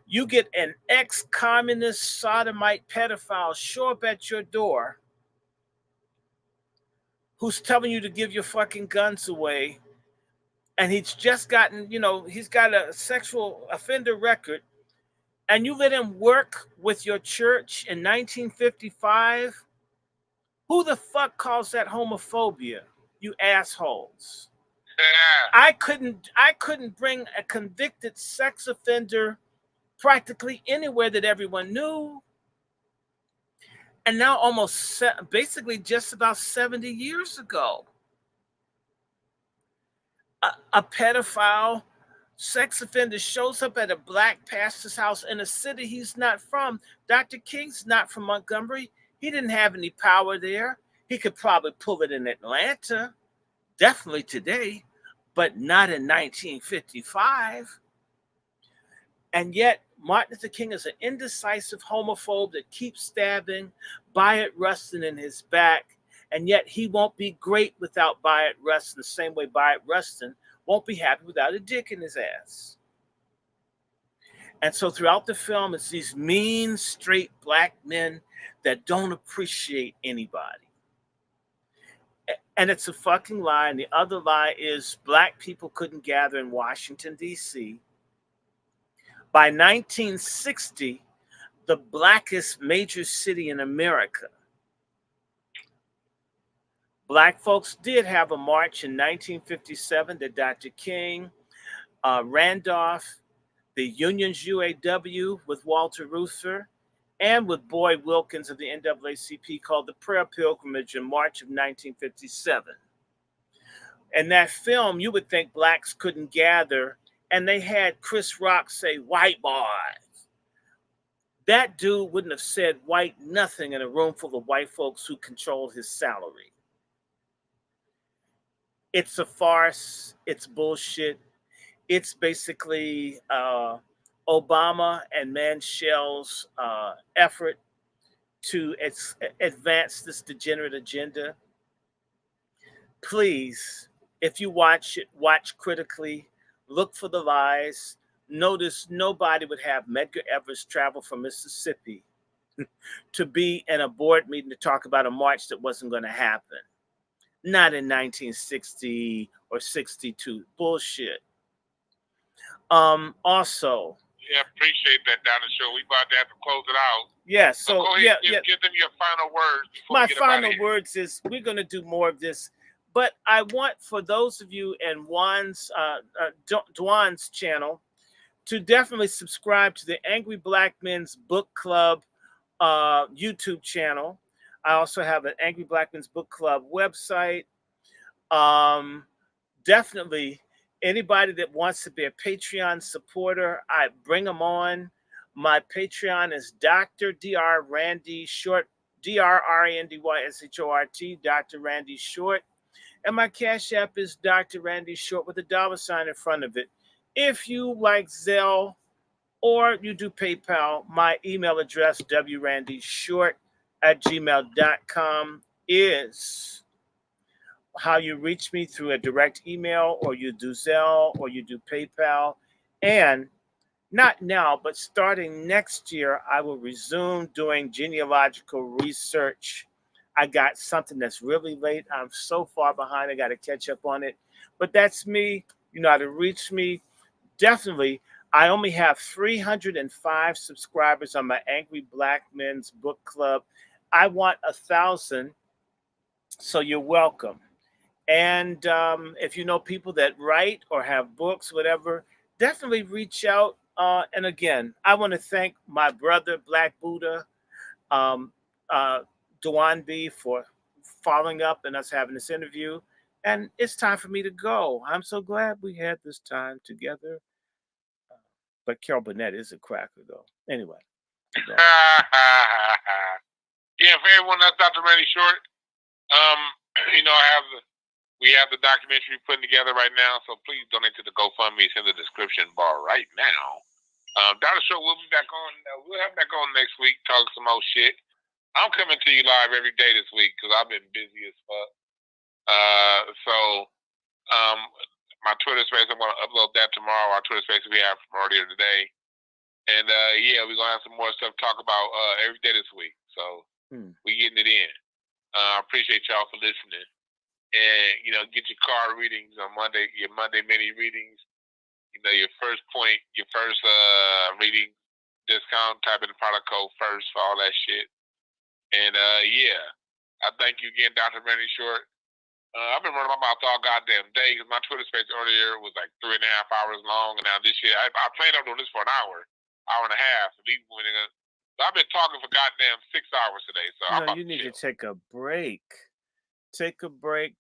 you get an ex-communist sodomite pedophile show up at your door who's telling you to give your fucking guns away, and he's just gotten, he's got a sexual offender record, and you let him work with your church in 1955? Who the fuck calls that homophobia? You assholes. Yeah. I couldn't bring a convicted sex offender practically anywhere that everyone knew. And now basically just about 70 years ago, a pedophile sex offender shows up at a black pastor's house in a city he's not from. Dr. King's not from Montgomery. He didn't have any power there. He could probably pull it in Atlanta, definitely today, but not in 1955. And yet, Martin Luther King is an indecisive homophobe that keeps stabbing Bayard Rustin in his back. And yet, he won't be great without Bayard Rustin, the same way Bayard Rustin won't be happy without a dick in his ass. And so, throughout the film, it's these mean, straight black men that don't appreciate anybody. And it's a fucking lie. And the other lie is black people couldn't gather in Washington, D.C. By 1960, the blackest major city in America, black folks did have a march in 1957 that Dr. King, Randolph, the Union's UAW with Walter Reuther, and with Boyd Wilkins of the NAACP called the Prayer Pilgrimage in March of 1957. In that film, you would think blacks couldn't gather, and they had Chris Rock say, "white boys." That dude wouldn't have said white nothing in a room full of white folks who control his salary. It's a farce. It's bullshit. It's basically Obama and Manchel's effort to advance this degenerate agenda. Please, if you watch it, watch critically, look for the lies. Notice nobody would have Medgar Evers travel from Mississippi to be in a board meeting to talk about a march that wasn't going to happen. Not in 1960 or 62. Bullshit. Also, Yeah, appreciate that, down the show. We about to have to close it out. yeah, So so go ahead, give them your final words before my we get up out final of here. words is we're going to do more of this, but I want for those of you in Dwann's channel to definitely subscribe to the Angry Black Men's Book Club YouTube channel. I also have an Angry Black Men's Book Club website. Um, Definitely, anybody that wants to be a Patreon supporter, I bring them on. My Patreon is Dr. Dr. Randy Short, DrRandyShort, Dr. Randy Short. And my Cash App is Dr. Randy Short with a $sign in front of it. If you like Zelle or you do PayPal, my email address, wrandyshort@gmail.com, is how you reach me through a direct email, or you do Zelle, or you do PayPal. And not now, but starting next year, I will resume doing genealogical research. I got something that's really late. I'm so far behind. I got to catch up on it. But that's me. You know how to reach me. Definitely. I only have 305 subscribers on my Angry Black Men's Book Club. I want 1,000. So you're welcome. And if you know people that write or have books, whatever, definitely reach out. And again, I want to thank my brother, Black Buddha, um, uh, Dwann B, for following up and us having this interview. And it's time for me to go. I'm so glad we had this time together. But Carol Burnett is a cracker, though. Anyway, I'm going. Yeah, for everyone that's Dr. Randy Short, we have the documentary putting together right now, so please donate to the GoFundMe. It's in the description bar right now. Dr. Short will be back on. We'll have back on next week, talking some more shit. I'm coming to you live every day this week because I've been busy as fuck. My Twitter space, I'm going to upload that tomorrow. Our Twitter space we have from earlier today. And we're going to have some more stuff to talk about every day this week. So we getting it in. I appreciate y'all for listening. And, get your card readings on Monday, your Monday mini readings. Your first reading discount, type in the product code first for all that shit. And, I thank you again, Dr. Randy Short. I've been running my mouth all goddamn day because my Twitter space earlier was like 3.5 hours long. And now this shit, I plan on doing this for an hour and a half. So I've been talking for goddamn 6 hours today. So you need to take a break. Take a break.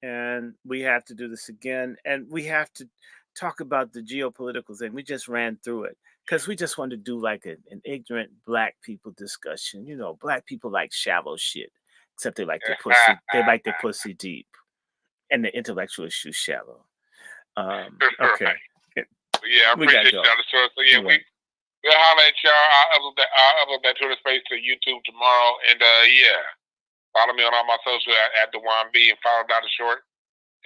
And we have to do this again. And we have to talk about the geopolitical thing. We just ran through it because we just wanted to do like an ignorant black people discussion. Black people like shallow shit, except they like their pussy. They like their pussy deep, and the intellectual issues shallow. Okay. Yeah, I appreciate y'all. So yeah, we'll holler at y'all. I'll upload that Twitter space to YouTube tomorrow, and follow me on all my social at Dwann B, and follow Dr. Short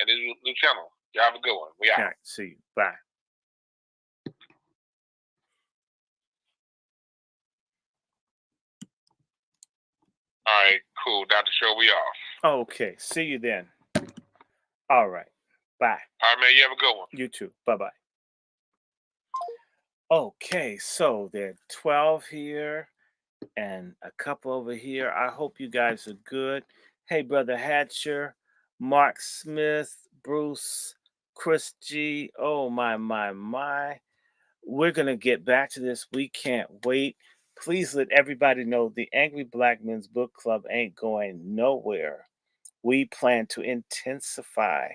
and his new channel. Y'all have a good one. We out. All right, see you. Bye. All right, cool. Dr. Short, we off. Okay, see you then. All right, bye. All right, man, you have a good one. You too. Bye-bye. Okay, so there are 12 here and a couple over here. I hope you guys are good. Hey, Brother Hatcher, Mark Smith, Bruce, Chris G. Oh, my. We're going to get back to this. We can't wait. Please let everybody know the Angry Black Men's Book Club ain't going nowhere. We plan to intensify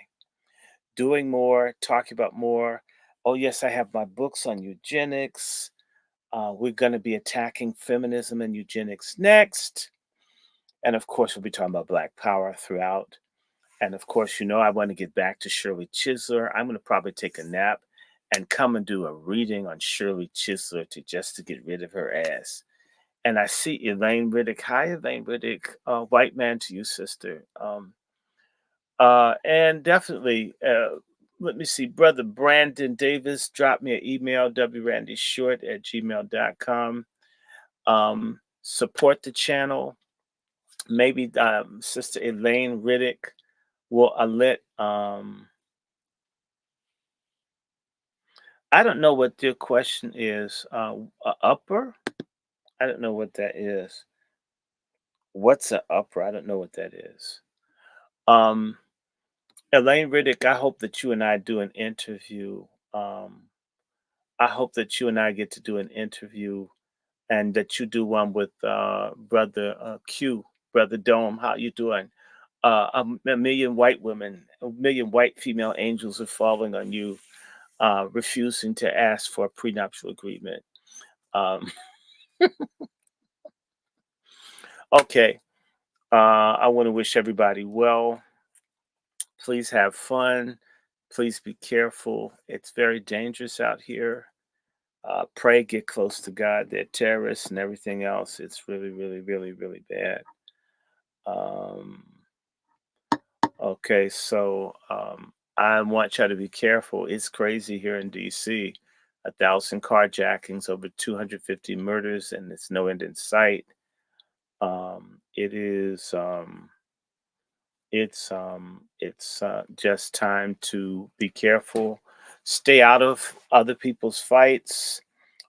doing more, talking about more. Oh, yes, I have my books on eugenics. We're going to be attacking feminism and eugenics next. And of course, we'll be talking about Black Power throughout. And of course, I want to get back to Shirley Chisler. I'm going to probably take a nap and come and do a reading on Shirley Chisler just to get rid of her ass. And I see Elaine Riddick. Hi, Elaine Riddick. White man to you, sister. And definitely, let me see, Brother Brandon Davis, drop me an email, wrandyshort@gmail.com. Support the channel. Maybe Sister Elaine Riddick will let, I don't know what your question is. Upper? I don't know what that is. What's an upper? I don't know what that is. Elaine Riddick, I hope that you and I do an interview. I hope that you and I get to do an interview and that you do one with brother Q, brother Dome. How you doing? A million white women, a million white female angels are falling on you, refusing to ask for a prenuptial agreement. Um, okay, I want to wish everybody well. Please have fun. Please be careful. It's very dangerous out here. Pray, get close to God. They're terrorists and everything else. It's really, really, really, really bad. Um, okay, so I want y'all to be careful. It's crazy here in DC. 1,000 carjackings, over 250 murders, and it's no end in sight. It is. It's just time to be careful. Stay out of other people's fights.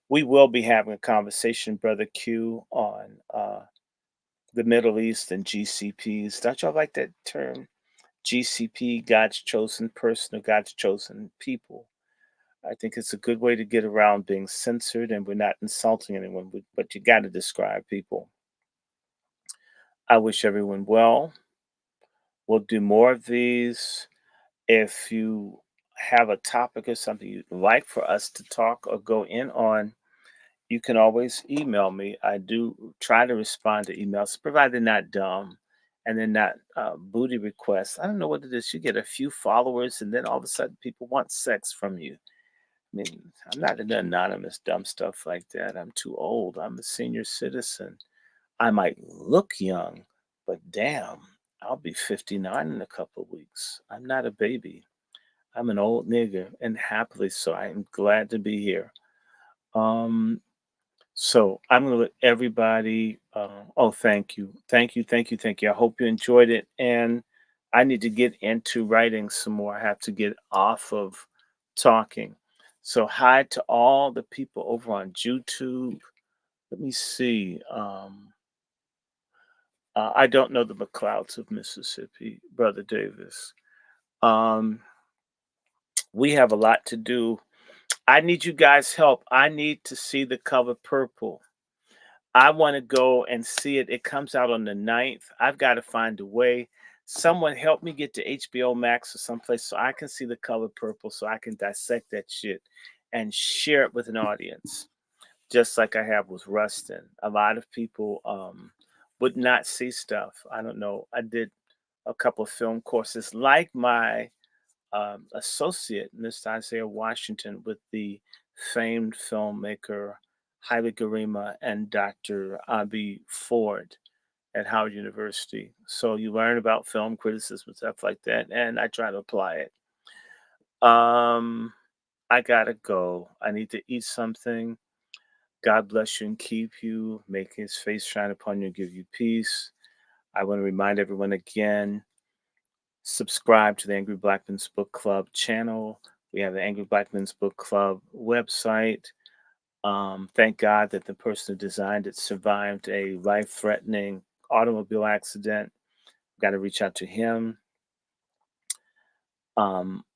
We will be having a conversation, Brother Q, on the Middle East and GCPs. Don't y'all like that term? GCP, God's chosen person or God's chosen people. I think it's a good way to get around being censored, and we're not insulting anyone, but you got to describe people. I wish everyone well. We'll do more of these. If you have a topic or something you'd like for us to talk or go in on, you can always email me. I do try to respond to emails, provided they're not dumb and they're not booty requests. I don't know what it is. You get a few followers, and then all of a sudden people want sex from you. I mean, I'm not into anonymous dumb stuff like that. I'm too old. I'm a senior citizen. I might look young, but damn, I'll be 59 in a couple of weeks. I'm not a baby. I'm an old nigger, and happily so. I am glad to be here. Um, so I'm gonna let everybody. Oh, thank you, thank you, thank you, thank you. I hope you enjoyed it, and I need to get into writing some more. I have to get off of talking. So hi to all the people over on YouTube. Let me see. I don't know the McClouds of Mississippi, Brother Davis. Um, we have a lot to do. I need you guys' help. I need to see the cover purple. I want to go and see it. It comes out on the 9th. I've got to find a way. Someone help me get to HBO Max or someplace so I can see the color purple, so I can dissect that shit and share it with an audience, just like I have with Rustin. A lot of people would not see stuff. I don't know. I did a couple of film courses, like my associate, Mr. Isaiah Washington, with the famed filmmaker Haile Garima and Dr. Abi Ford at Howard University. So you learn about film criticism and stuff like that, and I try to apply it. I gotta go. I need to eat something. God bless you and keep you. Make his face shine upon you and give you peace. I want to remind everyone again, subscribe to the Angry Black Men's Book Club channel. We have the Angry Black Men's Book Club website. Thank God that the person who designed it survived a life threatening automobile accident. Got to reach out to him.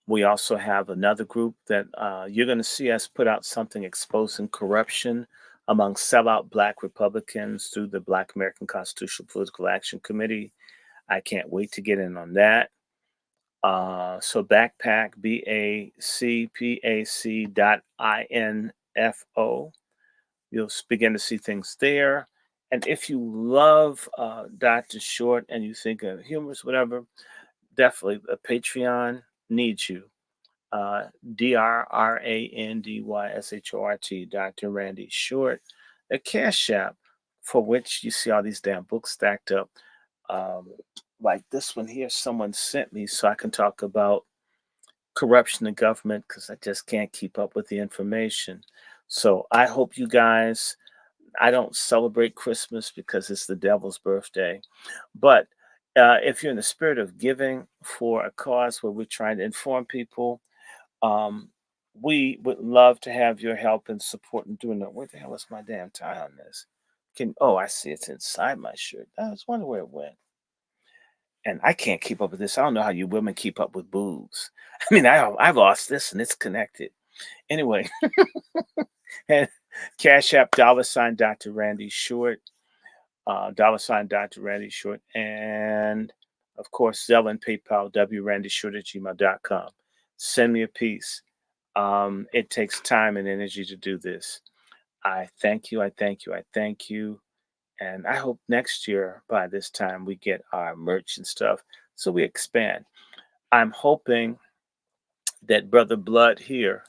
We also have another group that you're going to see us put out something exposing corruption among sellout Black Republicans through the Black American Constitutional Political Action Committee. I can't wait to get in on that. So backpack, BACPAC.info. You'll begin to see things there. And if you love Dr. Short and you think of humorous, whatever, definitely a Patreon needs you. DRRANDYSHORT, Dr. Randy Short, a Cash App for which you see all these damn books stacked up. Um, like this one here, someone sent me so I can talk about corruption in government because I just can't keep up with the information. So I hope you guys, I don't celebrate Christmas because it's the devil's birthday, but if you're in the spirit of giving for a cause where we're trying to inform people, um, we would love to have your help and support in doing that. Where the hell is my damn tie on this? I see it's inside my shirt. I was wondering where it went. And I can't keep up with this. I don't know how you women keep up with boobs. I mean, I've lost this and it's connected. Anyway, and Cash App $ Dr. Randy Short, $ Dr. Randy Short, and of course Zelle and PayPal wrandyshort@gmail.com. Send me a piece. It takes time and energy to do this. I thank you. I thank you. I thank you. And I hope next year by this time we get our merch and stuff so we expand. I'm hoping that Brother Blood here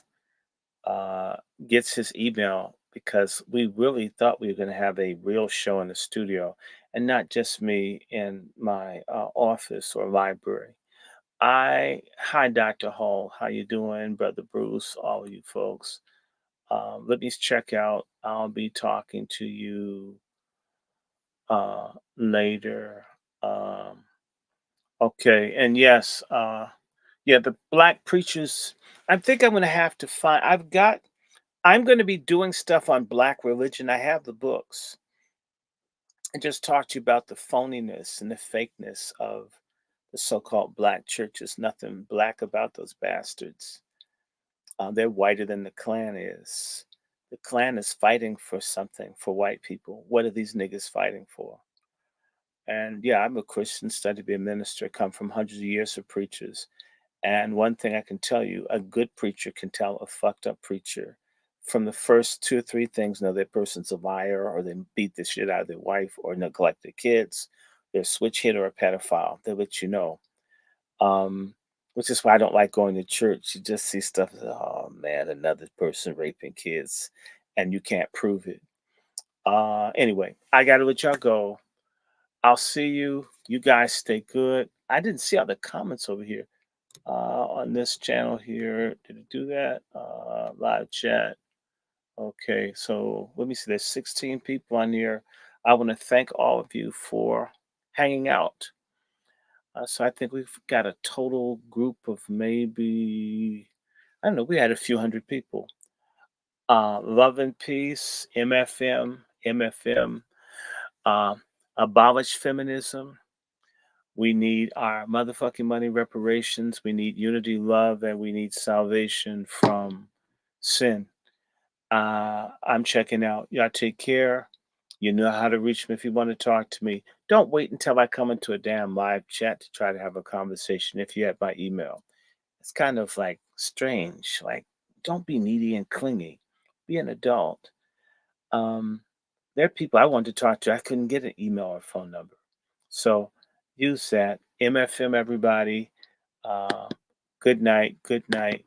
uh, gets his email because we really thought we were going to have a real show in the studio and not just me in my office or library. Hi, Dr. Hall. How you doing, Brother Bruce? All of you folks. Let me check out. I'll be talking to you later. Um, okay, and yes, yeah, the black preachers. I think I'm going to have to find. I'm going to be doing stuff on black religion. I have the books and just talk to you about the phoniness and the fakeness of the so-called black churches. Nothing black about those bastards. They're whiter than the Klan is. The Klan is fighting for something for white people. What are these niggas fighting for? And yeah, I'm a Christian, studied to be a minister, come from hundreds of years of preachers. And one thing I can tell you, a good preacher can tell a fucked up preacher from the first two or three things. Know that person's a liar, or they beat the shit out of their wife, or neglect their kids. They're a switch hitter or a pedophile. They'll let you know. Um, which is why I don't like going to church. You just see stuff. Oh man, another person raping kids, and you can't prove it. Anyway, I gotta let y'all go. I'll see you. You guys stay good. I didn't see all the comments over here on this channel here. Did it do that? Live chat. Okay, so let me see. There's 16 people on here. I want to thank all of you for hanging out. So I think we've got a total group of maybe, I don't know, we had a few hundred people. Love and Peace, MFM, uh, Abolish Feminism. We need our motherfucking money reparations. We need unity, love, and we need salvation from sin. I'm checking out. Y'all take care. You know how to reach me if you want to talk to me. Don't wait until I come into a damn live chat to try to have a conversation if you have my email. It's kind of like strange. Like, don't be needy and clingy. Be an adult. Um, there are people I wanted to talk to. I couldn't get an email or phone number. So use that. MFM, everybody. Uh, good night. Good night.